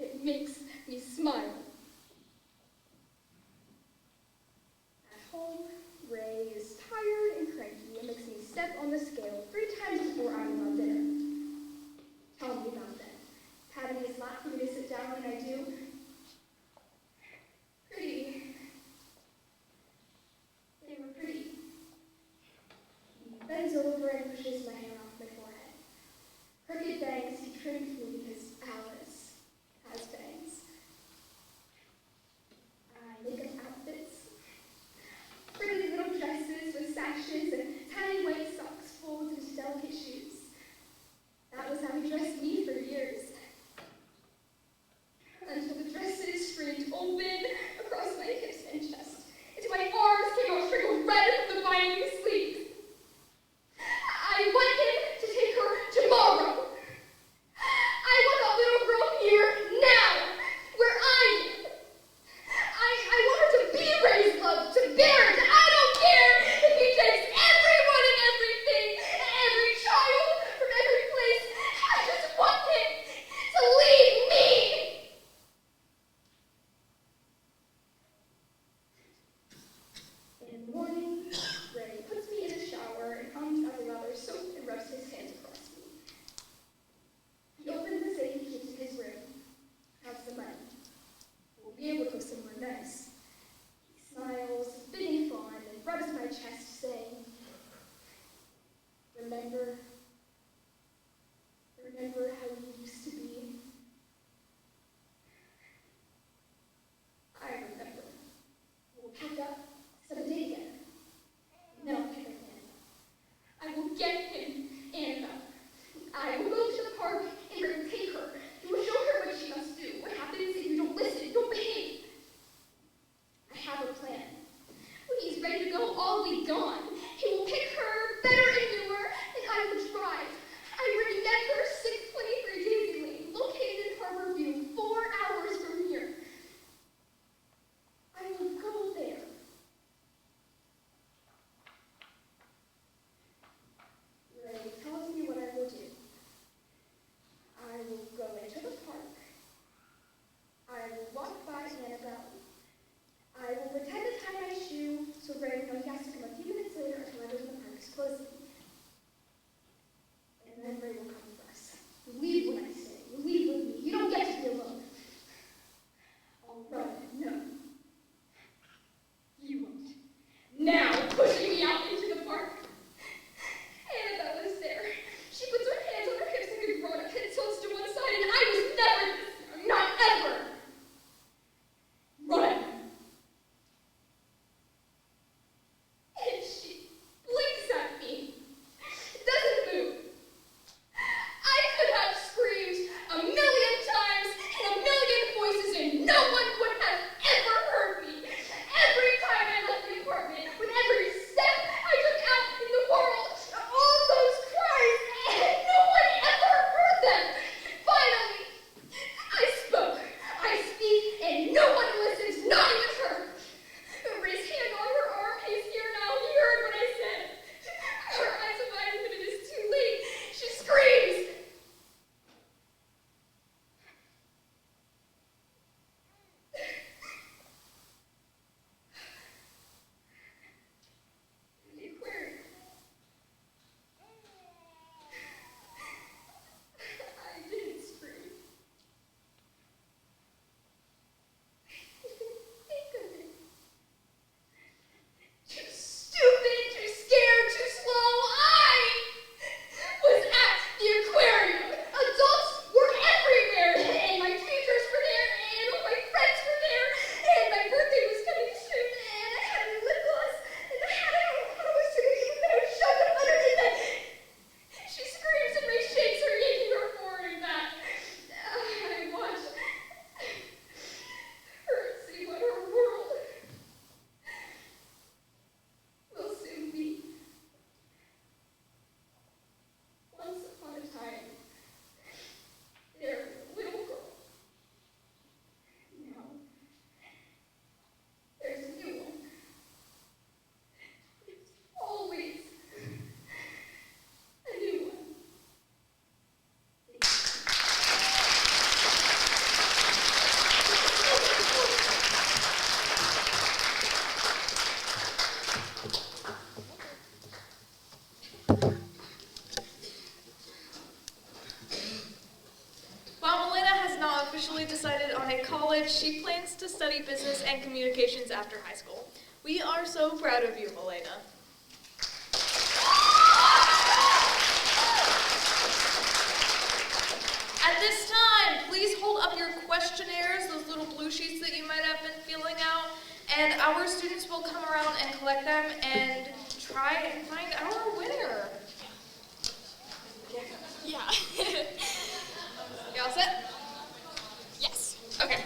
It makes me smile. At home, Ray is tired and cranky and makes me step on the scale 3 times before I'm allowed dinner. Tell me about that. Patting his lap for me to sit down when I do. Pretty. They were pretty. He bends over and pushes my hair off my forehead. Crooked bangs he trimmed me because Alice has bangs. I make up outfits. Pretty little dresses with sashes and tiny white socks folded into delicate shoes. That was how he dressed me for years. Until the dresses streamed open across my hips and chest, until my arms came out straight red from the binding sleeves. I want him to take her tomorrow. I want that little girl here now, where I am. I want her to be Ray's love, to bear it. I don't care if he takes everyone and everything, every child from every place. I just want him to leave me. In the morning, Ray puts me in a shower and comes out of lather soap and rubs his hands across me. He opens the safe he keeps in his room, has the money. We'll be able to go somewhere nice. He smiles, big and fond, and rubs my chest, saying, remember how you used to be? I remember. We'll pack up, set a date together. Then I'll pick up Anna. I will get him Anna. I will go to the park and Ray will take her. He will show her what she must do. What happens if you don't listen, don't behave. I have a plan. When he's ready to go, I'll be gone. He college, she plans to study business and communications after high school. We are so proud of you, Elena. At this time, please hold up your questionnaires, those little blue sheets that you might have been filling out, and our students will come around and collect them and try and find our winner. Yeah. You all set? Yes. Okay.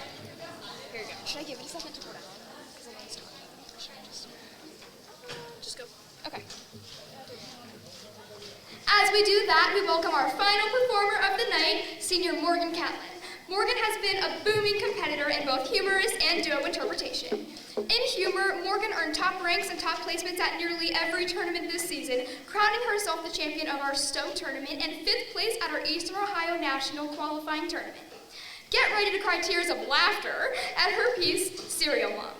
Here you go. Should I give it a second to put on? Because I know it's not. Or should I just go? Okay. As we do that, we welcome our final performer of the night, Senior Morgan Catlin. Morgan has been a booming competitor in both humorous and duo interpretation. In humor, Morgan earned top ranks and top placements at nearly every tournament this season, crowning herself the champion of our Stowe tournament and 5th place at our Eastern Ohio National qualifying tournament. Get ready to cry tears of laughter at her piece, Serial Mom.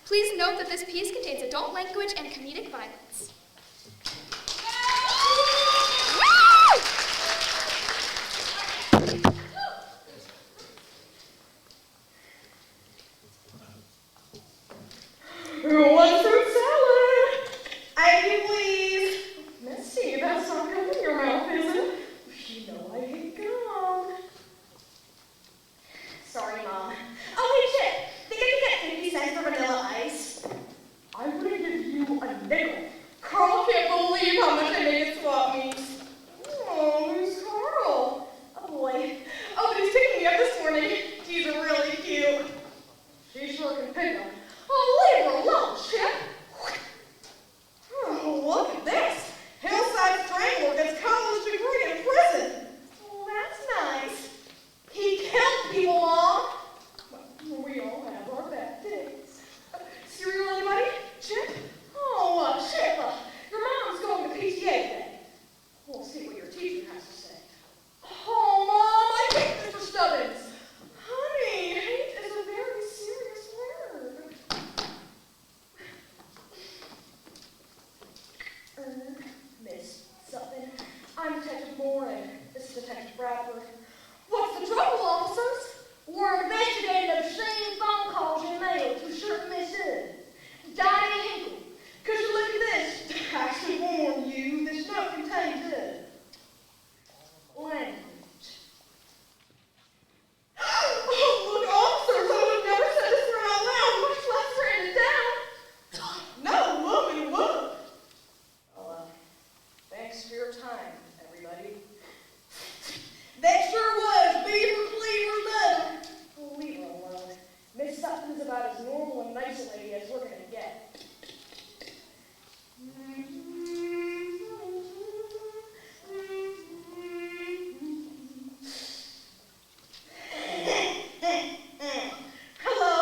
Please note that this piece contains adult language and comedic violence. Who wants fruit salad? I please. Missy, that's not gum in your mouth, is it? You know I hate gum. Sorry, Mom. Oh, hey, Chip. Think I can get 50 cents for vanilla ice? I wouldn't give you a nickel. Carl can't believe how much I made at swap meets. Oh, who's Carl? Oh, boy. Oh, but he's picking me up this morning. He's really cute. She sure can pick him. Oh, leave her alone, Chip. Oh, look at this. Hillside Strangler gets college degree in prison. Oh, that's nice. He killed people, Mom. Well, we all have our bad days. Cereal, anybody? Chip? Oh, Chip, your mom's going to PTA today. We'll see what your teacher has to say. Oh, Mom, I hate Mr. Stubbins. Honey, hate is a very serious word. Miss something. I'm Detective Moore, and this is Detective Bradford. What's the trouble, officers? We're investigating obscene phone calls you mailed to certain Miss Hood. Diane Hinkle. Could you look at this? I should warn you, this note contains it. Language. Oh, look, officers, I would have never said this word out loud, much less written it down. No woman would. Well, thanks for your time, everybody. That sure was Beaver Cleaver letter. Oh, leave her alone. Miss Sutton's about as normal and nice a lady as we're gonna get. Hello?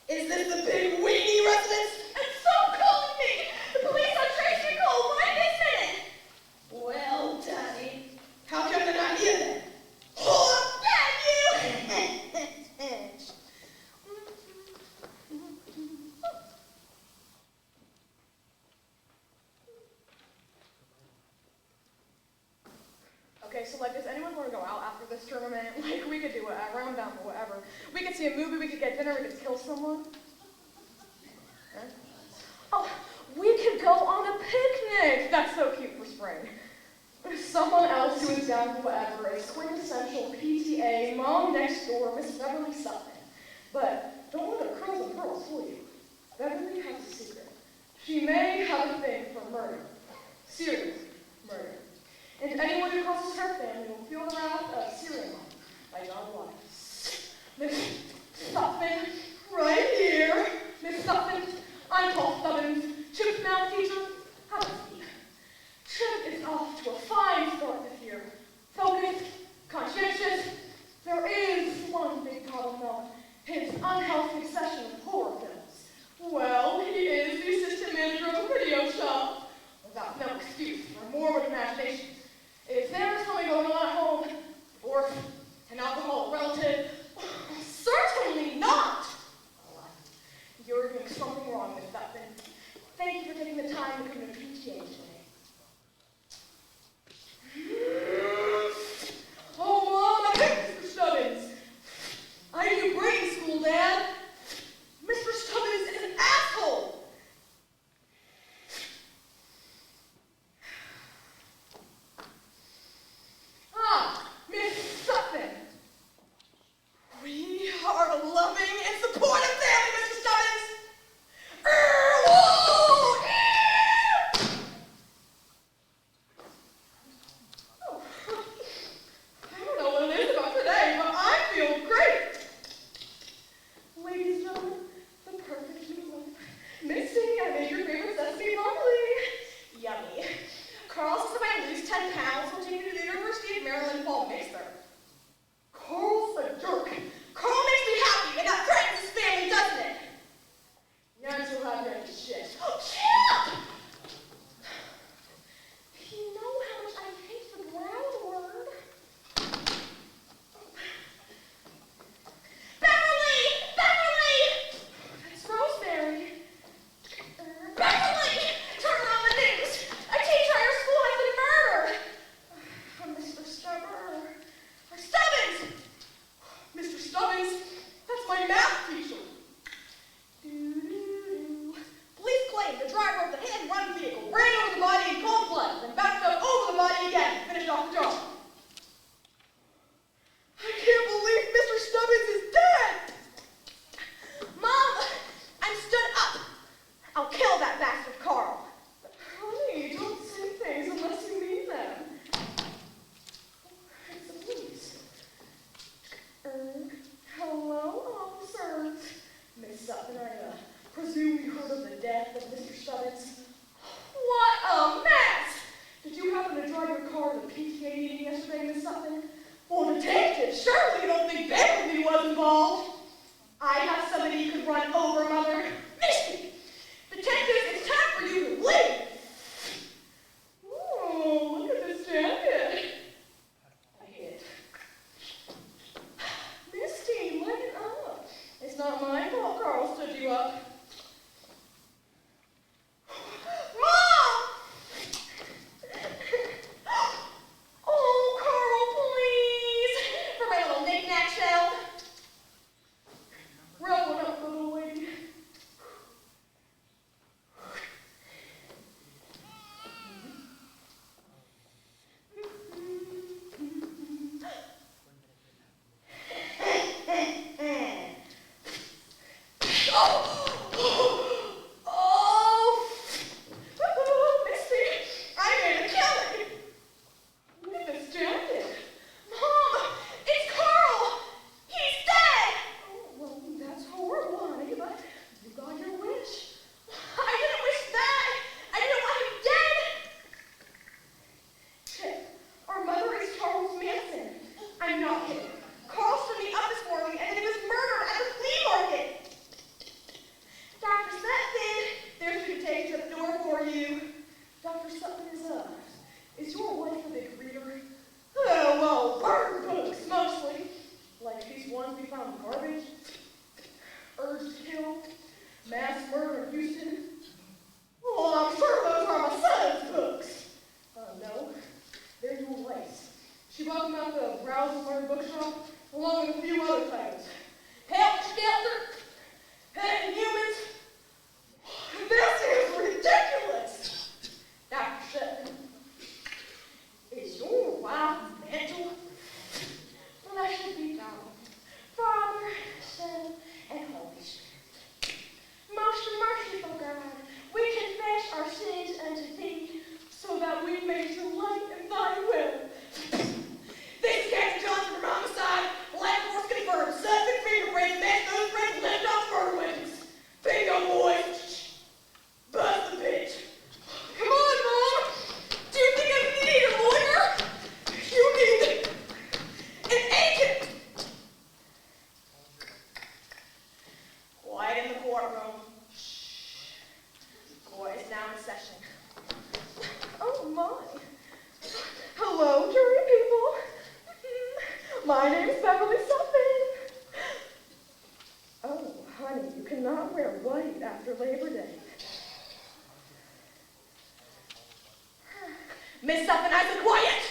Is this the big weenie residence? And stop calling me! The police are tracing your call right this minute! Well, Daddy, how come they're not here then? Oh, damn you! Okay, so like, does anyone want to go out after this tournament? Like, we could do whatever. I'm down for whatever. We could see a movie, we could get dinner, we could kill someone. Huh? Oh, we could go on a picnic! That's so cute for spring. Someone else who is down for whatever is quintessential PTA, mom next door, Miss Beverly Sutton. But don't let her curls and pearls fool you. Beverly has a secret. She may have a thing for murder. Serious murder. And anyone who crosses her family will feel the wrath of Serial Mom by John Waters. Miss Sutton, right here. Miss Sutton, I'm Paul Stubbins, Chip's math teacher. How does he? Chip is off to a fine start this year. Focused, conscientious. There is one big problem though. His unhealthy obsession with horror films. Well, he is the assistant manager of a video shop. Without no excuse for morbid imagination. Is there something going on at home? Or an alcoholic relative? Certainly not! You're doing something wrong, Miss Sutton. Thank you for taking the time to come to PTA today. Oh, Mom, I hate Mr. Stubbins. I do brain 10 pounds will take you to the University of Maryland Fall Mixer. Carl's a jerk. Carl makes me happy, and that threatens his family, doesn't it? You're too hot to shit. Oh, shit! You know how much I hate the brown word. Beverly! Beverly! That's Rosemary. Beverly! Turn on the news! A teacher at your school has been murdered! Mr. Stubbins! Mr. Stubbins! That's my math teacher! Doo-doo-doo. Police claim the driver of the hit-and-run vehicle ran over the body in cold blood, then backed up over the body again and finished off the job. I can't believe Mr. Stubbins is dead! Mom, I'm stood up. I'll kill that bastard Carl. Honey, don't say things unless you mean them. It's the police. Hello, officers. Miss Sutton, I presume you heard of the death of Mr. Stubbins. What a mess! Did you happen to drive your car to the PTA meeting yesterday, Miss Sutton? Well, detective, surely you don't think Beverly was involved. I have somebody you could run over, Mother. Misty! Detectives, it's time for you to leave! Oh, look at this jacket. I hit. Misty, lighten up. It's not my fault Carl stood you up. Mom! Oh, Carl, please! For my little knick-knack shell. Rub one up, little lady. Oh, Misty, I made a killing. Look at this jacket. Mom, it's Carl. He's dead. Oh, well, that's horrible, honey, but you got your wish. I didn't wish that. I didn't want him dead. Chip, our mother is Charles Manson. I'm not kidding. Carl stood me up this morning and then he was murdered at the flea market. Dr. Sutton, there's your take to the door for you. Dr. Sutton is your wife a big reader? Oh, well, burn books, mostly. Like these ones we found in garbage. Urge to Kill, Mass Murder in Houston. Oh, I'm sure those are my son's books. No, they're your wife's. She bought them out the Browse and Learn bookshop, along with a few other titles. Help Skelter, Pet Humans. This is ridiculous! Dr. Sutton, is your wife mental? Blessed be God, Father, Son, and Holy Spirit. Most merciful God, we confess our sins unto thee, so that we may delight in thy will. This is Captain Johnson from homicide. Lab force confirmed. Suspect fingerprints match those prints left off murder weapons. Bingo, boys. Bust the bitch. Come on, Mom. Do you think I need a lawyer? You need an agent. Quiet in the courtroom. Shh. Court is now in session. Oh, my. Hello, jury people. My name's Beverly Sutton. Oh, honey, you cannot wear white after Labor Day. Miss Sutton, I said quiet!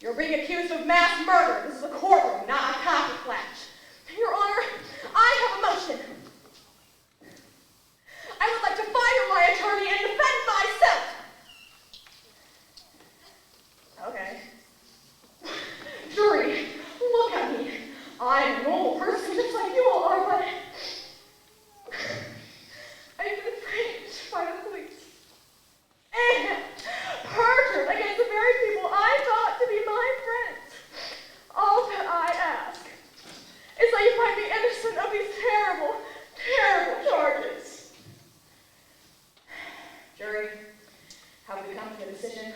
You're being accused of mass murder. This is a courtroom, not a coffee flash. Your Honor, I have a motion. I would like to fire my attorney and defend myself. Okay. Jury, look at me. I'm a normal person just like you all are, but I've been framed by the police. And perjured against the very people I thought to be my friends. All that I ask is that you find me innocent of these terrible, terrible charges. Jury, have we come to a decision?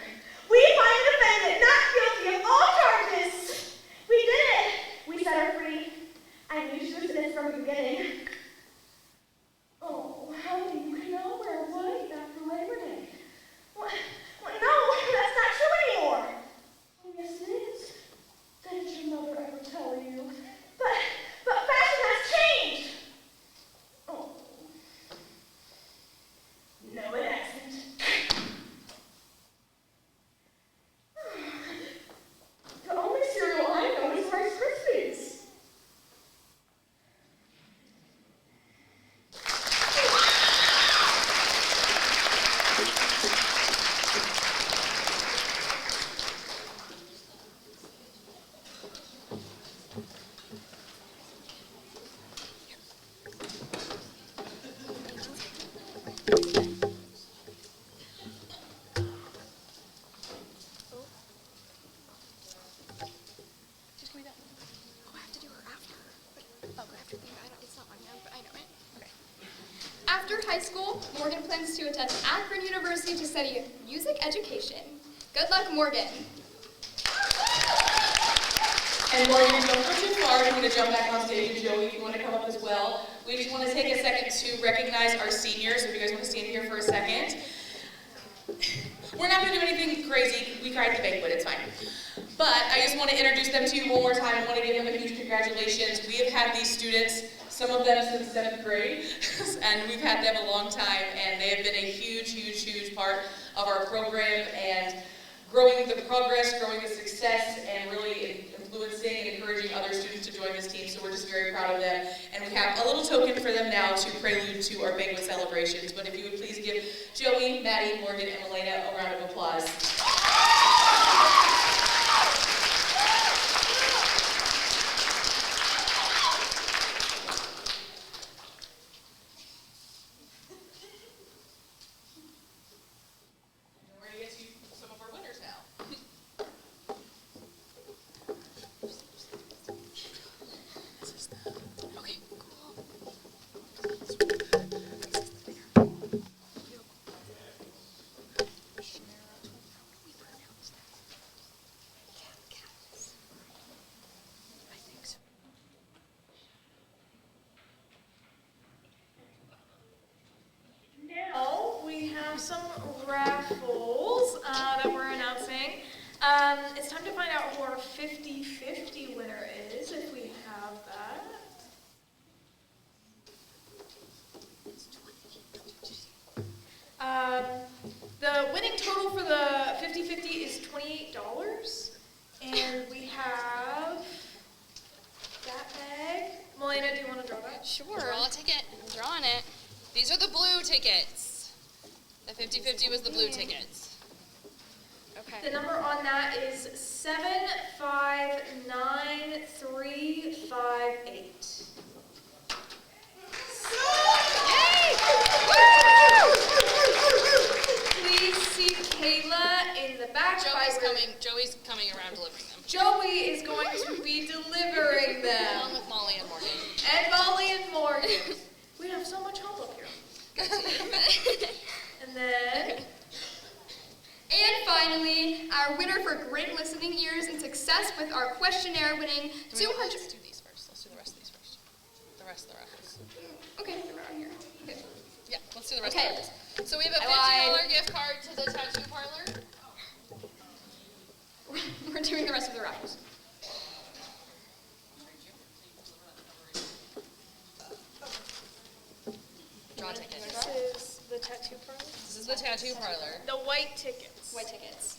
We find the defendant not guilty of all charges. We did it. We set her free. I knew she was innocent from the beginning. Oh, how did you know we're white after Labor Day? What? No, that's not true anymore. Oh, yes, it is. Didn't your mother ever tell you? But fashion has changed. Oh. No, it hasn't. The only cereal I know is Rice Krispies. Just give me that. Oh, I have to do her after. But, after thing. It's not on now, but I know it. Okay. After high school, Morgan plans to attend Akron University to study music education. Good luck, Morgan. And Morgan, don't go too far. I'm going to jump back on stage, and Joey, if you want to come up as well. We just want to take a second to recognize our seniors. If you guys want to stand here for a second. We're not going to do anything crazy. We cried the banquet. It's fine. But I just want to introduce them to you one more time. I want to give them a huge congratulations. We have had these students, some of them since 7th grade, and we've had them a long time, and they have been a huge, huge, huge part of our program and growing the progress, growing the success, and really influencing and encouraging other students to join this team. So we're just very proud of them. And we have a little token for them now to prelude to our banquet celebrations. But if you would please give Joey, Maddie, Morgan, and Elena a round of applause. We're going to get to some of our winners now. Okay, Now we have some raffles that we're announcing. It's time to find out who our 50-50 winner is, if we have that. The winning total for the 50-50 is $28. And we have that bag. Melena, do you want to draw that? Sure, draw a ticket. I'm drawing it. These are the blue tickets. The 50-50 was the blue tickets. Okay. The number on that is 759358. Please see Kayla in the back. Joey's coming around delivering them. Joey is going to be delivering them. Along with Molly and Morgan. And Molly and Morgan. We have so much help up here. And then... And finally, our winner for great listening ears and success with our questionnaire winning 200... Let's do these first. Let's do the rest of these first. The rest of the raffles. Okay, they're around here. Okay. Yeah, let's do the rest of the raffles. So we have a $50 gift card to the tattoo parlor. We're doing the rest of the raffles. Draw a ticket. This is the tattoo parlor. This is the tattoo parlor. The white tickets. White tickets.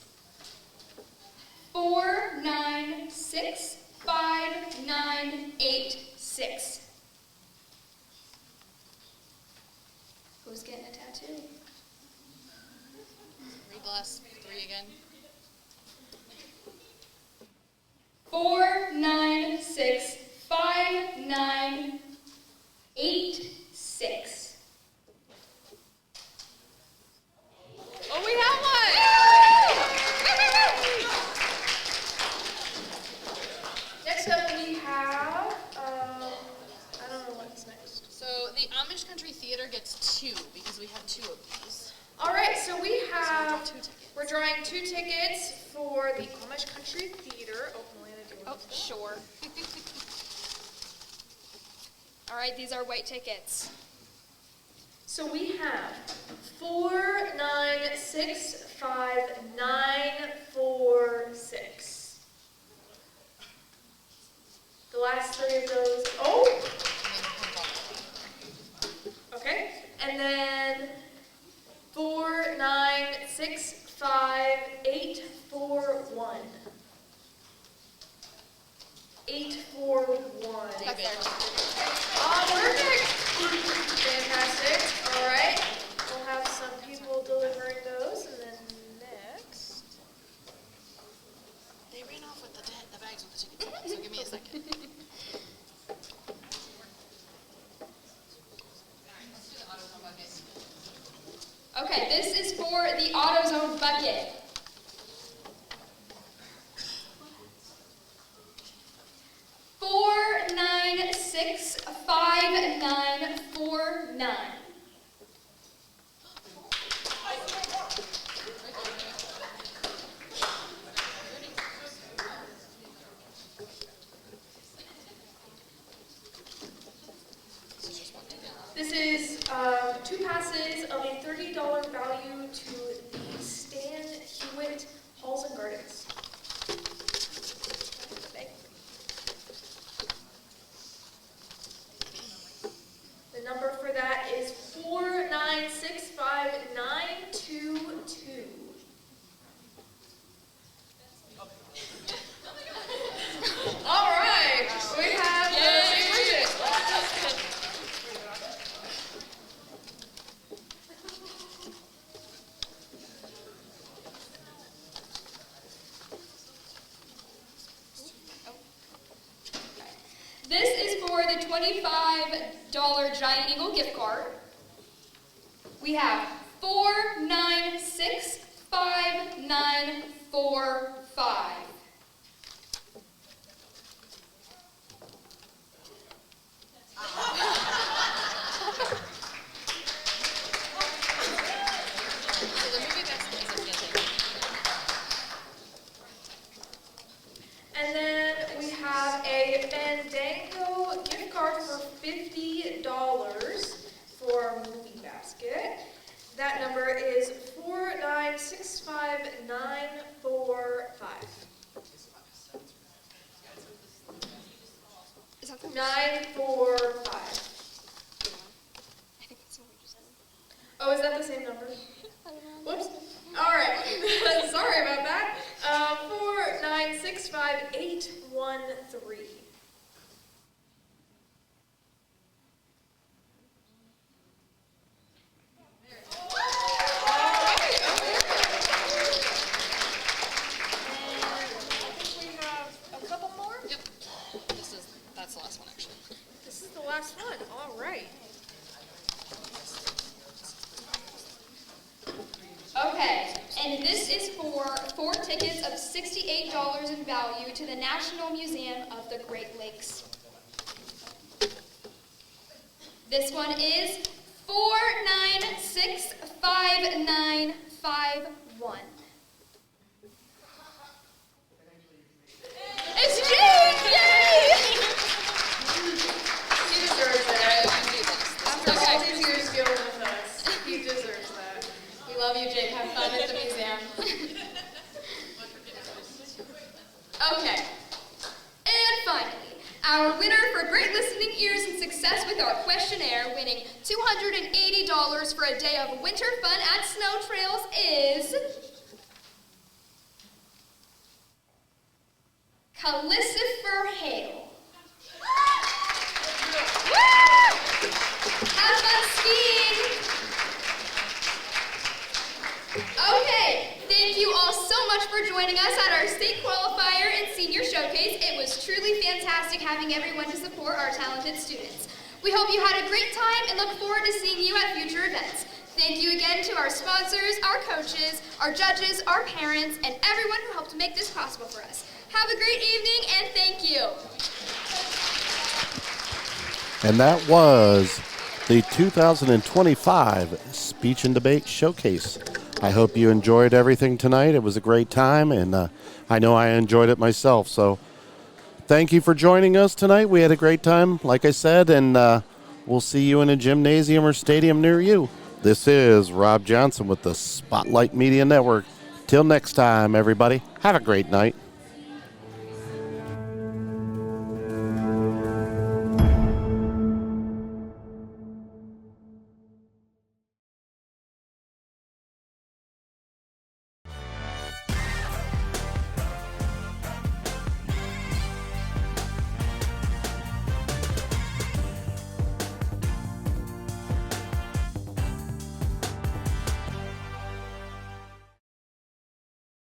4965986. Who's getting a tattoo? Read the last 3 again. 4965986. Oh, we have one! Next up we have, I don't know what's next. So the Amish Country Theater gets 2 because we have 2 of these. All right, so we have, So we draw 2 tickets. we're drawing 2 tickets for the Amish Country Theater. Oh, Melana, do you want to? Sure. All right, these are white tickets. So we have 4965946. The last 3 of those. Oh! Okay. And then 4965841. 841. Perfect. Fantastic. All right. We'll have some people delivering those, and then next. They ran off with the bags with the tickets, so give me a second. Okay, this is for the AutoZone bucket. $4965949. This is 2 passes of a $30 value to the Stan Hewitt Halls and Gardens. The number for that is 4965922. All right, we have This is for the $25 Giant Eagle gift card. We have 4965945. And then we have a Fandango gift card for $50 for Movie Basket. That number is 4965945. 945. Oh, is that the same number? Whoops. All right. Sorry about that. 4965813. That's the last one, actually. This is the last one. All right. Okay, and this is for 4 tickets of $68 in value to the National Museum of the Great Lakes. This one is 4965951. It's Jake! Yay! He deserves it. After all these years dealing with us, he deserves that. We love you, Jake. Have fun at the museum. Okay. And finally, our winner for great listening ears and success with our questionnaire, winning $280 for a day of winter fun at Snow Trails is Calicifer Hale. Woo! Have fun skiing! Okay, thank you all so much for joining us at our state qualifier and senior showcase. It was truly fantastic having everyone to support our talented students. We hope you had a great time and look forward to seeing you at future events. Thank you again to our sponsors, our coaches, our judges, our parents, and everyone who helped make this possible for us. Have a great evening, and thank you. And that was the 2025 Speech and Debate Showcase. I hope you enjoyed everything tonight. It was a great time, and I know I enjoyed it myself. So thank you for joining us tonight. We had a great time, like I said, and we'll see you in a gymnasium or stadium near you. This is Rob Johnson with the Spotlight Media Network. Till next time, everybody, have a great night.